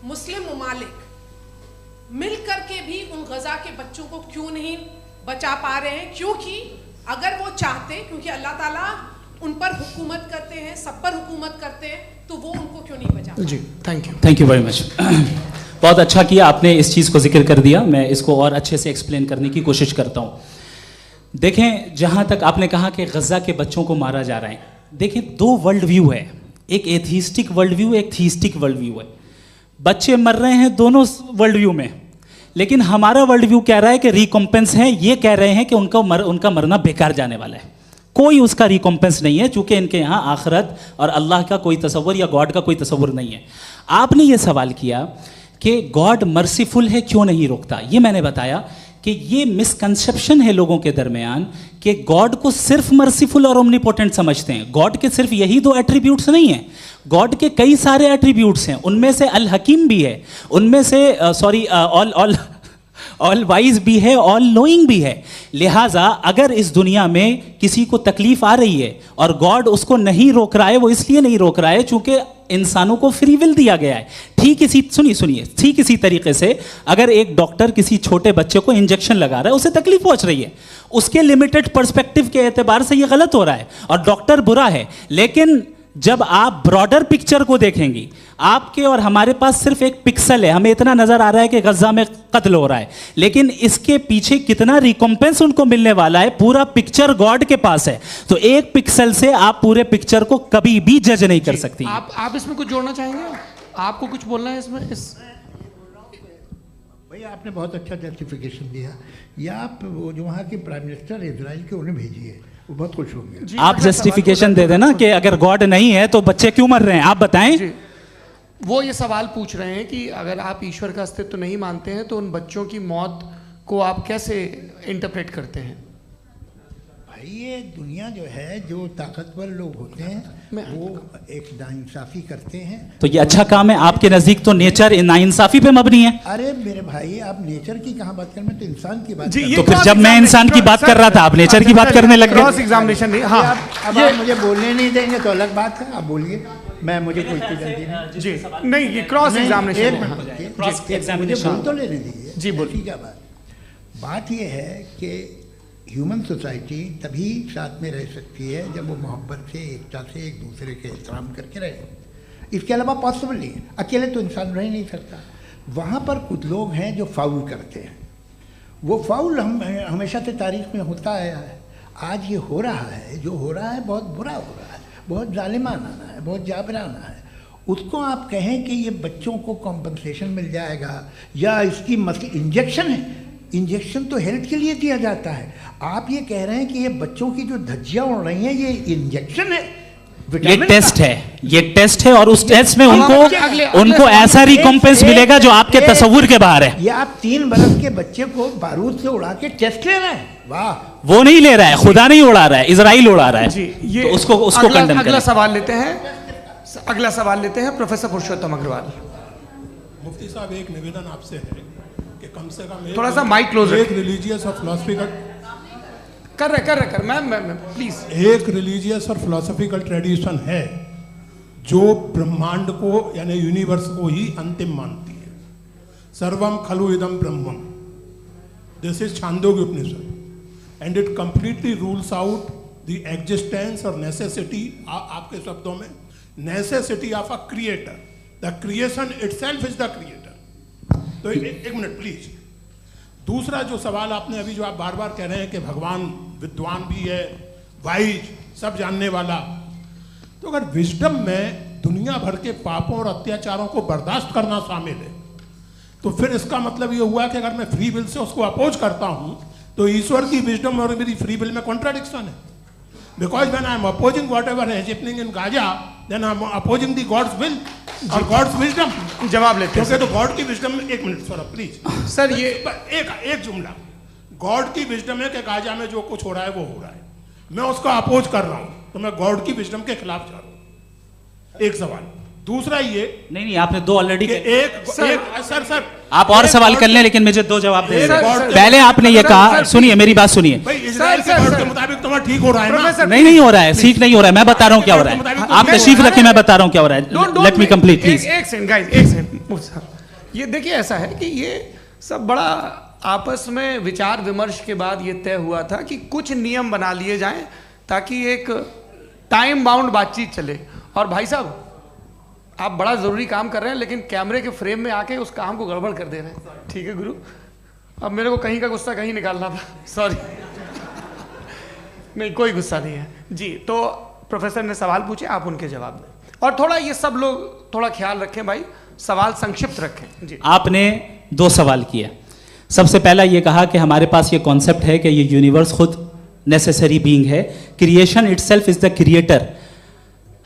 मुस्लिम ममालिक मिल कर के भी उन गज़ा के बच्चों को क्यों नहीं बचा पा रहे हैं? क्योंकि अगर वो चाहते, क्योंकि अल्लाह ताला उन पर हुकूमत करते हैं, सब पर हुकूमत करते हैं, तो वो उनको क्यों नहीं बचा? जी थैंक यू वेरी मच। बहुत अच्छा किया आपने इस चीज़ को जिक्र कर दिया, मैं इसको और अच्छे से एक्सप्लेन करने की कोशिश करता हूँ। देखें, जहाँ तक आपने कहा कि गज़ा के बच्चों को मारा जा रहा है, देखें 2 वर्ल्ड व्यू है, एक एथीस्टिक वर्ल्ड व्यू, एक थीस्टिक वर्ल्ड व्यू है। बच्चे मर रहे हैं दोनों वर्ल्ड व्यू में, लेकिन हमारा वर्ल्ड व्यू कह रहा है कि रिकॉम्पेंस है, ये कह रहे हैं कि उनका मरना बेकार जाने वाला है, कोई उसका रिकॉम्पेंस नहीं है, चूंकि इनके यहाँ आखिरत और अल्लाह का कोई तसव्वुर या गॉड का कोई तसव्वुर नहीं है। आपने ये सवाल किया कि गॉड मर्सीफुल है, क्यों नहीं रोकता? ये मैंने बताया कि ये मिसकंसेप्शन है लोगों के दरमियान कि गॉड को सिर्फ मर्सीफुल और ओमनीपोटेंट समझते हैं। गॉड के सिर्फ यही 2 एट्रीब्यूट्स नहीं हैं, गॉड के कई सारे एट्रीब्यूट्स हैं, उनमें से अल हकीम भी है, उनमें से ऑल वाइज भी है, ऑल नोइंग भी है। लिहाजा अगर इस दुनिया में किसी को तकलीफ आ रही है और गॉड उसको नहीं रोक रहा है, वो इसलिए नहीं रोक रहा है चूंकि इंसानों को फ्री विल दिया गया है। ठीक इसी तरीके से अगर एक डॉक्टर किसी छोटे बच्चे को इंजेक्शन लगा रहा है, उसे तकलीफ पहुंच रही है, उसके लिमिटेड पर्सपेक्टिव के एतबार से ये गलत हो रहा है और डॉक्टर बुरा है। लेकिन जब आप ब्रॉडर पिक्चर को देखेंगी, आपके और हमारे पास सिर्फ एक पिक्सल है, हमें इतना नजर आ रहा है कि गज़ा में कत्ल हो रहा है, लेकिन इसके पीछे कितना रिकॉम्पेंस उनको मिलने वाला है, पूरा पिक्चर गॉड के पास है। तो एक पिक्सल से आप पूरे पिक्चर को कभी भी जज नहीं कर सकती। आप इसमें कुछ जोड़ना चाहेंगे? आपको कुछ बोलना है इसमें? भैया आपने बहुत अच्छा जस्टिफिकेशन दिया, या आप वो जो वहाँ के प्राइम मिनिस्टर इजराइल के उन्हें भेजिए, वो बहुत खुश होंगे। आप जस्टिफिकेशन दे देना कि अगर गॉड नहीं है तो बच्चे क्यों मर रहे हैं, आप बताएं। वो ये सवाल पूछ रहे हैं कि अगर आप ईश्वर का अस्तित्व नहीं मानते हैं तो उन बच्चों की मौत को आप कैसे इंटरप्रेट करते हैं? भाई ये दुनिया जो है, जो ताकतवर लोग होते हैं वो एक नाइंसाफ़ी करते हैं। तो ये अच्छा काम है आपके नज़दीक, तो नेचर नाइंसाफ़ी पे मबनी है। अरे मेरे भाई, आप नेचर की कहाँ बात कर, मैं तो इंसान की बात कर रहा हूं। तो फिर जब मैं इंसान की बात कर रहा था, आप नेचर की बात करने लग गए। क्रॉस एग्जामिनेशन नहीं, हाँ अब आप मुझे बोलने नहीं देंगे तो अलग बात है, आप बोलिए, मुझे कोई जल्दी नहीं। जी नहीं, ये क्रॉस एग्जामिनेशन मुझे बोल तो लेने दीजिए। जी बोलिए। क्या बात ये है कि ह्यूमन सोसाइटी तभी साथ में रह सकती है जब वो मोहब्बत से, एकता से, एक दूसरे के एहतराम करके रहे। इसके अलावा पॉसिबल नहीं है, अकेले तो इंसान रह नहीं सकता। वहाँ पर कुछ लोग हैं जो फाउल करते हैं, वो फाउल हमेशा से तारीख में होता आया है। आज ये हो रहा है, जो हो रहा है बहुत बुरा हो रहा है, बहुत जालिमाना है, बहुत जाबराना है। उसको आप कहें कि ये बच्चों को कॉम्पनसेशन मिल जाएगा या इसकी इंजेक्शन है, इंजेक्शन तो हेल्थ के लिए दिया जाता है। आप ये कह रहे हैं कि ये बच्चों की जो धज्जियाँ उड़ रही हैं ये इंजेक्शन है, ये टेस्ट है, ये टेस्ट है, और उस टेस्ट में उनको ऐसा रिकॉम्पेंस मिलेगा जो आपके तस्वुर के बाहर है। ये आप 3 बरस के बच्चे को बारूद से उड़ा के टेस्ट ले रहे हैं? वाह! वो नहीं ले रहा है, खुदा नहीं उड़ा रहा है, इजराइल उड़ा रहा है जी। ये तो उसको कंडेम करें। अगला सवाल लेते हैं प्रोफेसर पुरुषोत्तम अग्रवाल। मुफ्ती साहब, एक निवेदन आपसे है कि कम से कम थोड़ा सा माइक क्लोज एक रिलीजियस और फिलॉसफिकल कर मैम प्लीज। एक रिलीजियस और फिलोसॉफिकल ट्रेडिशन है जो ब्रह्मांड को यानी यूनिवर्स को ही अंतिम मानती है। सर्वम खलु इदम ब्रह्मम, this is Chandogya Upanishad, and it completely rules out the existence और नेसेसिटी, आपके शब्दों में necessity of a creator. The creation itself is the creator. तो एक मिनट प्लीज। दूसरा जो सवाल आपने अभी जो आप बार बार कह रहे हैं कि भगवान विद्वान भी है, वाइज, सब जानने वाला, तो अगर विजडम में दुनिया भर के पापों और अत्याचारों को बर्दाश्त करना शामिल है, तो फिर इसका मतलब ये हुआ कि अगर मैं फ्री विल से उसको अपोज करता हूं तो ईश्वर की विजडम और मेरी फ्री विल में कॉन्ट्राडिक्शन है। Because when I am opposing whatever is happening in Gaza, then I am opposing the God's will और गॉड्स विजडम। जवाब लेते हैं तो गॉड की विजडम में, एक मिनट सर प्लीज सर, ये एक जुमला, गॉड की विजडम है कि गाजा में जो कुछ हो रहा है वो हो रहा है, मैं उसका अपोज कर रहा हूं, तो मैं गॉड की विजडम के खिलाफ जा रहा हूं। एक सवाल। दूसरा ये नहीं, आपने 2 ऑलरेडी। सर आप और सवाल कर लें, लेकिन मुझे 2 जवाब दे। पहले आपने ये कहा, सुनिए मेरी बात सुनिए। इजराइल के गॉड के मुताबिक तुम्हारा ठीक हो रहा है ना? नहीं हो रहा है, ठीक नहीं हो रहा है। मैं बता रहा हूँ क्या हो रहा है, आप तशरीफ रखिए, मैं बता रहा हूँ क्या हो रहा है। Let me complete please. एक सेकंड गाइस, एक सेकंड। ये देखिए, ऐसा है कि ये सब बड़ा आपस में विचार विमर्श के बाद ये तय हुआ था कि कुछ नियम बना लिए जाएं ताकि एक टाइम बाउंड बातचीत चले। और भाई साहब, आप बड़ा जरूरी काम कर रहे हैं, लेकिन कैमरे के फ्रेम में आके उस काम को गड़बड़ कर दे रहे हैं। ठीक है गुरु, अब मेरे को कहीं का गुस्सा कहीं निकालना था, सॉरी। नहीं, कोई गुस्सा नहीं है जी। तो प्रोफेसर ने सवाल पूछे, आप उनके जवाब दें, और थोड़ा ये सब लोग थोड़ा ख्याल रखें भाई, सवाल संक्षिप्त रखें जी। आपने 2 सवाल किए। सबसे पहला ये कहा कि हमारे पास ये कॉन्सेप्ट है कि ये यूनिवर्स खुद नेसेसरी बीइंग है, creation itself is the creator.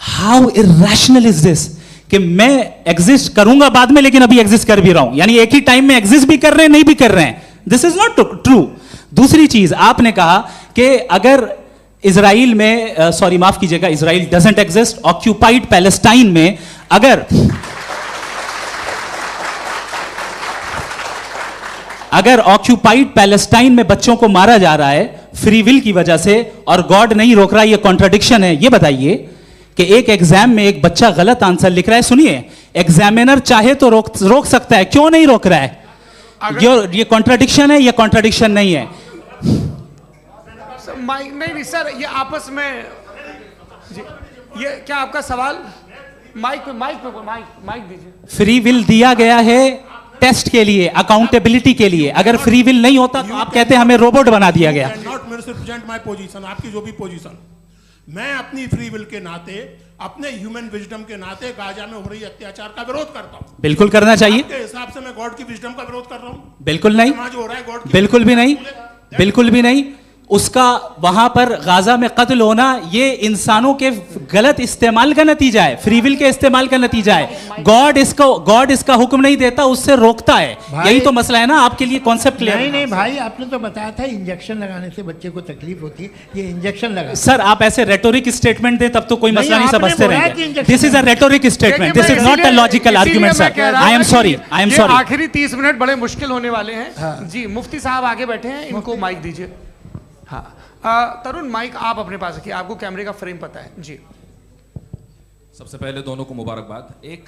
How irrational is this कि मैं एग्जिस्ट करूंगा बाद में, लेकिन अभी एग्जिस्ट कर भी रहा हूं, यानी एक ही टाइम में एग्जिस्ट भी कर रहे हैं, नहीं भी कर रहे हैं। This is not true. दूसरी चीज आपने कहा कि अगर इजराइल में, सॉरी माफ कीजिएगा, Israel doesn't exist, occupied Palestine में अगर ऑक्यूपाइड पैलेस्टाइन में बच्चों को मारा जा रहा है फ्री विल की वजह से और गॉड नहीं रोक रहा, ये कॉन्ट्रडिक्शन है। ये बताइए कि एक एग्जाम में एक बच्चा गलत आंसर लिख रहा है, सुनिए, एग्जामिनर चाहे तो रोक सकता है, क्यों नहीं रोक रहा है? ये कॉन्ट्रडिक्शन है, ये कॉन्ट्रडिक्शन नहीं है। नहीं सर, ये आपस में जी, ये क्या आपका सवाल? माइक दीजिए। फ्री विल दिया गया है टेस्ट के लिए, अकाउंटेबिलिटी के लिए। अगर फ्री विल नहीं होता तो आप कहते हैं हमें रोबोट बना दिया गया। नॉट मिसरिप्रेजेंट माय पोजीशन, आपकी जो भी पोजीशन, मैं अपनी फ्री विल के नाते, अपने ह्यूमन विजडम के नाते गाजा में हो रही अत्याचार का विरोध करता हूं। बिल्कुल करना चाहिए। आपके हिसाब से मैं गॉड की विजडम का विरोध कर रहा हूं? बिल्कुल नहीं, जो हो रहा है गॉड की, बिल्कुल भी नहीं, बिल्कुल भी नहीं। उसका वहां पर गाजा में कत्ल होना ये इंसानों के गलत इस्तेमाल का नतीजा है, फ्री विल के इस्तेमाल का नतीजा है। गॉड इसका हुक्म नहीं देता, उससे रोकता है। यही तो मसला है ना, आपके लिए कॉन्सेप्ट क्लियर है? नहीं भाई, आपने तो बताया था इंजेक्शन लगाने से बच्चे को तकलीफ होती है, ये इंजेक्शन लगा। सर आप ऐसे रेटोरिक स्टेटमेंट दें तब तो कोई मसला नहीं समझते रहेंगे। This is a rhetoric statement, this is not a logical argument sir. I am sorry. आखिरी 30 मिनट बड़े मुश्किल होने वाले हैं जी। मुफ्ती साहब आगे बैठे हैं, इनको माइक दीजिए। हाँ तरुण, माइक आप अपने पास रखिए, आपको कैमरे का फ्रेम पता है जी। सबसे पहले दोनों को मुबारकबाद। एक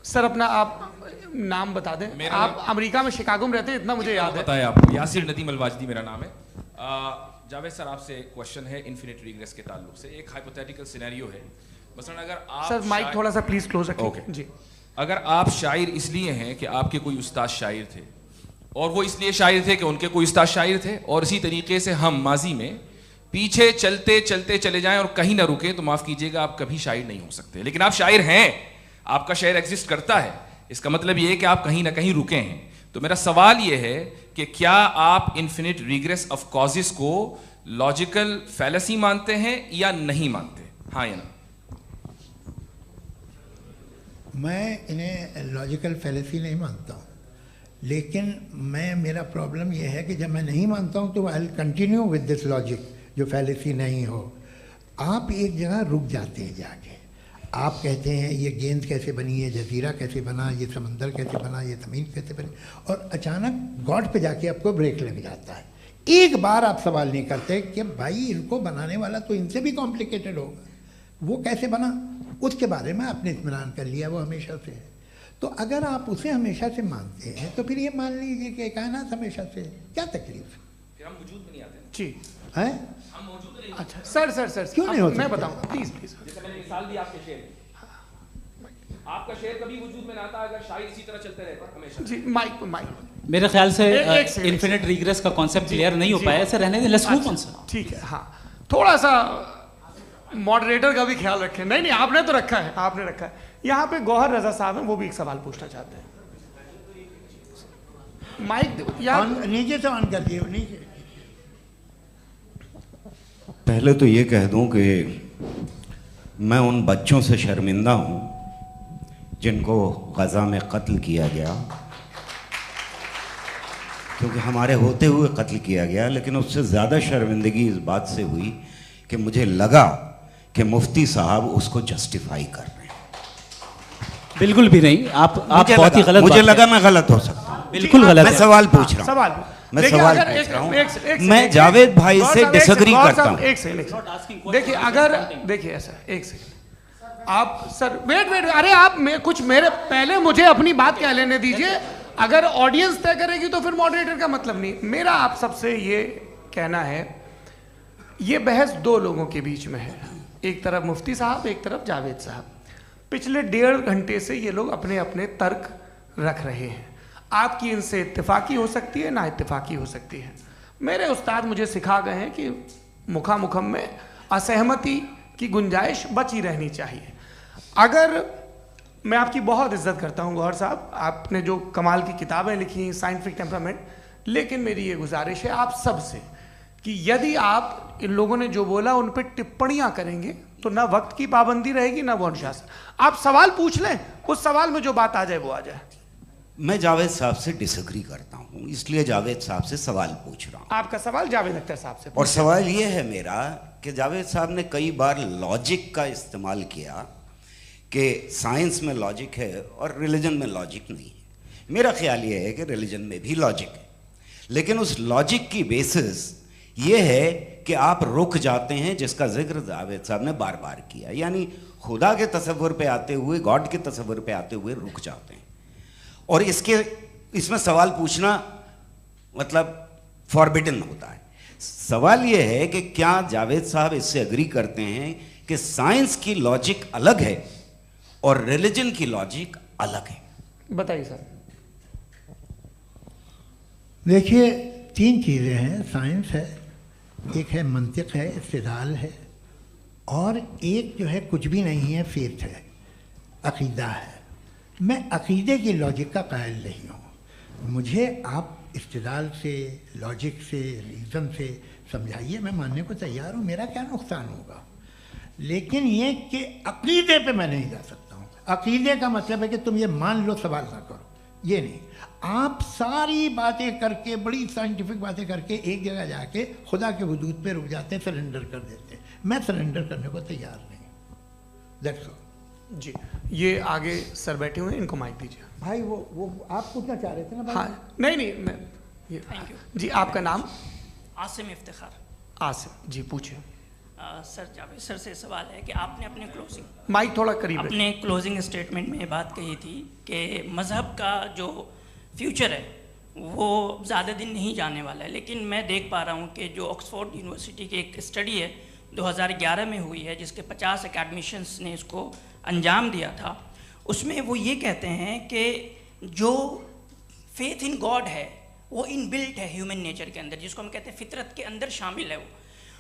सर अपना आप नाम बता दें। आप अमेरिका में शिकागो में रहते हैं, इतना मुझे याद है। बताया आपको, यासिर नदीम अलवाजदी मेरा नाम है। जावेद सर, आपसे एक क्वेश्चन है इन्फिनिट रिग्रेस के ताल्लुक से। एक हाइपोथेटिकल सिनेरियो है, मसलन अगर आप सर माइक थोड़ा सा प्लीज क्लोज रखिए जी। अगर आप शायर इसलिए हैं कि आपके कोई उस्ताद शायर थे, और वो इसलिए शायर थे कि उनके कोई उस्ताद शायर थे, और इसी तरीके से हम माजी में पीछे चलते चलते चले जाएं और कहीं ना रुके, तो माफ कीजिएगा आप कभी शायर नहीं हो सकते। लेकिन आप शायर हैं, आपका शायर एग्जिस्ट करता है, इसका मतलब ये है कि आप कहीं ना कहीं रुके हैं। तो मेरा सवाल ये है कि क्या आप इन्फिनिट रिग्रेस ऑफ कॉजेस को लॉजिकल फैलेसी मानते हैं या नहीं मानते? हाँ या ना? मैं इन्हें लॉजिकल फैलेसी नहीं मानता हूँ, लेकिन मेरा प्रॉब्लम यह है कि जब मैं नहीं मानता हूँ तो I will continue with this logic जो फैलेसी नहीं हो। आप एक जगह रुक जाते हैं जाके, आप कहते हैं ये गेंद कैसे बनी, ये जजीरा कैसे बना, ये समंदर कैसे बना, ये ज़मीन कैसे बनी, और अचानक गॉड पे जाके आपको ब्रेक लग जाता है। एक बार आप सवाल नहीं करते कि भाई इनको बनाने वाला तो इनसे भी कॉम्प्लिकेटेड होगा, वो कैसे बना, उसके बारे में आपने इत्मीनान कर लिया, वो हमेशा से है। तो अगर आप उसे हमेशा से मानते हैं तो फिर ये मान लीजिए कि कायनात हमेशा से है, क्या तकलीफ है? फिर हम वजूद में नहीं आते जी हैं? हम मौजूद नहीं। अच्छा सर क्यों नहीं हो सकते? मैं बताऊंगा प्लीज प्लीज। जैसे मैंने मिसाल दी आपके शेर में, आपका शेर कभी वजूद में ना आता अगर शायर इसी तरह चलते रहते हमेशा। जी माइक मेरे ख्याल से एक सेकंड। इन्फिनिट रिग्रेस का कॉन्सेप्ट क्लियर नहीं हो पाया, ऐसे रहने दें, लेट्स मूव ऑन सर। ठीक है, हाँ थोड़ा सा मॉडरेटर का भी ख्याल रखें। नहीं आपने तो रखा है, आपने रखा है। यहाँ पे गौहर रजा साहब हैं, वो भी एक सवाल पूछना चाहते हैं। माइक नीचे से ऑन कर दिए, नीचे। पहले तो ये कह दूं कि मैं उन बच्चों से शर्मिंदा हूं जिनको गज़ा में कत्ल किया गया, क्योंकि हमारे होते हुए कत्ल किया गया। लेकिन उससे ज़्यादा शर्मिंदगी इस बात से हुई कि मुझे लगा कि मुफ्ती साहब उसको जस्टिफाई कर रहे हैं। बिल्कुल भी नहीं, आप बहुत ही गलत। मुझे लगा मैं गलत हो सकता हूं, बिल्कुल गलत। मैं सवाल पूछ रहा हूं, सवाल मैं सवाल पूछ रहा हूं। मैं जावेद भाई से डिसएग्री करता हूं। एक सेकंड देखिए, अगर देखिए ऐसा, एक सेकंड आप सर वेट, अरे आप कुछ मेरे पहले मुझे अपनी बात कह लेने दीजिए। अगर ऑडियंस तय करेगी तो फिर मॉडरेटर का मतलब नहीं। मेरा आप सबसे ये कहना है, ये बहस दो लोगों के बीच में है, एक तरफ मुफ्ती साहब, एक तरफ जावेद साहब। पिछले 1.5 घंटे से ये लोग अपने अपने तर्क रख रहे हैं। आपकी इनसे इत्तेफाकी हो सकती है, ना इत्तेफाकी हो सकती है। मेरे उस्ताद मुझे सिखा गए हैं कि मुखामुखम में असहमति की गुंजाइश बची रहनी चाहिए। अगर मैं आपकी बहुत इज्जत करता हूँ गौहर साहब, आपने जो कमाल की किताबें लिखी, साइंटिफिक टेम्परामेंट, लेकिन मेरी ये गुजारिश है आप सबसे कि यदि आप इन लोगों ने जो बोला उन पर टिप्पणियां करेंगे तो ना वक्त की पाबंदी रहेगी, ना वो अनुशासन। आप सवाल पूछ लें, उस सवाल में जो बात आ जाए वो आ जाए। मैं जावेद साहब से डिसएग्री करता हूं, इसलिए जावेद साहब से सवाल पूछ रहा हूं। आपका सवाल जावेद अख्तर साहब से। और सवाल ये है मेरा कि जावेद साहब ने कई बार लॉजिक का इस्तेमाल किया कि साइंस में लॉजिक है और रिलीजन में लॉजिक नहीं है। मेरा ख्याल ये है कि रिलीजन में भी लॉजिक है, लेकिन उस लॉजिक की बेसिस ये है कि आप रुक जाते हैं, जिसका जिक्र जावेद साहब ने बार बार किया, यानी खुदा के तसव्वुर पे आते हुए, गॉड के तसव्वुर पे आते हुए रुक जाते हैं। और इसमें सवाल पूछना मतलब फॉरबिडन होता है। सवाल ये है कि क्या जावेद साहब इससे एग्री करते हैं कि साइंस की लॉजिक अलग है और रिलीजन की लॉजिक अलग है? बताइए सर। देखिए, 3 चीज़ें हैं, साइंस है, एक है मंतिक है, इस्तिदलाल है, और एक जो है कुछ भी नहीं है, फेथ है, अकीदा है। मैं अकीदे की लॉजिक का कायल नहीं हूँ। मुझे आप इस्तिदलाल से, लॉजिक से, रीज़न से समझाइए, मैं मानने को तैयार हूँ, मेरा क्या नुकसान होगा। लेकिन ये कि अकीदे पे मैं नहीं जा सकता हूँ। अकीदे का मतलब है कि तुम ये मान लो, सवाल ना करो, ये नहीं। आप सारी बातें करके, बड़ी साइंटिफिक बातें करके एक जगह जाके खुदा के वजूद पे रुक जाते हैं, सरेंडर कर देते हैं। मैं सरेंडर करने को तैयार नहीं। That's all. जी, ये आगे सर बैठे हुए हैं, इनको माइक दीजिए। भाई वो आप पूछना चाह रहे थे ना भाई? हाँ, नहीं मैं ये थैंक यू जी। आपका नाम? आसिम इफ्तिखार। आसिम जी, पूछिए। सर, जावेद सर से सवाल है कि आपने अपने माइक थोड़ा करीब अपने क्लोजिंग स्टेटमेंट में ये बात कही थी कि मज़हब का जो फ्यूचर है वो ज़्यादा दिन नहीं जाने वाला है। लेकिन मैं देख पा रहा हूँ कि जो ऑक्सफोर्ड यूनिवर्सिटी की एक स्टडी है 2011 में हुई है, जिसके 50 एकेडमिशियंस ने इसको अंजाम दिया था, उसमें वो ये कहते हैं कि जो फेथ इन गॉड है वो इनबिल्ट है ह्यूमन नेचर के अंदर, जिसको हम कहते हैं फितरत के अंदर शामिल है वो।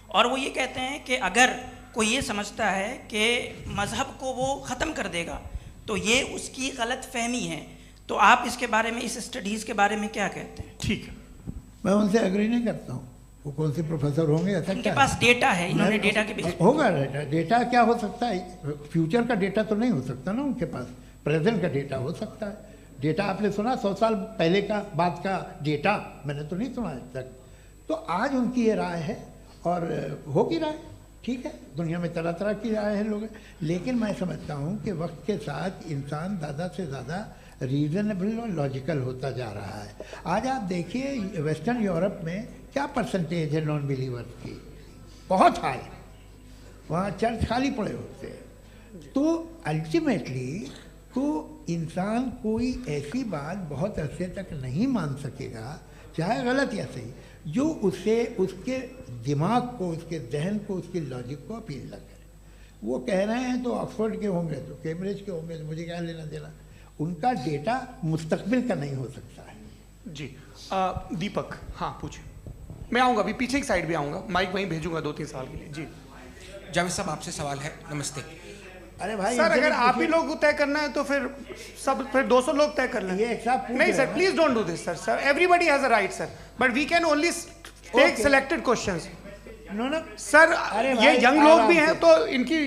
और वो ये कहते हैं कि अगर कोई ये समझता है कि मज़हब को वो ख़त्म कर देगा तो ये उसकी गलत फहमी है। तो आप इसके बारे में, इस स्टडीज़ के बारे में क्या कहते हैं? ठीक है, मैं उनसे एग्री नहीं करता हूँ। वो कौन से प्रोफेसर होंगे? ऐसा उनके पास डेटा है, इन्होंने डेटा के बेसिस होगा। डेटा क्या हो सकता है? फ्यूचर का डेटा तो नहीं हो सकता ना उनके पास। प्रेजेंट का डेटा हो सकता है। डेटा आपने सुना 100 साल पहले का बाद का डेटा, मैंने तो नहीं सुना आज तक। तो आज उनकी ये राय है और होगी राय, ठीक है, दुनिया में तरह तरह की राय है लोग, लेकिन मैं समझता हूँ कि वक्त के साथ इंसान ज़्यादा से ज़्यादा रीज़नेबल और लॉजिकल होता जा रहा है। आज आप देखिए वेस्टर्न यूरोप में क्या परसेंटेज है नॉन बिलीवर्स की, बहुत हाई, वहाँ चर्च खाली पड़े होते हैं। तो अल्टीमेटली तो इंसान कोई ऐसी बात बहुत अरसे तक नहीं मान सकेगा, चाहे गलत या सही, जो उसे उसके दिमाग को, उसके जहन को, उसके लॉजिक को अपील न करे। वो कह रहे हैं तो ऑक्सफोर्ड के होंगे तो कैम्ब्रिज के होंगे, तो मुझे क्या लेना देना, उनका डेटा मुस्तकबिल का नहीं हो सकता है। जी दीपक, हाँ पूछिए। मैं आऊँगा अभी, पीछे की साइड भी आऊँगा, माइक वहीं भेजूंगा 2-3 साल के लिए। जी जावेद साहब, आपसे सवाल है। नमस्ते। अरे भाई सर, अगर आप ही लोग तय करना है तो फिर 200 लोग तय कर लें। नहीं sir, please don't do this sir, everybody has a right sir, but we can only take selected questions. No sir, ये यंग लोग भी हैं तो इनकी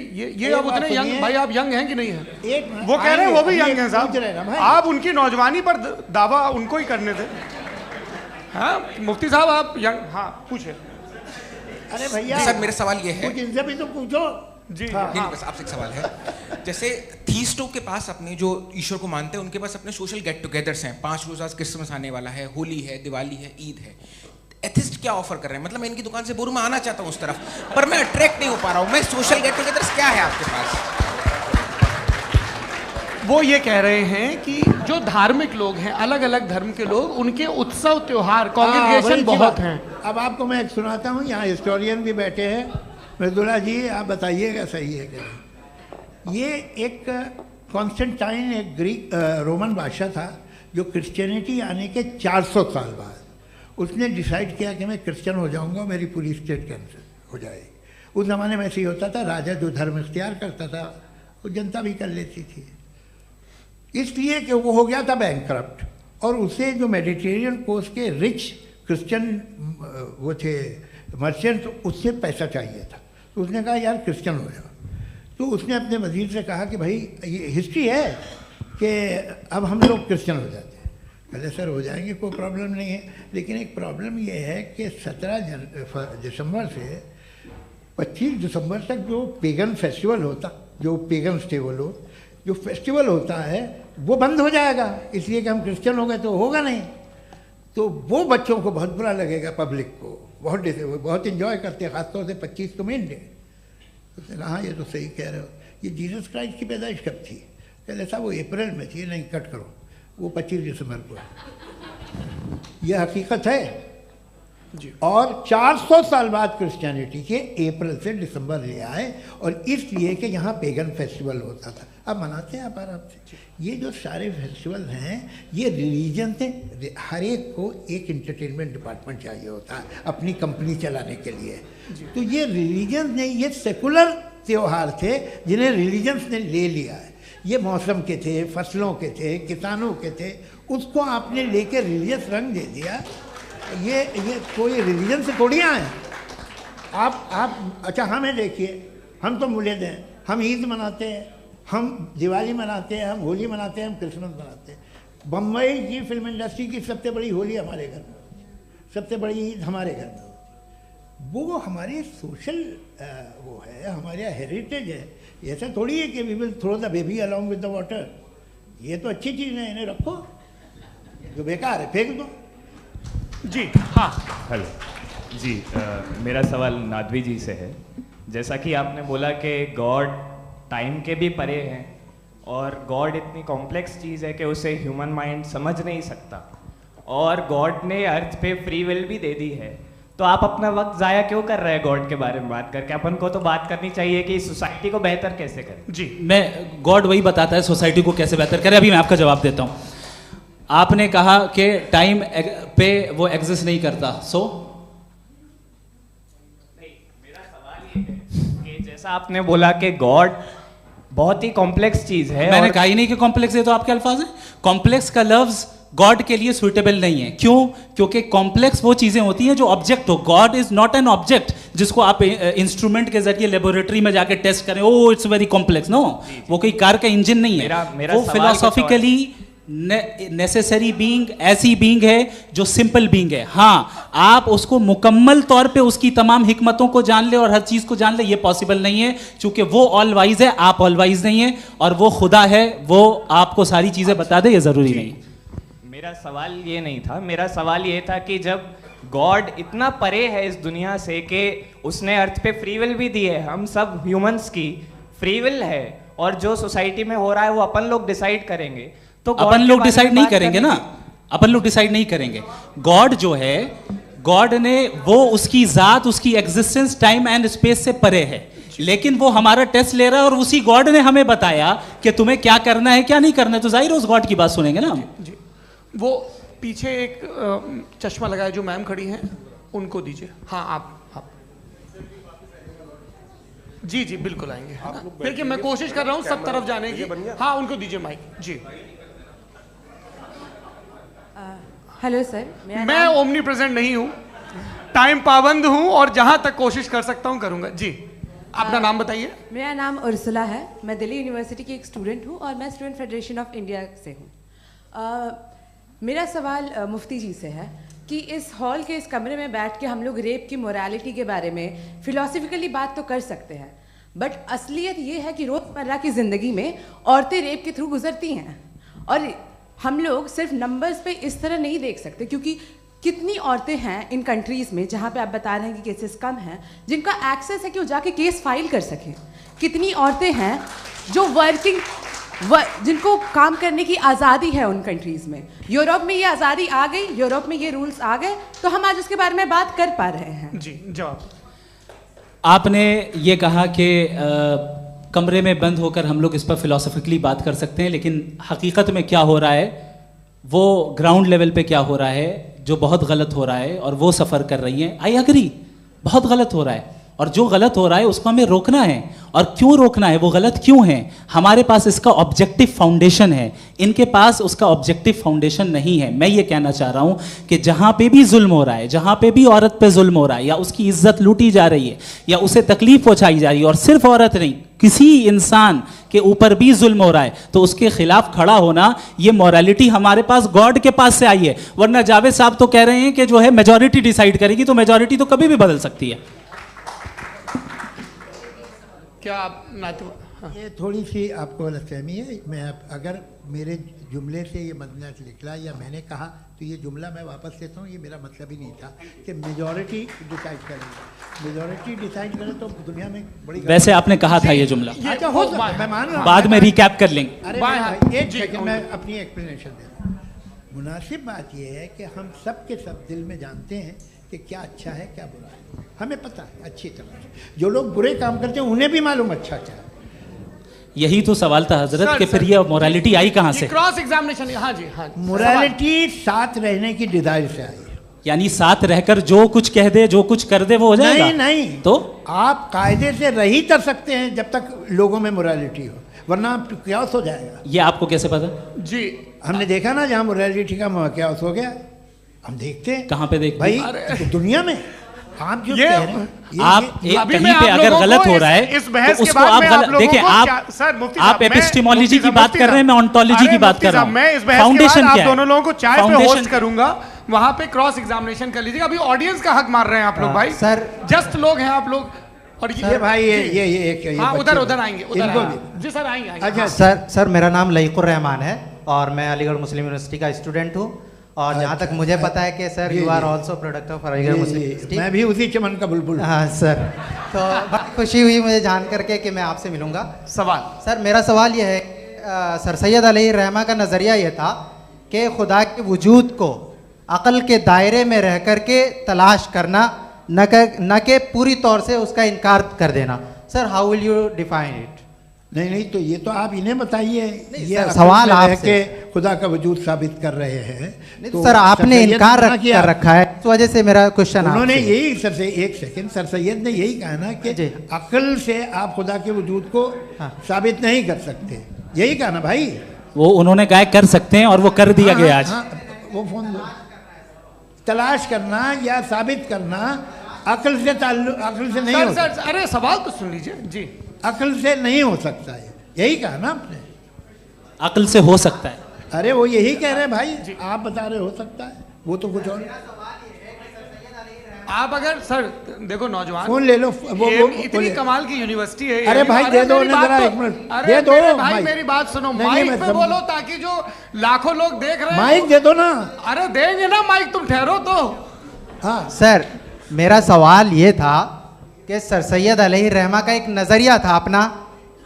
ये अब उतने यंग, भाई आप यंग हैं कि नहीं हैं? वो कह रहे हैं वो भी यंग हैं साहब, आप उनकी नौजवानी पर दावा उनको ही करने थे। हाँ मुफ्ती साहब आप यंग, हाँ पूछे। अरे भैया सर मेरा सवाल ये है, कुछ इनसे भी तो पूछो जी। नहीं, बस आपसे एक सवाल है। जैसे थीस्टो के पास अपने जो ईश्वर को मानते हैं उनके पास अपने सोशल गेट टुगेदर्स हैं, 5 रोज़ आज क्रिसमस आने वाला है, होली है, दिवाली है, ईद है। एथिस्ट क्या ऑफर कर रहे हैं? मतलब मैं इनकी दुकान से बोलूं मैं आना चाहता हूं उस तरफ, पर मैं अट्रैक्ट नहीं हो पा रहा हूं। मैं सोशल गेट टुगेदर्स क्या है आपके पास? वो ये कह रहे हैं कि जो धार्मिक लोग हैं, अलग अलग धर्म के लोग, उनके उत्सव त्योहार कांग्रेगेशन बहुत हैं। अब आपको मैं एक सुनाता हूँ, यहाँ हिस्टोरियन भी बैठे हैं, मृदुला जी आप बताइएगा सही है क्या। ये एक कॉन्स्टेंटाइन, एक ग्रीक रोमन बादशाह था जो क्रिश्चियनिटी आने के 400 साल बाद उसने डिसाइड किया कि मैं क्रिश्चियन हो जाऊंगा, मेरी पूरी स्टेट कैंसिल हो जाएगी। उस ज़माने में ऐसे ही होता था, राजा जो धर्म इख्तियार करता था वो जनता भी कर लेती थी, इसलिए कि वो हो गया था बैंकरप्ट, और उसे जो मेडिटेरियन कोस्ट के रिच क्रिश्चियन वो थे मर्चेंट, उससे पैसा चाहिए था। तो उसने कहा यार क्रिश्चियन हो जाओ। तो उसने अपने वजीर से कहा कि भाई ये हिस्ट्री है कि अब हम लोग क्रिश्चियन हो जाते हैं। पहले सर हो जाएंगे, कोई प्रॉब्लम नहीं है, लेकिन एक प्रॉब्लम ये है कि 17 दिसंबर से 25 दिसंबर तक जो पेगन फेस्टिवल होता, जो पेगन्स थे वो लोग, जो फेस्टिवल होता है वो बंद हो जाएगा, इसलिए कि हम क्रिश्चियन हो गए तो होगा नहीं। तो वो बच्चों को बहुत बुरा लगेगा, पब्लिक को बहुत इन्जॉय करते हैं, खासतौर से 25 को मेन डे। उसने कहा हाँ ये तो सही कह रहे हो, ये जीसस क्राइस्ट की पैदाइश कब थी? कहते साहब वो अप्रैल में थी। नहीं कट करो, वो 25 दिसंबर को है, ये हकीकत है जी। और 400 साल बाद क्रिश्चियनिटी के अप्रैल से दिसंबर ले आए, और इसलिए कि यहाँ पेगन फेस्टिवल होता था। अब मनाते हैं आप आराम से। ये जो सारे फेस्टिवल हैं ये रिलीजन से, हर एक को एक इंटरटेनमेंट डिपार्टमेंट चाहिए होता है अपनी कंपनी चलाने के लिए। तो ये रिलीजन ने, ये सेकुलर त्यौहार थे जिन्हें रिलीजन्स ने ले लिया है। ये मौसम के थे, फसलों के थे, किसानों के थे, उसको आपने लेके रिलीजियस रंग दे दिया। ये कोई रिलीजन से थोड़ी आए आप। अच्छा हमें देखिए, हम तो मुल्द हैं, हम ईद मनाते हैं, हम दिवाली मनाते हैं, हम होली मनाते हैं, हम क्रिसमस मनाते हैं। बम्बई की फिल्म इंडस्ट्री की सबसे बड़ी होली हमारे घर में होती है, सबसे बड़ी ईद हमारे घर में होती है। वो हमारे सोशल वो है, हमारे हेरिटेज है। ऐसा थोड़ी है कि we will throw the baby along with the water. ये तो अच्छी चीज़ है, इन्हें रखो, जो बेकार है फेंक दो। जी हाँ हेलो जी, मेरा सवाल नादवी जी से है। जैसा कि आपने बोला कि गॉड टाइम के भी परे हैं और गॉड इतनी कॉम्प्लेक्स चीज़ है कि उसे ह्यूमन माइंड समझ नहीं सकता, और गॉड ने अर्थ पे फ्री विल भी दे दी है, तो आप अपना वक्त ज़ाया क्यों कर रहे हैं गॉड के बारे में बात करके? अपन को तो बात करनी चाहिए कि सोसाइटी को बेहतर कैसे करें। जी मैं गॉड वही बताता है सोसाइटी को कैसे बेहतर करें। अभी मैं आपका जवाब देता हूँ। आपने कहा कि टाइम पे वो एग्जिस्ट नहीं करता, सो मेरा सवाल ये है कि जैसा आपने बोला कि गॉड बहुत ही कॉम्प्लेक्स चीज है, मैंने कहा ही नहीं कि कॉम्प्लेक्स है, तो आपके अल्फाज हैं। कॉम्प्लेक्स का लफ्ज गॉड के लिए सुइटेबल नहीं है। क्यों? क्योंकि कॉम्प्लेक्स वो चीजें होती हैं जो ऑब्जेक्ट हो। God is not an object जिसको आप इंस्ट्रूमेंट के जरिए लेबोरेटरी में जाके टेस्ट करें, oh it's very complex. No, वो कोई कार का इंजन नहीं है। वो फिलोसॉफिकली नेसेसरी बीइंग ऐसी बीइंग है जो सिंपल बीइंग है। हाँ, आप उसको मुकम्मल तौर पे उसकी तमाम हिकमतों को जान ले और हर चीज को जान ले, ये पॉसिबल नहीं है, क्योंकि वो ऑल वाइज है, आप ऑल वाइज नहीं है, और वो खुदा है, वो आपको सारी चीजें बता दे, ये जरूरी नहीं। मेरा सवाल ये नहीं था, मेरा सवाल ये था कि जब गॉड इतना परे है इस दुनिया से कि उसने अर्थ पे फ्री विल भी दी है, हम सब ह्यूमंस की फ्री विल है, और जो सोसाइटी में हो रहा है वो अपन लोग डिसाइड करेंगे, तो अपन लोग डिसाइड नहीं करेंगे ना, अपन लोग डिसाइड नहीं करेंगे। गॉड जो है, गॉड ने वो उसकी जात, उसकी एग्जिस्टेंस टाइम एंड स्पेस से परे है, लेकिन वो हमारा टेस्ट ले रहा है और उसी गॉड ने हमें बताया कि तुम्हें क्या करना है क्या नहीं करना है, तो जाहिर है उस गॉड की बात सुनेंगे ना। जी, वो पीछे एक चश्मा लगाए जो मैम खड़ी हैं, उनको दीजिए। हाँ, आप जी जी बिल्कुल आएंगे। देखिए मैं कोशिश कर रहा हूँ सब तरफ जाने की। हाँ, उनको दीजिए माइक। जी, हेलो सर, मैं ओमनी प्रेजेंट नहीं हूँ, टाइम पाबंद हूँ, और जहां तक कोशिश कर सकता हूँ करूंगा। जी, अपना नाम बताइए। मेरा नाम उर्सुला है, मैं दिल्ली यूनिवर्सिटी की एक स्टूडेंट हूँ और मैं स्टूडेंट फेडरेशन ऑफ इंडिया से हूँ। मेरा सवाल मुफ्ती जी से है कि इस हॉल के इस कमरे में बैठ के हम लोग रेप की मोरालिटी के बारे में फिलोसफिकली बात तो कर सकते हैं, बट असलियत ये है कि रोज़मर्रा की ज़िंदगी में औरतें रेप के थ्रू गुजरती हैं, और हम लोग सिर्फ नंबर्स पे इस तरह नहीं देख सकते, क्योंकि कितनी औरतें हैं इन कंट्रीज़ में जहाँ पे आप बता रहे हैं कि केसेस कम हैं, जिनका एक्सेस है कि वो जाके केस फाइल कर सकें। कितनी औरतें हैं जो जिनको काम करने की आज़ादी है उन कंट्रीज़ में। यूरोप में ये आज़ादी आ गई, यूरोप में ये रूल्स आ गए, तो हम आज उसके बारे में बात कर पा रहे हैं। जी, जवाब। आपने ये कहा कि कमरे में बंद होकर हम लोग इस पर फिलोसफिकली बात कर सकते हैं, लेकिन हकीकत में क्या हो रहा है, वो ग्राउंड लेवल पे क्या हो रहा है जो बहुत गलत हो रहा है, और वो सफ़र कर रही हैं। आई एग्री, बहुत गलत हो रहा है, और जो गलत हो रहा है उसको हमें रोकना है। और क्यों रोकना है, वो गलत क्यों है? हमारे पास इसका ऑब्जेक्टिव फाउंडेशन है, इनके पास उसका ऑब्जेक्टिव फाउंडेशन नहीं है। मैं ये कहना चाह रहा हूँ कि जहाँ पे भी जुल्म हो रहा है, जहाँ पे भी औरत पे जुल्म हो रहा है, या उसकी इज्जत लूटी जा रही है, या उसे तकलीफ पहुँचाई जा रही है, और सिर्फ औरत नहीं, किसी इंसान के ऊपर भी जुल्म हो रहा है, तो उसके खिलाफ खड़ा होना, ये मॉरलिटी हमारे पास गॉड के पास से आई है। वरना जावेद साहब तो कह रहे हैं कि जो है मेजॉरिटी डिसाइड करेगी, तो मेजॉरिटी तो कभी भी बदल सकती है। क्या आप हाँ। ये थोड़ी सी आपको गलतफहमी है। मैं अगर मेरे जुमले से ये मदनत निकला या मैंने कहा, तो ये जुमला मैं वापस लेता हूँ, ये मेरा मतलब ही नहीं था कि मेजॉरिटी डिसाइड करेंगे। मेजॉरिटी डिसाइड करे तो दुनिया में बड़ी, वैसे आपने कहा था ये जुमला। अच्छा, हो मैं मान रहा हूँ, बाद में रिकैप कर लेंगे। अरे एक सेकंड, मैं अपनी एक्सप्लेनेशन दे रहा हूँ। मुनासिब बात यह है कि हम सब के सब दिल में जानते हैं कि क्या अच्छा है क्या बुरा है, हमें पता है अच्छी तरह से। जो लोग बुरे काम करते हैं उन्हें भी मालूम अच्छा क्या है। यही तो सवाल था हजरत कि फिर ये मोरालिटी आई कहाँ से? Cross examination. हाँ जी, हाँ। मोरालिटी साथ रहने की डिजायर से आई, यानी साथ रहकर जो कुछ कह दे, जो कुछ कर दे, वो हो जाएगा। नहीं नहीं, तो आप कायदे से रह ही कर सकते हैं जब तक लोगों में मोरालिटी हो, वरना क्यास हो जाएगा। ये आपको कैसे पता? जी, हमने देखा ना, जहाँ मोरालिटी का क्यास हो गया, हम देखते हैं। कहाँ पे देखते भाई? तो दुनिया में आप जो कह रहे हैं, आप कहीं पे अगर गलत हो रहा है तो उसको आप गलत देखिए। आप एपिस्टेमोलॉजी की बात कर रहे हैं, मैं ओंटोलॉजी की बात कर रहा हूं। मैं इस बहस के बाद आप दोनों लोगों को चाय पे होस्ट करूंगा, वहां पे क्रॉस एग्जामिनेशन कर लीजिएगा। अभी ऑडियंस का हक मार रहे हैं आप लोग भाई, सर जस्ट लोग हैं आप लोग। और ये भाई ये हाँ, उधर आएंगे, जी सर आएंगे। अच्छा सर, मेरा नाम लईकुर रहमान है और मैं अलीगढ़ मुस्लिम यूनिवर्सिटी का स्टूडेंट हूँ, और जहाँ तक मुझे पता है कि sir you are also product of Aligarh Muslim University. मैं भी उसी चमन का बुलबुल। हाँ सर, तो बहुत खुशी हुई मुझे जान करके कि मैं आपसे मिलूंगा। सवाल सर, मेरा सवाल यह है, सर सैयद अलैहि रहमा का नज़रिया यह था कि खुदा के वजूद को अक़ल के दायरे में रह कर के तलाश करना, न कि पूरी तौर से उसका इनकार कर देना। Sir, how will you define it? नहीं, तो ये तो आप इन्हें बताइए। ये सवाल आपसे खुदा का वजूद साबित कर रहे हैं, तो सर आपने इनकार कर रखा है, इस वजह से मेरा क्वेश्चन। उन्होंने यही सर से एक सेकंड, सर सैयद ने यही कहा ना कि अक्ल से आप खुदा के वजूद को साबित नहीं कर सकते, यही कहा ना भाई। वो उन्होंने कहा कर सकते हैं और वो कर दिया गया आज। वो फोन दो। तलाश करना या साबित करना अक्ल से नहीं हो सकता। अरे सवाल तो सुन लीजिए जी। अक्ल से नहीं हो सकता है, यही कहा ना आपने। अक्ल से हो सकता है। अरे वो यही कह रहे हैं भाई, आप बता रहे हो सकता है, वो तो कुछ और। आप अगर सर देखो नौजवान फोन ले लो, वो इतनी कमाल की यूनिवर्सिटी है। अरे भाई दे दो ना जरा, एक मिनट दे दो भाई, मेरी बात सुनो, माइक पे बोलो ताकि जो लाखों लोग देख रहे हैं। माइक दे दो ना। अरे देंगे ना माइक, तुम ठहरो तो। हाँ सर, मेरा सवाल ये था कि सर सैयद अलैहिर्रहमा का एक नज़रिया था अपना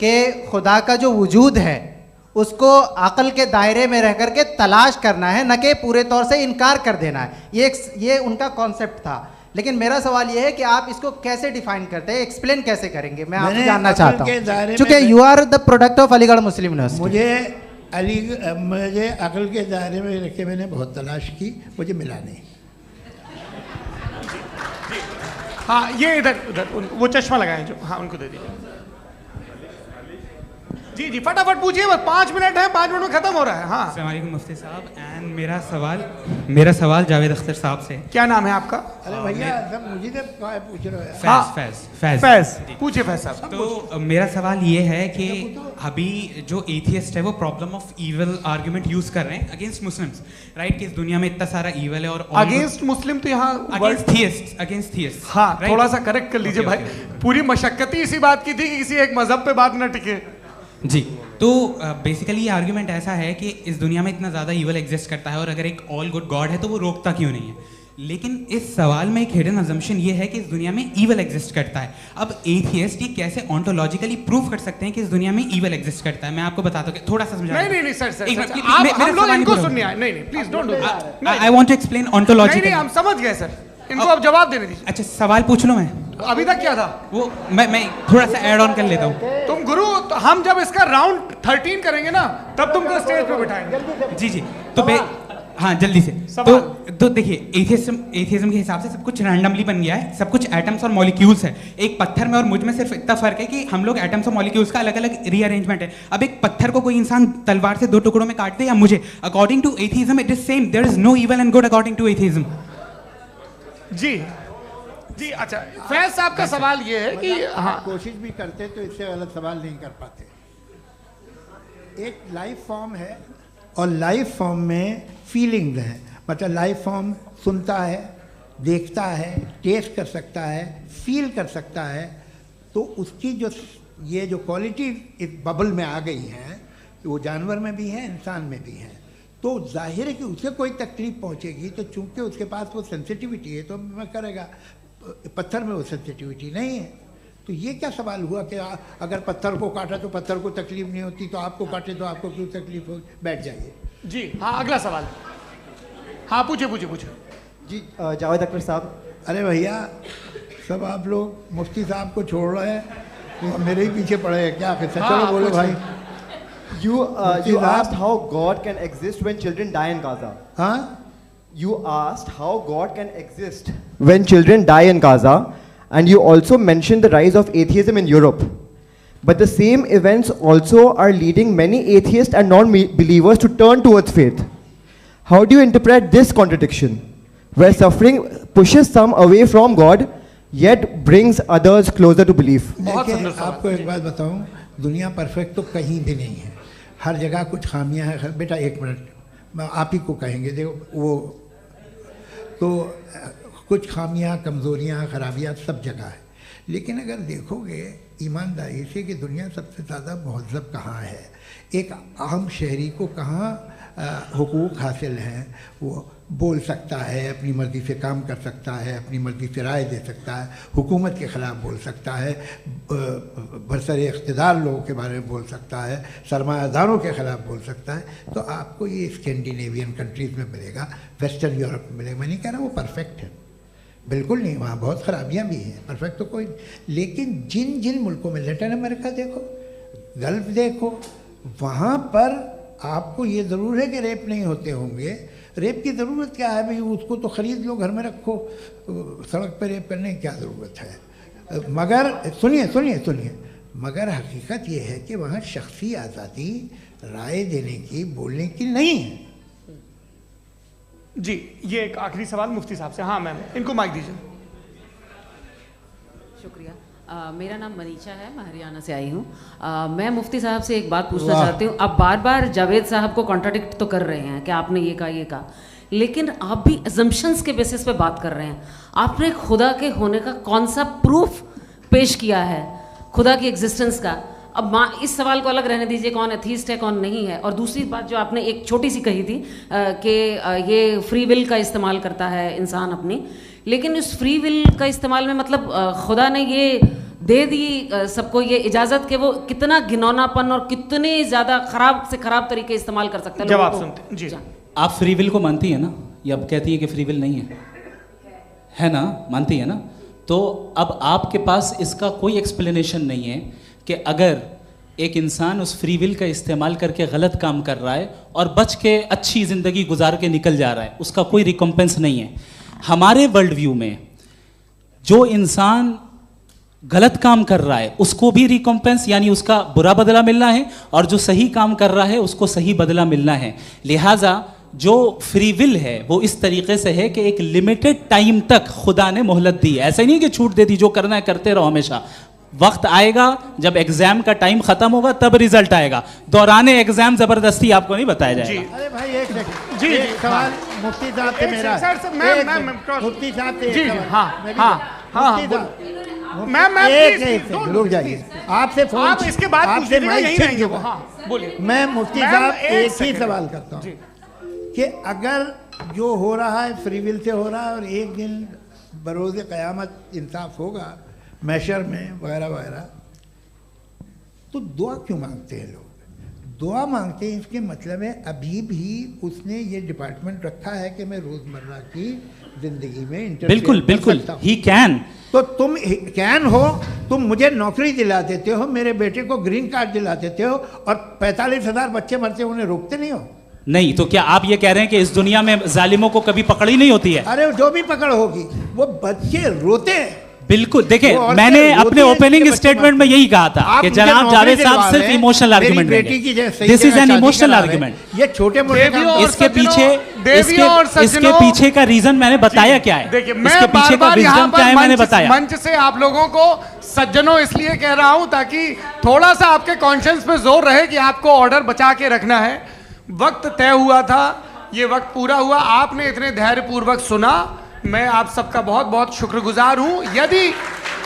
कि खुदा का जो वजूद है उसको अक़ल के दायरे में रह करके तलाश करना है, न कि पूरे तौर से इनकार कर देना है। ये उनका कॉन्सेप्ट था। लेकिन मेरा सवाल ये है कि आप इसको कैसे डिफाइन करते हैं, एक्सप्लेन कैसे करेंगे, मैं आपसे जानना चाहता हूँ, क्योंकि you are the product of Aligarh Muslim University. मुझे अक़ल के दायरे में रख के मैंने बहुत तलाश की, मुझे मिला नहीं। हाँ ये इधर वो चश्मा लगाए जो, हाँ उनको दे दीजिए। जी जी फटाफट पूछिए, बस 5 मिनट है, 5 मिनट में खत्म हो रहा है। हाँ अस्सलाम वालेकुम मुफ्ती साहब। एंड मेरा सवाल जावेद अख्तर साहब से। क्या नाम है आपका? अरे भैया सब मुझे पूछ रहे हो। फैज पूछिए फैज साहब। तो मेरा सवाल ये है कि अभी जो एथियस्ट है वो problem of evil argument use कर रहे हैं अगेंस्ट मुस्लिम्स, राइट? कि इस दुनिया में इतना सारा ईविल है और अगेंस्ट मुस्लिम तो यहाँ अगेंस्ट थियस्ट। हाँ थोड़ा सा करेक्ट कर लीजिए भाई, पूरी मशक्कत ही इसी बात की थी कि किसी एक मजहब पे बात न टिके। जी, तो बेसिकली ये आर्ग्यूमेंट ऐसा है कि इस दुनिया में इतना ज़्यादा ईवल एग्जिस्ट करता है और अगर एक ऑल गुड गॉड है तो वो रोकता क्यों नहीं है? लेकिन इस सवाल में एक हिडन अजम्पशन ये है कि इस दुनिया में ईवल एग्जिस्ट करता है। अब एथियस्ट ये कैसे ऑन्टोलॉजिकली प्रूव कर सकते हैं कि इस दुनिया में ईवल एग्जिस्ट करता है? मैं आपको बताता हूँ, थोड़ा सा समझा। नहीं सर आप हम लोग इनको सुनने आए। नहीं please don't do that. I want to explain ontologically. नहीं हम समझ गए सर, इनको अब जवाब देने दीजिए। अच्छा सवाल पूछ लो। मैं अभी तक क्या था वो मैं थोड़ा सा ऐड ऑन कर लेता हूँ। तुम गुरु, तो हम जब इसका राउंड 13 करेंगे ना तब तुमको स्टेज पे बिठाएंगे। जी तो हाँ जल्दी से। तो देखिए एथियज्म के हिसाब से सब कुछ रैंडमली बन गया है, सब कुछ एटम्स और मॉलिक्यूल्स है। एक पत्थर में और मुझ में सिर्फ इतना फर्क है कि हम लोग एटम्स और मॉलिक्यूल्स का अलग अलग रीअरेंजमेंट है। अब एक पत्थर को कोई इंसान तलवार से 2 टुकड़ों में काट दे या मुझे, according to atheism it is same. There is no evil and good according to atheism. जी अच्छा, फैज साहब का सवाल ये है कि हाँ कोशिश भी करते तो इससे गलत सवाल नहीं कर पाते। एक लाइफ फॉर्म है और लाइफ फॉर्म में फीलिंग्स हैं, मतलब लाइफ फॉर्म सुनता है, देखता है, टेस्ट कर सकता है, फील कर सकता है। तो उसकी जो ये जो क्वालिटी इस बबल में आ गई हैं वो जानवर में भी है, इंसान में भी है। तो जाहिर है कि उसे कोई तकलीफ पहुंचेगी, तो चूंकि उसके पास वो सेंसिटिविटी है तो मैं करेगा। पत्थर में वो सेंसिटिविटी नहीं है। तो ये क्या सवाल हुआ कि अगर पत्थर को काटा तो पत्थर को तकलीफ नहीं होती, तो आपको काटे तो आपको क्यों तकलीफ हो? बैठ जाइए। जी हाँ अगला सवाल। हाँ पूछे जी जावेद अख्तर साहब। अरे भैया सब आप लोग मुफ्ती साहब को छोड़ रहे हैं, मेरे ही पीछे पड़े हैं क्या? फिर चलो बोलो भाई। You asked how God can exist when children die in Gaza. Huh? You asked how God can exist when children die in Gaza, and you also mentioned the rise of atheism in Europe. But the same events also are leading many atheists and non-believers to turn towards faith. How do you interpret this contradiction, where suffering pushes some away from God, yet brings others closer to belief? आपको एक बात बताऊं, दुनिया perfect तो कहीं भी नहीं है, हर जगह कुछ खामियां हैं। बेटा एक मिनट आप ही को कहेंगे, देखो वो तो कुछ खामियां, कमज़ोरियां, खराबियां सब जगह है। लेकिन अगर देखोगे ईमानदारी से कि दुनिया सबसे ज़्यादा महज़ब कहाँ है, एक आम शहरी को कहाँ हुकूक हासिल हैं, वो बोल सकता है, अपनी मर्ज़ी से काम कर सकता है, अपनी मर्ज़ी से राय दे सकता है, हुकूमत के ख़िलाफ़ बोल सकता है, बरसरे इक़्तिदार लोगों के बारे में बोल सकता है, सरमायादारों के ख़िलाफ़ बोल सकता है। तो आपको ये स्कैंडिनेवियन कंट्रीज़ में मिलेगा, वेस्टर्न यूरोप में मिलेगा। मैं नहीं कह रहा वो परफेक्ट है, बिल्कुल नहीं, वहाँ बहुत ख़राबियाँ भी हैं, परफेक्ट तो कोई। लेकिन जिन जिन मुल्कों में, लैटिन अमेरिका देखो, गल्फ़ देखो, वहाँ पर आपको ये ज़रूर है कि रेप नहीं होते होंगे। रेप की ज़रूरत क्या है भाई? उसको तो ख़रीद लो, घर में रखो, सड़क पर रेप करने की क्या ज़रूरत है? मगर सुनिए, मगर हकीकत ये है कि वहाँ शख्सी आज़ादी राय देने की, बोलने की नहीं है। जी, ये एक आखिरी सवाल मुफ्ती साहब से। हाँ मैम, इनको माइक दीजिए। शुक्रिया। मेरा नाम मनीषा है, मैं हरियाणा से आई हूँ। मैं मुफ्ती साहब से एक बात पूछना चाहती हूँ। आप बार बार जावेद साहब को कॉन्ट्राडिक्ट तो कर रहे हैं कि आपने ये कहा, लेकिन आप भी अजम्पशंस के बेसिस पे बात कर रहे हैं। आपने खुदा के होने का कौन सा प्रूफ पेश किया है खुदा की एग्जिस्टेंस का? अब इस सवाल को अलग रहने दीजिए, कौन एथीस्ट है कौन नहीं है। और दूसरी बात जो आपने एक छोटी सी कही थी कि ये फ्री विल का इस्तेमाल करता है इंसान अपनी, लेकिन इस फ्री विल का इस्तेमाल में मतलब खुदा ने ये दे दी सबको ये इजाज़त कि वो कितना घिनौनापन और कितने ज़्यादा ख़राब से ख़राब तरीके इस्तेमाल कर सकता है। जवाब सुनते जी। आप फ्री विल को मानती है ना, या अब कहती है कि फ्री विल नहीं है ना? मानती है ना? तो अब आपके पास इसका कोई एक्सप्लेनेशन नहीं है कि अगर एक इंसान उस फ्री विल का इस्तेमाल करके गलत काम कर रहा है और बच के अच्छी ज़िंदगी गुजार के निकल जा रहा है, उसका कोई रिकम्पेंस नहीं है। हमारे वर्ल्ड व्यू में जो इंसान गलत काम कर रहा है उसको भी रिकम्पेंस यानी उसका बुरा बदला मिलना है, और जो सही काम कर रहा है उसको सही बदला मिलना है। लिहाजा जो फ्री विल है वो इस तरीके से है कि एक लिमिटेड टाइम तक खुदा ने मोहलत दी है। ऐसा नहीं कि छूट दे दी, जो करना है करते रहो हमेशा। वक्त आएगा जब एग्जाम का टाइम खत्म होगा तब रिजल्ट आएगा। दौराने एग्जाम जबरदस्ती आपको नहीं बताया जाएगा। अरे भाई एक सेकंड, जी एक सवाल मुफ्ती साहब से मेरा। मुफ्ती साहब से जी, हाँ, रुक जाइए। आपसे फोन, आप इसके बाद आपसे यहीं रहेंगे वो। हाँ, बोलिए। मैं मुफ्ती साहब एक ही सवाल करता हूँ कि अगर जो हो रहा है फ्री विल से हो रहा है और एक दिन बरोज़ क़यामत इंसाफ होगा मैशर में वगैरह वगैरह, तो दुआ क्यों मांगते हैं लोग? दुआ मांगते हैं इसके मतलब है अभी भी उसने ये डिपार्टमेंट रखा है कि मैं रोज़मर्रा की ज़िंदगी में बिल्कुल बिल्कुल ही कैन। तो तुम कैन हो, तुम मुझे नौकरी दिला देते हो, मेरे बेटे को ग्रीन कार्ड दिला देते हो, और 45,000 बच्चे मरते हो, उन्हें रोकते नहीं हो। नहीं तो क्या आप ये कह रहे हैं कि इस दुनिया में जालिमों को कभी पकड़ ही नहीं होती है? अरे जो भी पकड़ होगी वो बच्चे रोते हैं। बिल्कुल, देखिए मैंने अपने ओपनिंग स्टेटमेंट में यही कहा था कि जनाब जावेद साहब सिर्फ इमोशनल आर्गुमेंट देंगे। This is an emotional argument. ये छोटे मोटे इसके पीछे का रीजन मैंने बताया क्या है, इसके पीछे का विजडम क्या है मैंने बताया। मंच से आप लोगों को सज्जनों इसलिए कह रहा हूं ताकि थोड़ा सा आपके कॉन्शियस पे जोर रहे कि आपको ऑर्डर बचा के रखना है। वक्त तय हुआ था, ये वक्त पूरा हुआ, आपने इतने धैर्यपूर्वक सुना, मैं आप सबका बहुत बहुत शुक्रगुजार हूं। यदि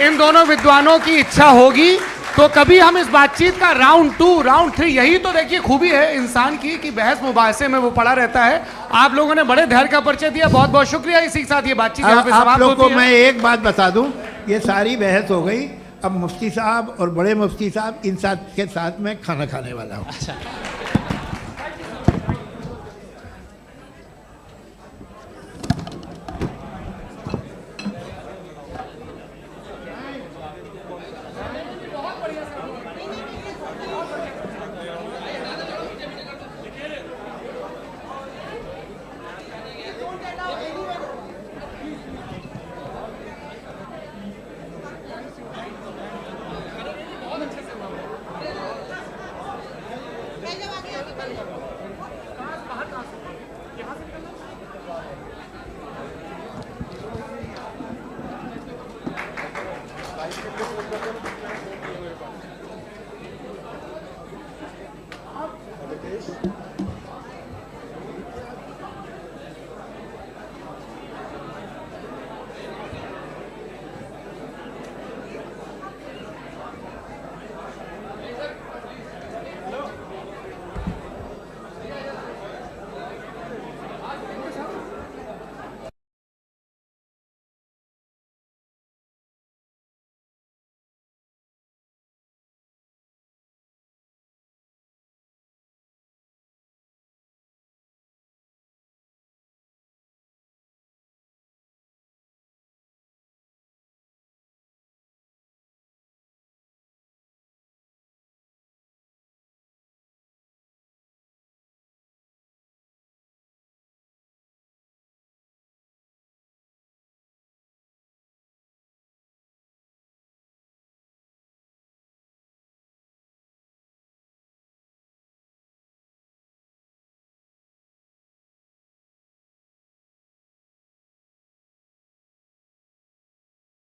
इन दोनों विद्वानों की इच्छा होगी तो कभी हम इस बातचीत का राउंड 2, राउंड 3, यही तो देखिए खूबी है इंसान की कि बहस मुबाहसे में वो पड़ा रहता है। आप लोगों ने बड़े धैर्य का परिचय दिया, बहुत बहुत शुक्रिया। इसी के साथ ये बातचीत यहाँ पे समाप्त होती है। आप लोग को मैं एक बात बता दूं, ये सारी बहस हो गई, अब मुफ्ती साहब और बड़े मुफ्ती साहब इन साथ के साथ में खाना खाने वाला हूँ। अच्छा।